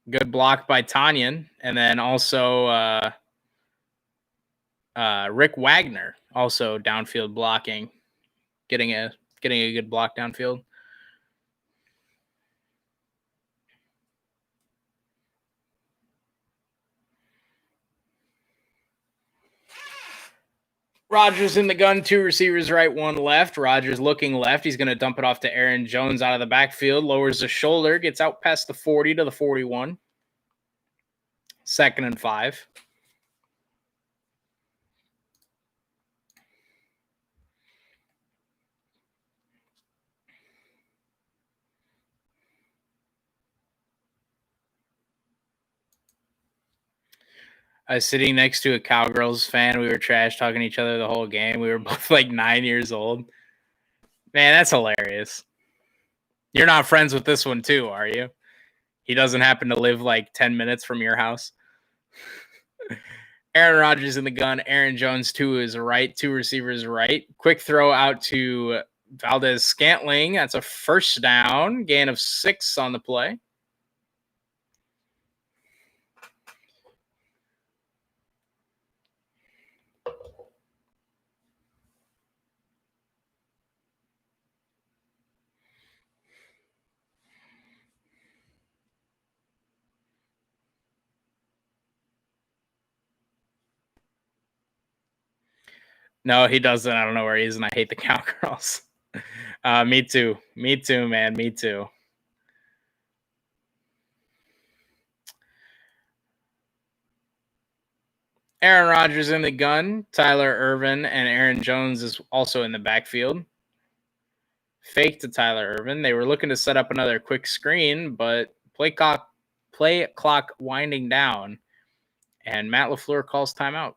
Good block by Tonyan. And then also Rick Wagner also downfield blocking. Getting a good block downfield. Rodgers in the gun, 2 receivers right, 1 left. Rodgers looking left. He's going to dump it off to Aaron Jones out of the backfield. Lowers the shoulder, gets out past the 40 to the 41. 2nd and 5. I was sitting next to a Cowgirls fan. We were trash talking to each other the whole game. We were both like 9 years old. Man, that's hilarious. You're not friends with this one too, are you? He doesn't happen to live like 10 minutes from your house. Aaron Rodgers in the gun. Aaron Jones to his right. 2 receivers right. Quick throw out to Valdez Scantling. That's a first down. Gain of 6 on the play. No, he doesn't. I don't know where he is, and I hate the Cowgirls. Me too. Me too, man. Me too. Aaron Rodgers in the gun. Tyler Ervin and Aaron Jones is also in the backfield. Fake to Tyler Ervin. They were looking to set up another quick screen, but play clock winding down, and Matt LaFleur calls timeout.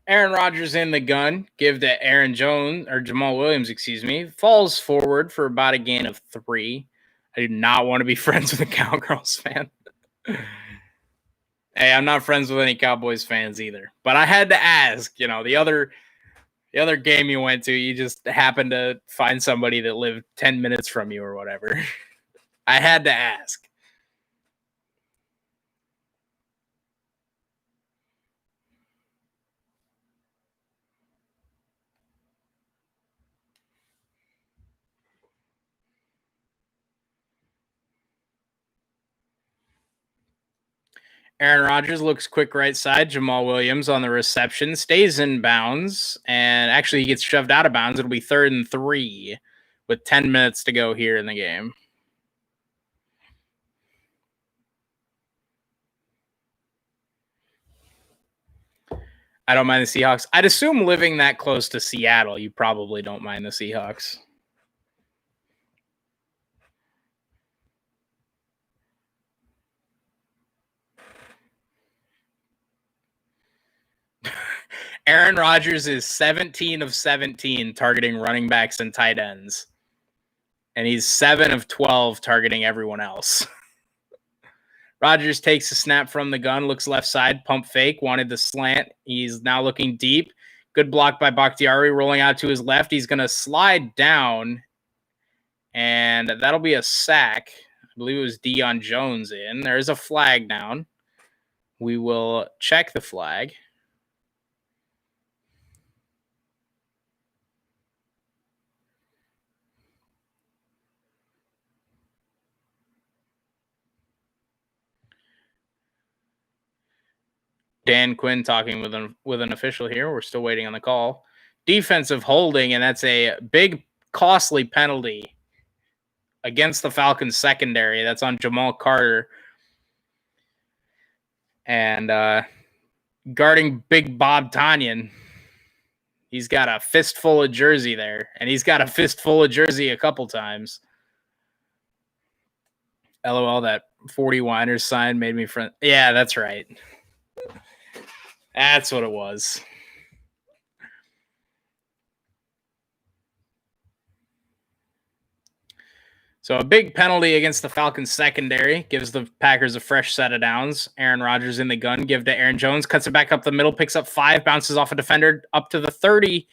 Aaron Rodgers in the gun. Give to Aaron Jones, or Jamal Williams, excuse me. Falls forward for about a gain of 3. I do not want to be friends with a Cowgirls fan. Hey, I'm not friends with any Cowboys fans either. But I had to ask, you know, the other game you went to, you just happened to find somebody that lived 10 minutes from you or whatever. I had to ask. Aaron Rodgers looks quick right side. Jamal Williams on the reception. Stays in bounds. And actually, he gets shoved out of bounds. It'll be 3rd and 3 with 10 minutes to go here in the game. I don't mind the Seahawks. I'd assume living that close to Seattle, you probably don't mind the Seahawks. Aaron Rodgers is 17 of 17 targeting running backs and tight ends. And he's 7 of 12 targeting everyone else. Rodgers takes a snap from the gun, looks left side, pump fake, wanted the slant. He's now looking deep. Good block by Bakhtiari, rolling out to his left. He's going to slide down, and that'll be a sack. I believe it was Deion Jones in. There's a flag down. We will check the flag. Dan Quinn talking with an official here. We're still waiting on the call. Defensive holding, and that's a big, costly penalty against the Falcons secondary. That's on Jamal Carter. And guarding Big Bob Tonyan, he's got a fistful of jersey there, and he's got a fistful of jersey a couple times. LOL, that 40 Winers sign made me friend. Yeah, that's right. That's what it was. So a big penalty against the Falcons secondary gives the Packers a fresh set of downs. Aaron Rodgers in the gun, give to Aaron Jones, cuts it back up the middle, picks up 5, bounces off a defender up to the 30,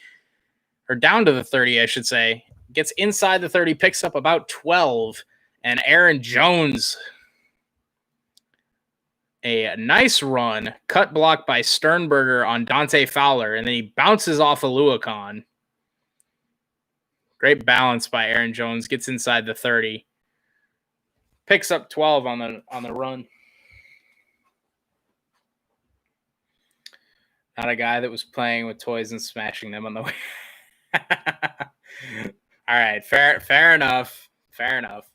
or down to the 30, I should say. Gets inside the 30, picks up about 12, and Aaron Jones, a nice run, cut block by Sternberger on Dante Fowler, and then he bounces off of Luakon. Great balance by Aaron Jones, gets inside the 30. Picks up 12 on the run. Not a guy that was playing with toys and smashing them on the way. All right, fair enough. Fair enough.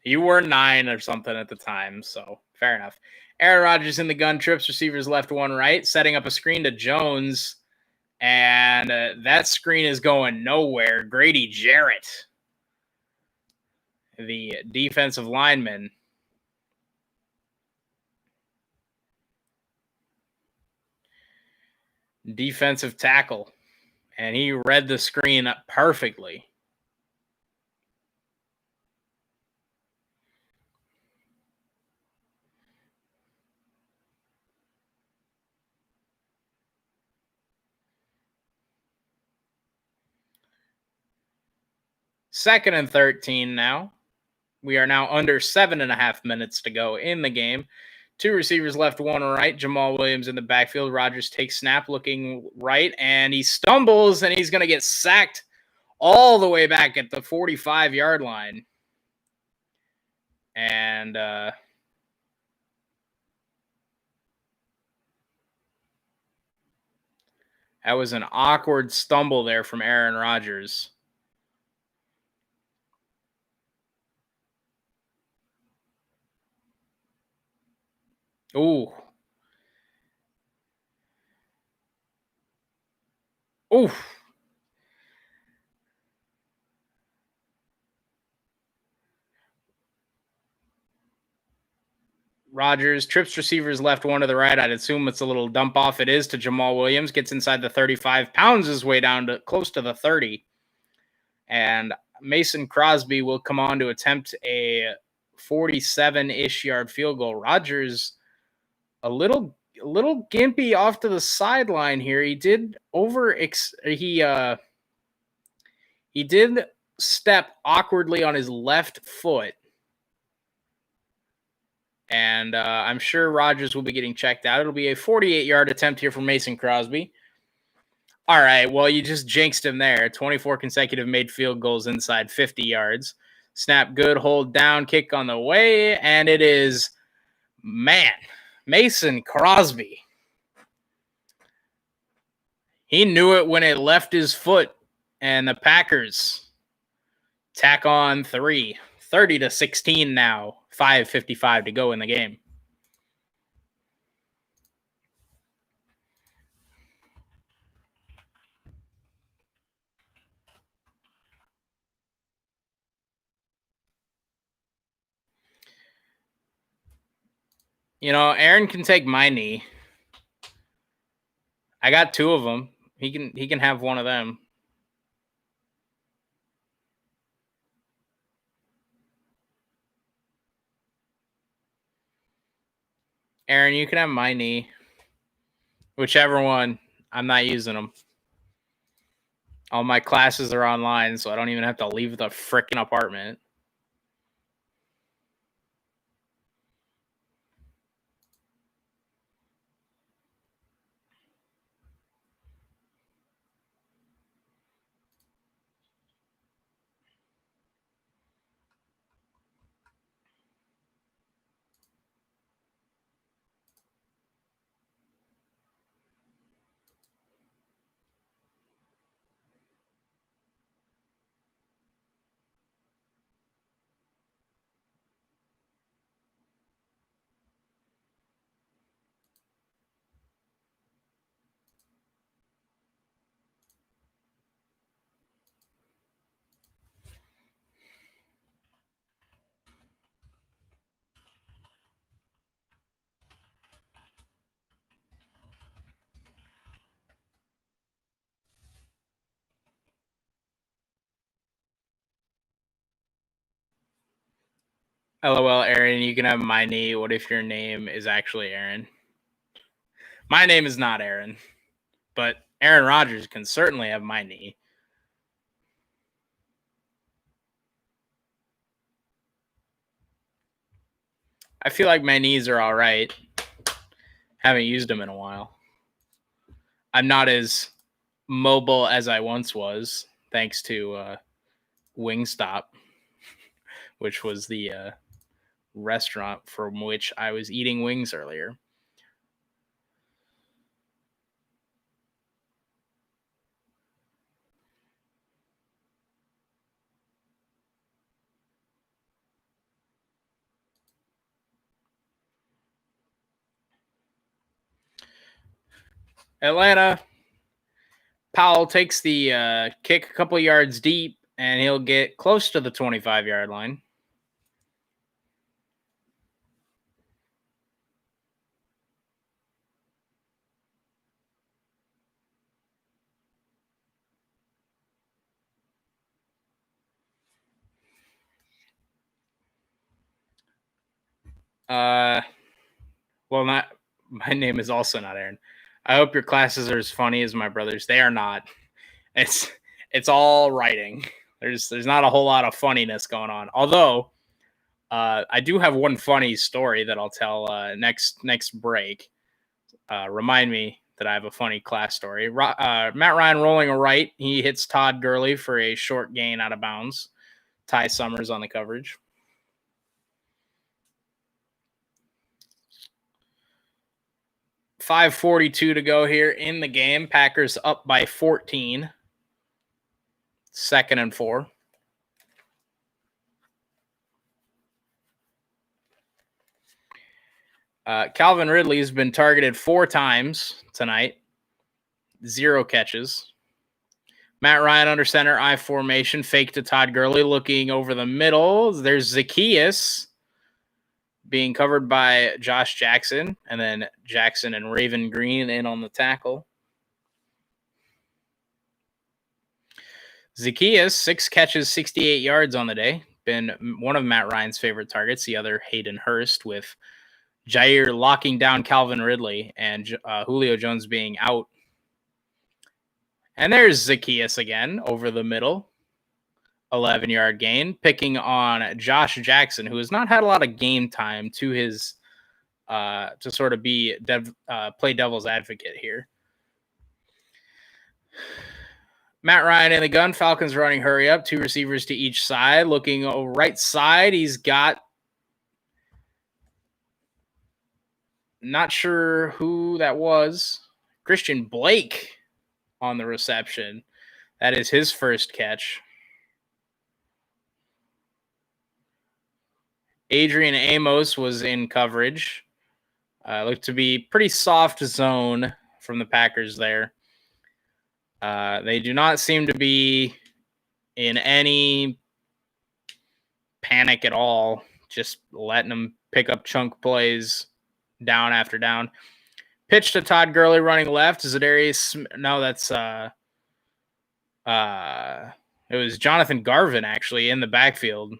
You were 9 or something at the time, so fair enough. Aaron Rodgers in the gun, trips receivers left, 1 right, setting up a screen to Jones, and that screen is going nowhere. Grady Jarrett, the defensive lineman, defensive tackle, and he read the screen perfectly. Second and 13 now. We are now under 7.5 minutes to go in the game. 2 receivers left, 1 right. Jamal Williams in the backfield. Rodgers takes snap looking right, and he stumbles, and he's going to get sacked all the way back at the 45-yard line. And that was an awkward stumble there from Aaron Rodgers. Ooh. Ooh. Rodgers trips receivers left, 1 to the right. I'd assume it's a little dump off. It is to Jamal Williams. Gets inside the 35, pounds his way down to close to the 30. And Mason Crosby will come on to attempt a 47-ish yard field goal. Rodgers a little gimpy off to the sideline here. He did he did step awkwardly on his left foot. And I'm sure Rodgers will be getting checked out. It'll be a 48-yard attempt here from Mason Crosby. All right, well, you just jinxed him there. 24 consecutive made field goals inside 50 yards. Snap good, hold down, kick on the way, and it is, Mason Crosby. He knew it when it left his foot, and the Packers tack on 3. 30-16 now. 5:55 to go in the game. You know, Aaron can take my knee. I got 2 of them. He can have one of them. Aaron, you can have my knee. Whichever one. I'm not using them. All my classes are online, so I don't even have to leave the freaking apartment. LOL, Aaron, you can have my knee. What if your name is actually Aaron? My name is not Aaron, but Aaron Rodgers can certainly have my knee. I feel like my knees are all right. Haven't used them in a while. I'm not as mobile as I once was, thanks to Wingstop, which was the restaurant from which I was eating wings earlier. Atlanta, Powell takes the kick a couple yards deep, and he'll get close to the 25-yard line. Well, not my name is also not Aaron. I hope your classes are as funny as my brother's. They are not. It's all writing. There's not a whole lot of funniness going on. Although I do have one funny story that I'll tell next break. Remind me that I have a funny class story. Matt Ryan rolling a right. He hits Todd Gurley for a short gain out of bounds. Ty Summers on the coverage. 5:42 to go here in the game. Packers up by 14. 2nd and 4. Calvin Ridley's been targeted 4 times tonight. 0 catches. Matt Ryan under center, I formation. Fake to Todd Gurley, looking over the middle. There's Zacchaeus being covered by Josh Jackson. And then Jackson and Raven Green in on the tackle. Zacchaeus, 6 catches, 68 yards on the day. Been one of Matt Ryan's favorite targets. The other, Hayden Hurst, with Jair locking down Calvin Ridley and Julio Jones being out. And there's Zacchaeus again over the middle. 11-yard gain, picking on Josh Jackson, who has not had a lot of game time to his to sort of be play devil's advocate here. Matt Ryan in the gun. Falcons running hurry up. 2 receivers to each side. Looking right side, he's got not sure who that was. Christian Blake on the reception. That is his first catch. Adrian Amos was in coverage. Looked to be pretty soft zone from the Packers there. They do not seem to be in any panic at all, just letting them pick up chunk plays down after down. Pitch to Todd Gurley running left. Zadarius, no, that's it was Jonathan Garvin actually in the backfield,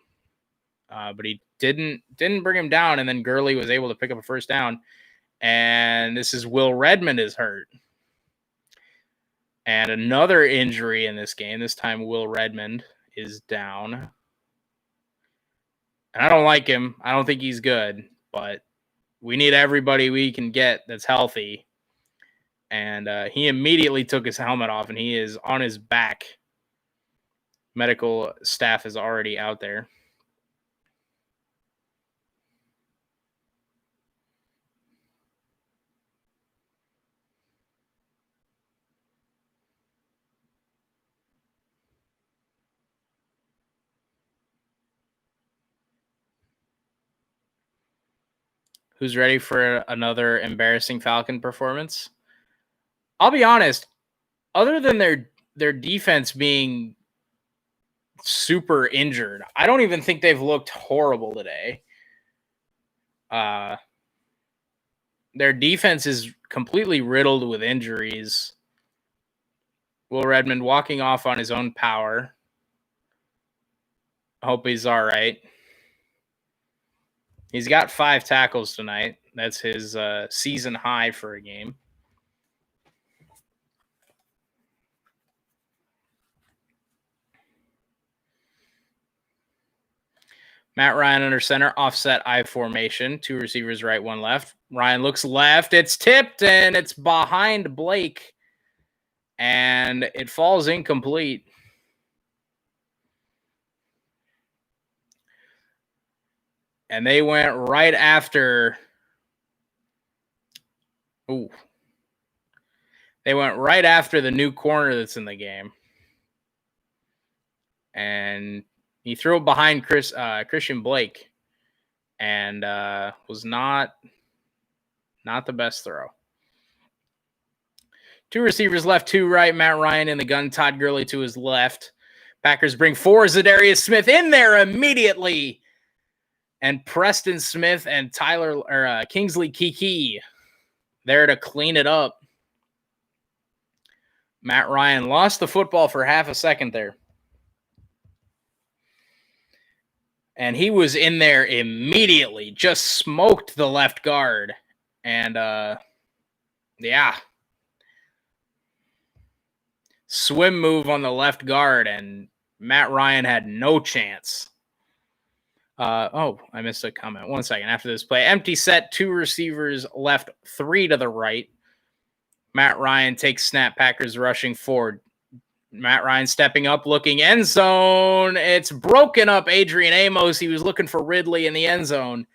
but he didn't bring him down, and then Gurley was able to pick up a first down. And this is Will Redmond is hurt. And another injury in this game. This time Will Redmond is down. And I don't like him. I don't think he's good, but we need everybody we can get that's healthy. And he immediately took his helmet off, and he is on his back. Medical staff is already out there. Who's ready for another embarrassing Falcon performance? I'll be honest, other than their defense being super injured, I don't even think they've looked horrible today. Their defense is completely riddled with injuries. Will Redmond walking off on his own power. I hope he's all right. He's got 5 tackles tonight. That's his season high for a game. Matt Ryan under center, offset I formation. 2 receivers right, 1 left. Ryan looks left. It's tipped, and it's behind Blake. And it falls incomplete. And they went right after. Ooh. They went right after the new corner that's in the game. And he threw it behind Christian Blake. And was not the best throw. 2 receivers left, 2 right. Matt Ryan in the gun. Todd Gurley to his left. Packers bring 4. Zadarius Smith in there immediately. And Preston Smith and Kingsley Kiki there to clean it up. Matt Ryan lost the football for half a second there. And he was in there immediately. Just smoked the left guard. And, yeah. Swim move on the left guard, and Matt Ryan had no chance. I missed a comment. 1 second. After this play, empty set, 2 receivers left, 3 to the right. Matt Ryan takes snap. Packers rushing forward. Matt Ryan stepping up, looking end zone. It's broken up. Adrian Amos. He was looking for Ridley in the end zone.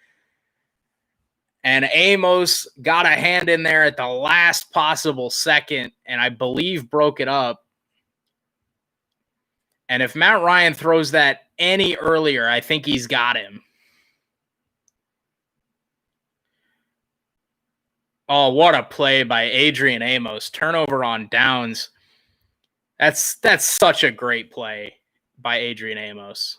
And Amos got a hand in there at the last possible second, and I believe broke it up. And if Matt Ryan throws that any earlier, I think he's got him. Oh, what a play by Adrian Amos. Turnover on downs. That's such a great play by Adrian Amos.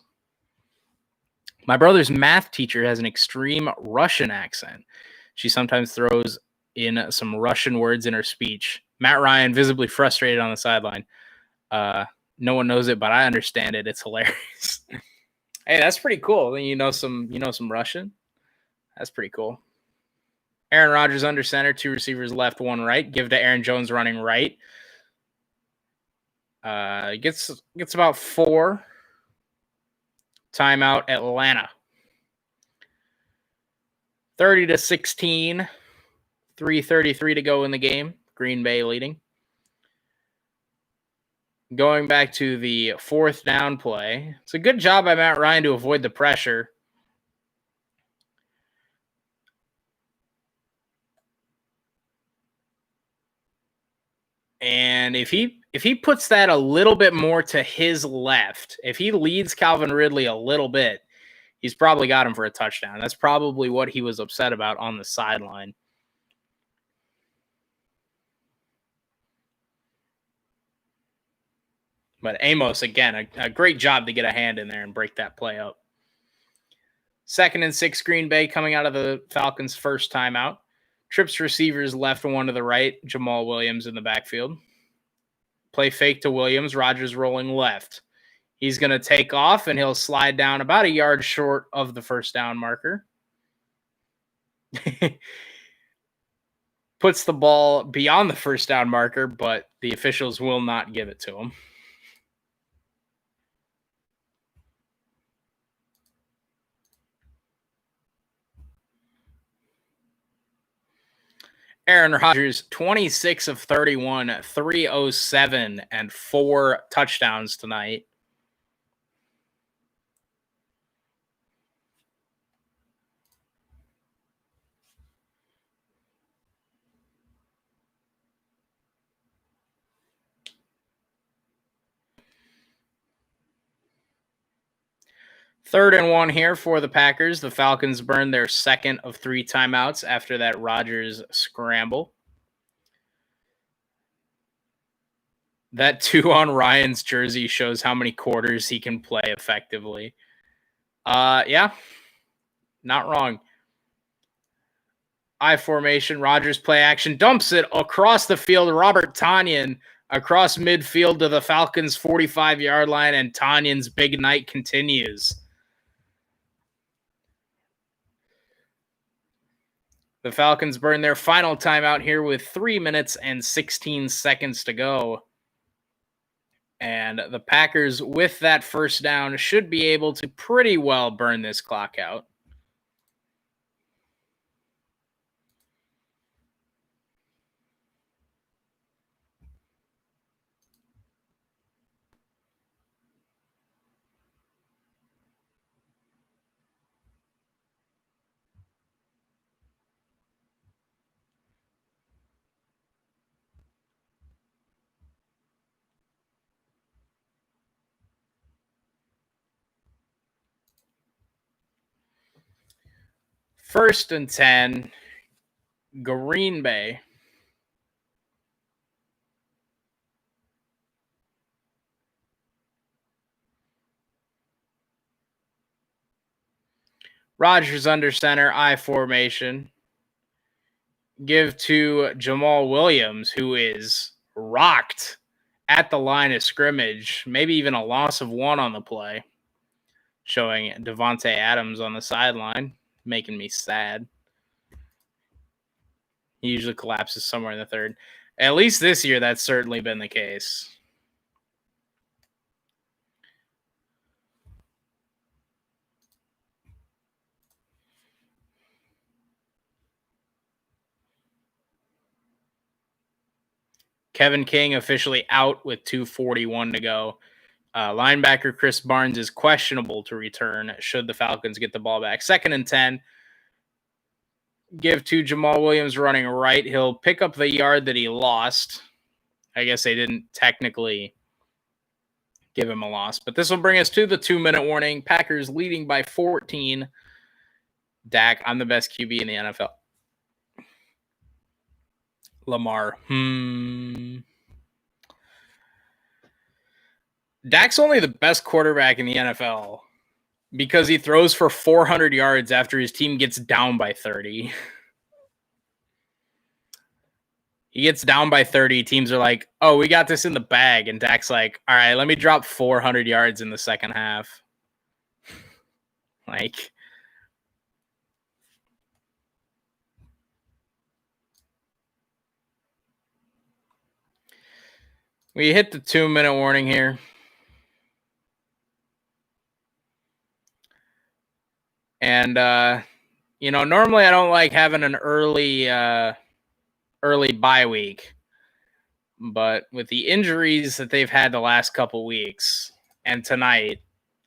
My brother's math teacher has an extreme Russian accent. She sometimes throws in some Russian words in her speech. Matt Ryan visibly frustrated on the sideline. No one knows it, but I understand it. It's hilarious. Hey, that's pretty cool. You know some Russian. That's pretty cool. Aaron Rodgers under center, 2 receivers left, 1 right. Give to Aaron Jones running right. Gets about 4. Timeout Atlanta. 30-16. 3:33 to go in the game. Green Bay leading. Going back to the 4th down play. It's a good job by Matt Ryan to avoid the pressure. And if he puts that a little bit more to his left, if he leads Calvin Ridley a little bit, he's probably got him for a touchdown. That's probably what he was upset about on the sideline. But Amos, again, a great job to get a hand in there and break that play up. 2nd and 6, Green Bay coming out of the Falcons' first timeout. Trips receivers left, 1 to the right. Jamal Williams in the backfield. Play fake to Williams. Rodgers rolling left. He's going to take off, and he'll slide down about a yard short of the first down marker. Puts the ball beyond the first down marker, but the officials will not give it to him. Aaron Rodgers, 26 of 31, 307, and 4 touchdowns tonight. Third and 1 here for the Packers. The Falcons burned their 2nd of 3 timeouts after that Rodgers scramble. That 2 on Ryan's jersey shows how many quarters he can play effectively. Yeah, not wrong. I formation, Rodgers play action, dumps it across the field. Robert Tonyan across midfield to the Falcons' 45-yard line, and Tanyan's big night continues. The Falcons burn their final timeout here with 3 minutes and 16 seconds to go. And the Packers, with that first down, should be able to pretty well burn this clock out. First and 10, Green Bay. Rodgers under center, I formation. Give to Jamal Williams, who is rocked at the line of scrimmage, maybe even a loss of 1 on the play, showing Davante Adams on the sideline, making me sad. He usually collapses somewhere in the third. At least this year, that's certainly been the case. Kevin King officially out with 2:41 to go. Linebacker Chris Barnes is questionable to return should the Falcons get the ball back. 2nd and 10. Give to Jamal Williams running right. He'll pick up the yard that he lost. I guess they didn't technically give him a loss, but this will bring us to the 2-minute warning. Packers leading by 14. Dak, I'm the best QB in the NFL. Lamar. Dak's only the best quarterback in the NFL because he throws for 400 yards after his team gets down by 30. He gets down by 30. Teams are like, oh, we got this in the bag. And Dak's like, all right, let me drop 400 yards in the second half. Like, we hit the 2-minute warning here. And, normally I don't like having an early bye week. But with the injuries that they've had the last couple weeks and tonight,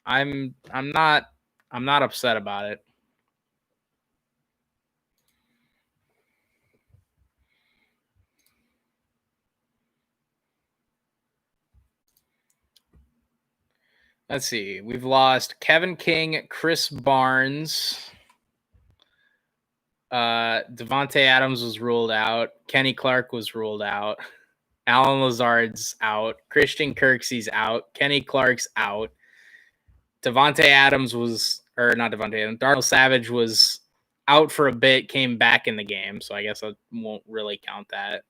I'm not upset about it. Let's see. We've lost Kevin King, Chris Barnes. Davante Adams was ruled out. Kenny Clark was ruled out. Alan Lazard's out. Christian Kirksey's out. Kenny Clark's out. Davante Adams was, or not Davante Adams, Darnell Savage was out for a bit, came back in the game, so I guess I won't really count that.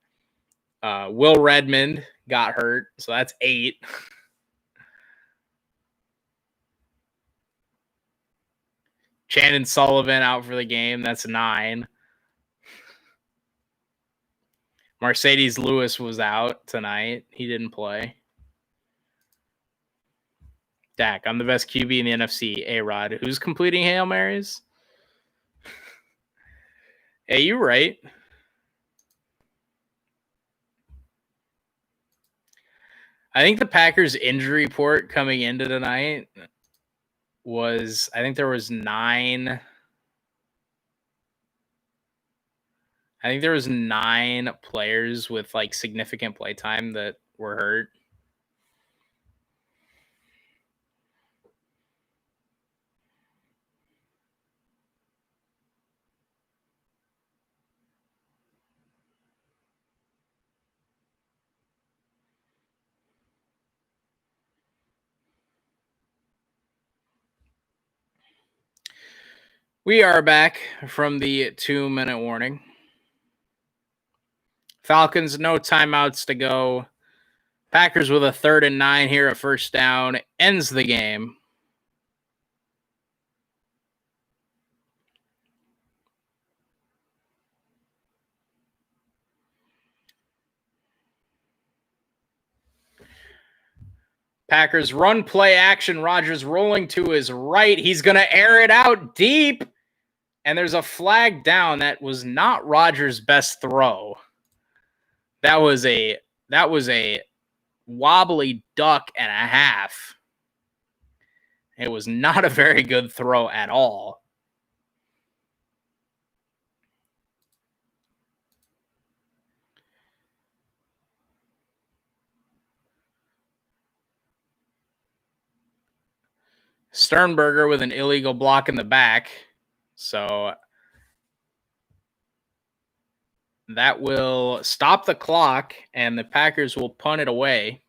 Will Redmond got hurt, so that's 8. Chandon Sullivan out for the game, that's 9. Mercedes Lewis was out tonight. He didn't play. Dak, I'm the best QB in the NFC. A-Rod, who's completing Hail Marys? Hey, you right. I think the Packers injury report coming into tonight was, I think there was 9 players with like significant play time that were hurt. We are back from the 2-minute warning. Falcons, no timeouts to go. Packers with a 3rd and 9 here, a first down, ends the game. Packers run play action. Rodgers rolling to his right. He's going to air it out deep. And there's a flag down. That was not Rodgers' best throw. That was a wobbly duck and a half. It was not a very good throw at all. Sternberger with an illegal block in the back. So that will stop the clock, and the Packers will punt it away.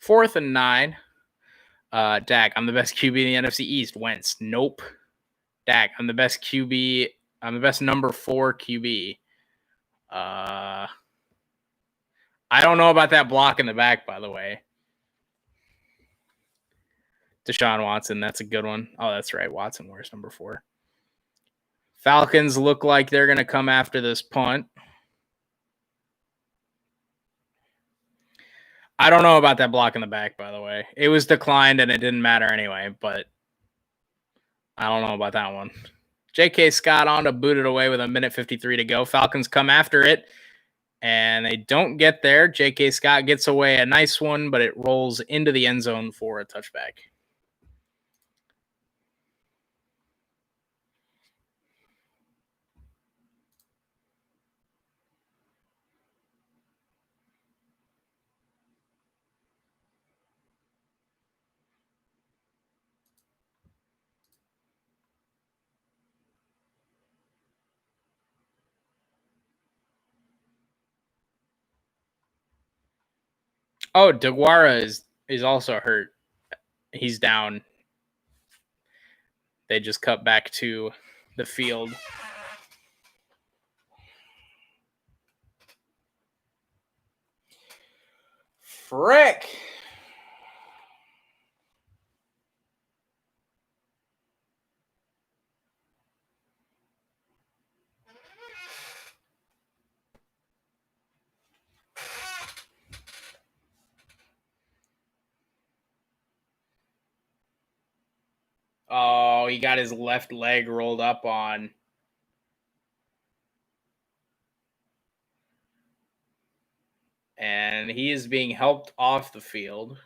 4th and 9. Dak, I'm the best QB in the NFC East. Wentz, nope. Dak, I'm the best QB. I'm the best number 4 QB. I don't know about that block in the back, by the way. Deshaun Watson, that's a good one. Oh, that's right. Watson wears number 4. Falcons look like they're going to come after this punt. I don't know about that block in the back, by the way. It was declined and it didn't matter anyway, but I don't know about that one. J.K. Scott on to boot it away with 1:53 to go. Falcons come after it, and they don't get there. J.K. Scott gets away a nice one, but it rolls into the end zone for a touchback. Oh, DeGuara is also hurt. He's down. They just cut back to the field. Frick. Oh, he got his left leg rolled up on. And he is being helped off the field.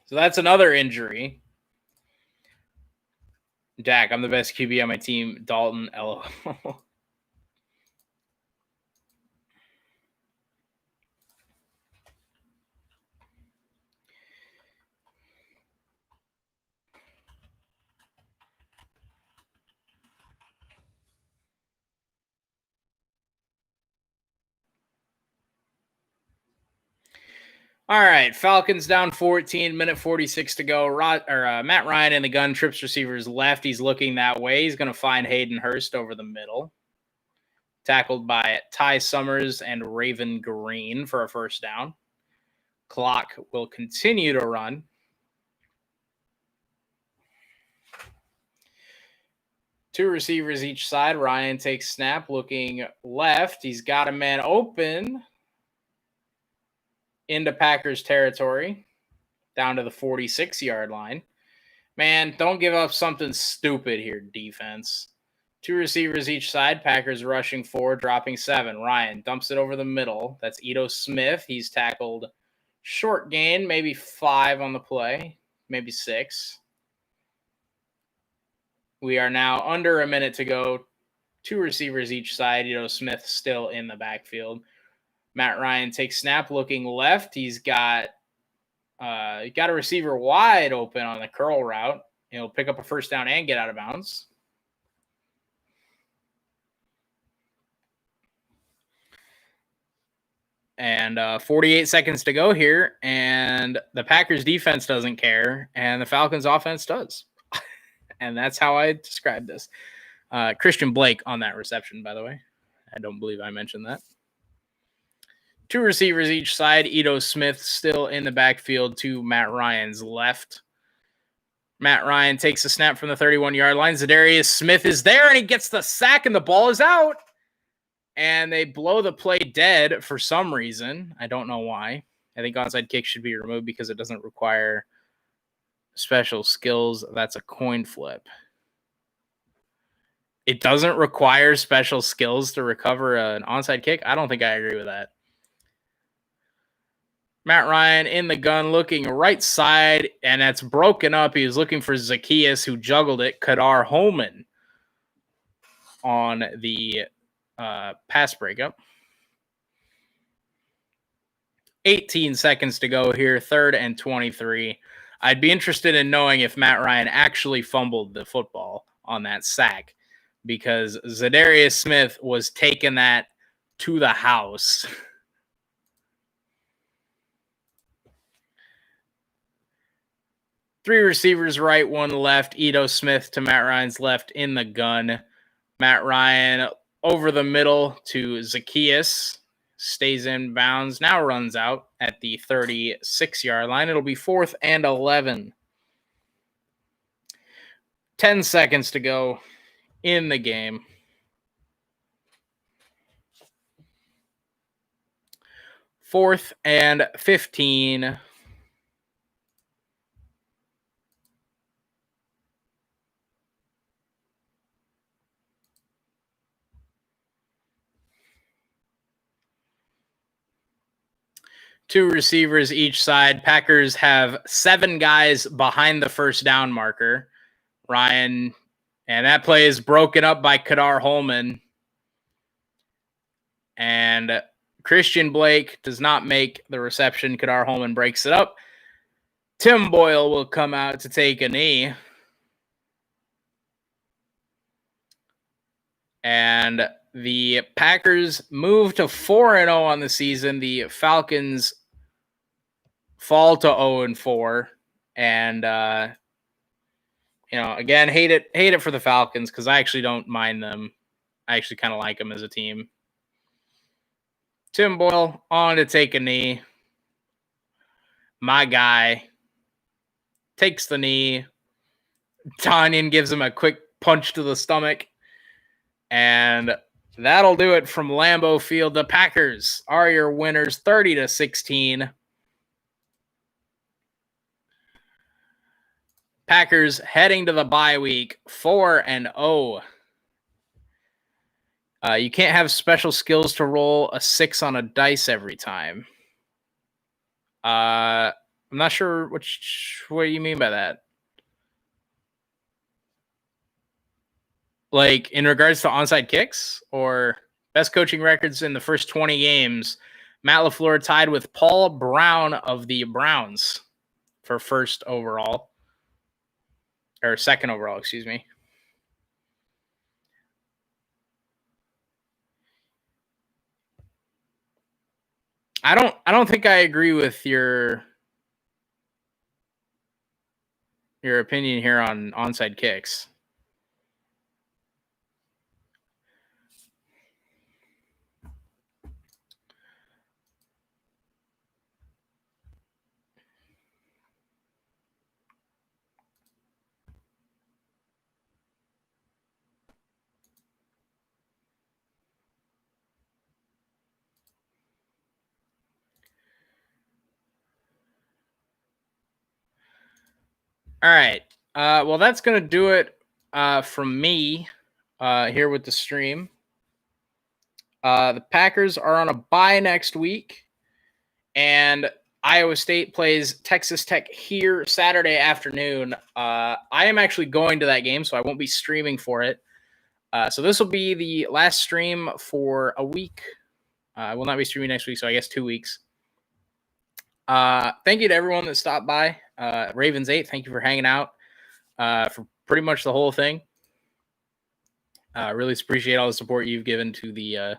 So that's another injury. Dak, I'm the best QB on my team. Dalton, LOL. All right, Falcons down 14, 1:46 to go. Matt Ryan in the gun, trips receivers left. He's looking that way. He's going to find Hayden Hurst over the middle. Tackled by Ty Summers and Raven Green for a first down. Clock will continue to run. Two receivers each side. Ryan takes snap, looking left. He's got a man open into Packers territory, down to the 46-yard line. Man, don't give up something stupid here, defense. Two receivers each side. Packers rushing 4, dropping 7. Ryan dumps it over the middle. That's Ito Smith. He's tackled short gain, maybe 5 on the play, maybe 6. We are now under a minute to go. Two receivers each side. Ito Smith still in the backfield. Matt Ryan takes snap, looking left. He's got a receiver wide open on the curl route. He'll pick up a first down and get out of bounds. And 48 seconds to go here, and the Packers defense doesn't care, and the Falcons offense does. And that's how I describe this. Christian Blake on that reception, by the way. I don't believe I mentioned that. Two receivers each side. Ito Smith still in the backfield to Matt Ryan's left. Matt Ryan takes a snap from the 31-yard line. Zadarius Smith is there, and he gets the sack, and the ball is out. and they blow the play dead for some reason. I don't know why. I think onside kick should be removed because it doesn't require special skills. That's a coin flip. It doesn't require special skills to recover an onside kick? I don't think I agree with that. Matt Ryan in the gun looking right side, and that's broken up. He was looking for Zacchaeus, who juggled it. Kadar Holman on the pass breakup. 18 seconds to go here, 3rd and 23. I'd be interested in knowing if Matt Ryan actually fumbled the football on that sack, because Zadarius Smith was taking that to the house. Three receivers right, one left. Ito Smith to Matt Ryan's left in the gun. Matt Ryan over the middle to Zacchaeus. Stays in bounds. Now runs out at the 36-yard line. It'll be 4th and 11. 10 seconds to go in the game. 4th and 15. Two receivers each side. Packers have 7 guys behind the first down marker. Ryan, and that play is broken up by Kadar Holman. And Christian Blake does not make the reception. Kadar Holman breaks it up. Tim Boyle will come out to take a knee. And the Packers move to 4-0 on the season. The Falcons fall to 0-4. And, again, hate it for the Falcons, because I actually don't mind them. I actually kind of like them as a team. Tim Boyle on to take a knee. My guy takes the knee. Tanyan gives him a quick punch to the stomach. And that'll do it from Lambeau Field. The Packers are your winners, 30-16. Packers heading to the bye week, 4-0. You can't have special skills to roll a 6 on a dice every time. I'm not sure what you mean by that. Like, in regards to onside kicks or best coaching records in the first 20 games, Matt LaFleur tied with Paul Brown of the Browns for 2nd overall, excuse me. I don't think I agree with your opinion here on onside kicks. All right. Well, that's going to do it from me here with the stream. The Packers are on a bye next week, and Iowa State plays Texas Tech here Saturday afternoon. I am actually going to that game, so I won't be streaming for it. So this will be the last stream for a week. I will not be streaming next week, so I guess 2 weeks. Thank you to everyone that stopped by. Ravens 8, thank you for hanging out for pretty much the whole thing. Really appreciate all the support you've given to the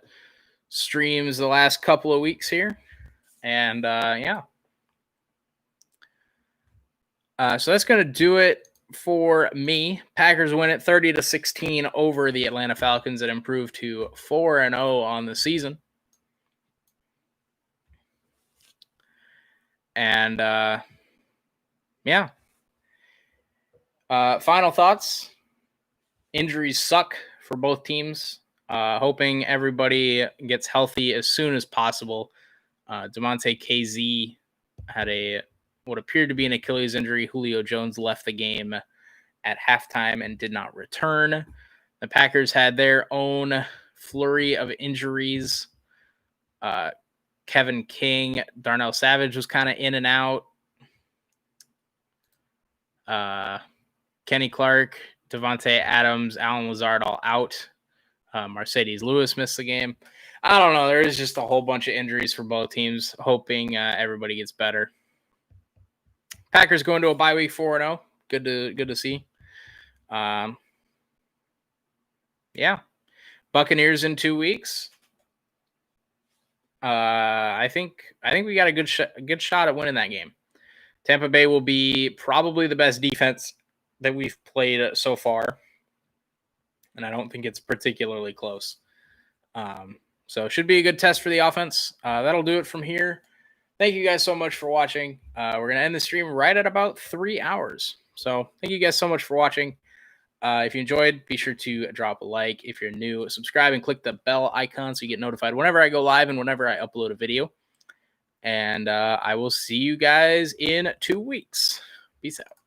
streams the last couple of weeks here. And yeah. So that's going to do it for me. Packers win it 30-16 over the Atlanta Falcons that improved to 4-0 on the season. And yeah. Final thoughts. Injuries suck for both teams. Hoping everybody gets healthy as soon as possible. Demonte KZ had what appeared to be an Achilles injury. Julio Jones left the game at halftime and did not return. The Packers had their own flurry of injuries. Kevin King, Darnell Savage was kind of in and out. Kenny Clark, Devontae Adams, Alan Lazard all out. Mercedes Lewis missed the game. I don't know. There is just a whole bunch of injuries for both teams. Hoping everybody gets better. Packers going to a bye week 4-0. Good to see. Yeah. Buccaneers in 2 weeks. I think we got a good shot at winning that game. Tampa Bay will be probably the best defense that we've played so far, and I don't think it's particularly close. So it should be a good test for the offense. That'll do it from here. Thank you guys so much for watching. We're going to end the stream right at about 3 hours. So thank you guys so much for watching. If you enjoyed, be sure to drop a like. If you're new, subscribe and click the bell icon so you get notified whenever I go live and whenever I upload a video. And I will see you guys in 2 weeks. Peace out.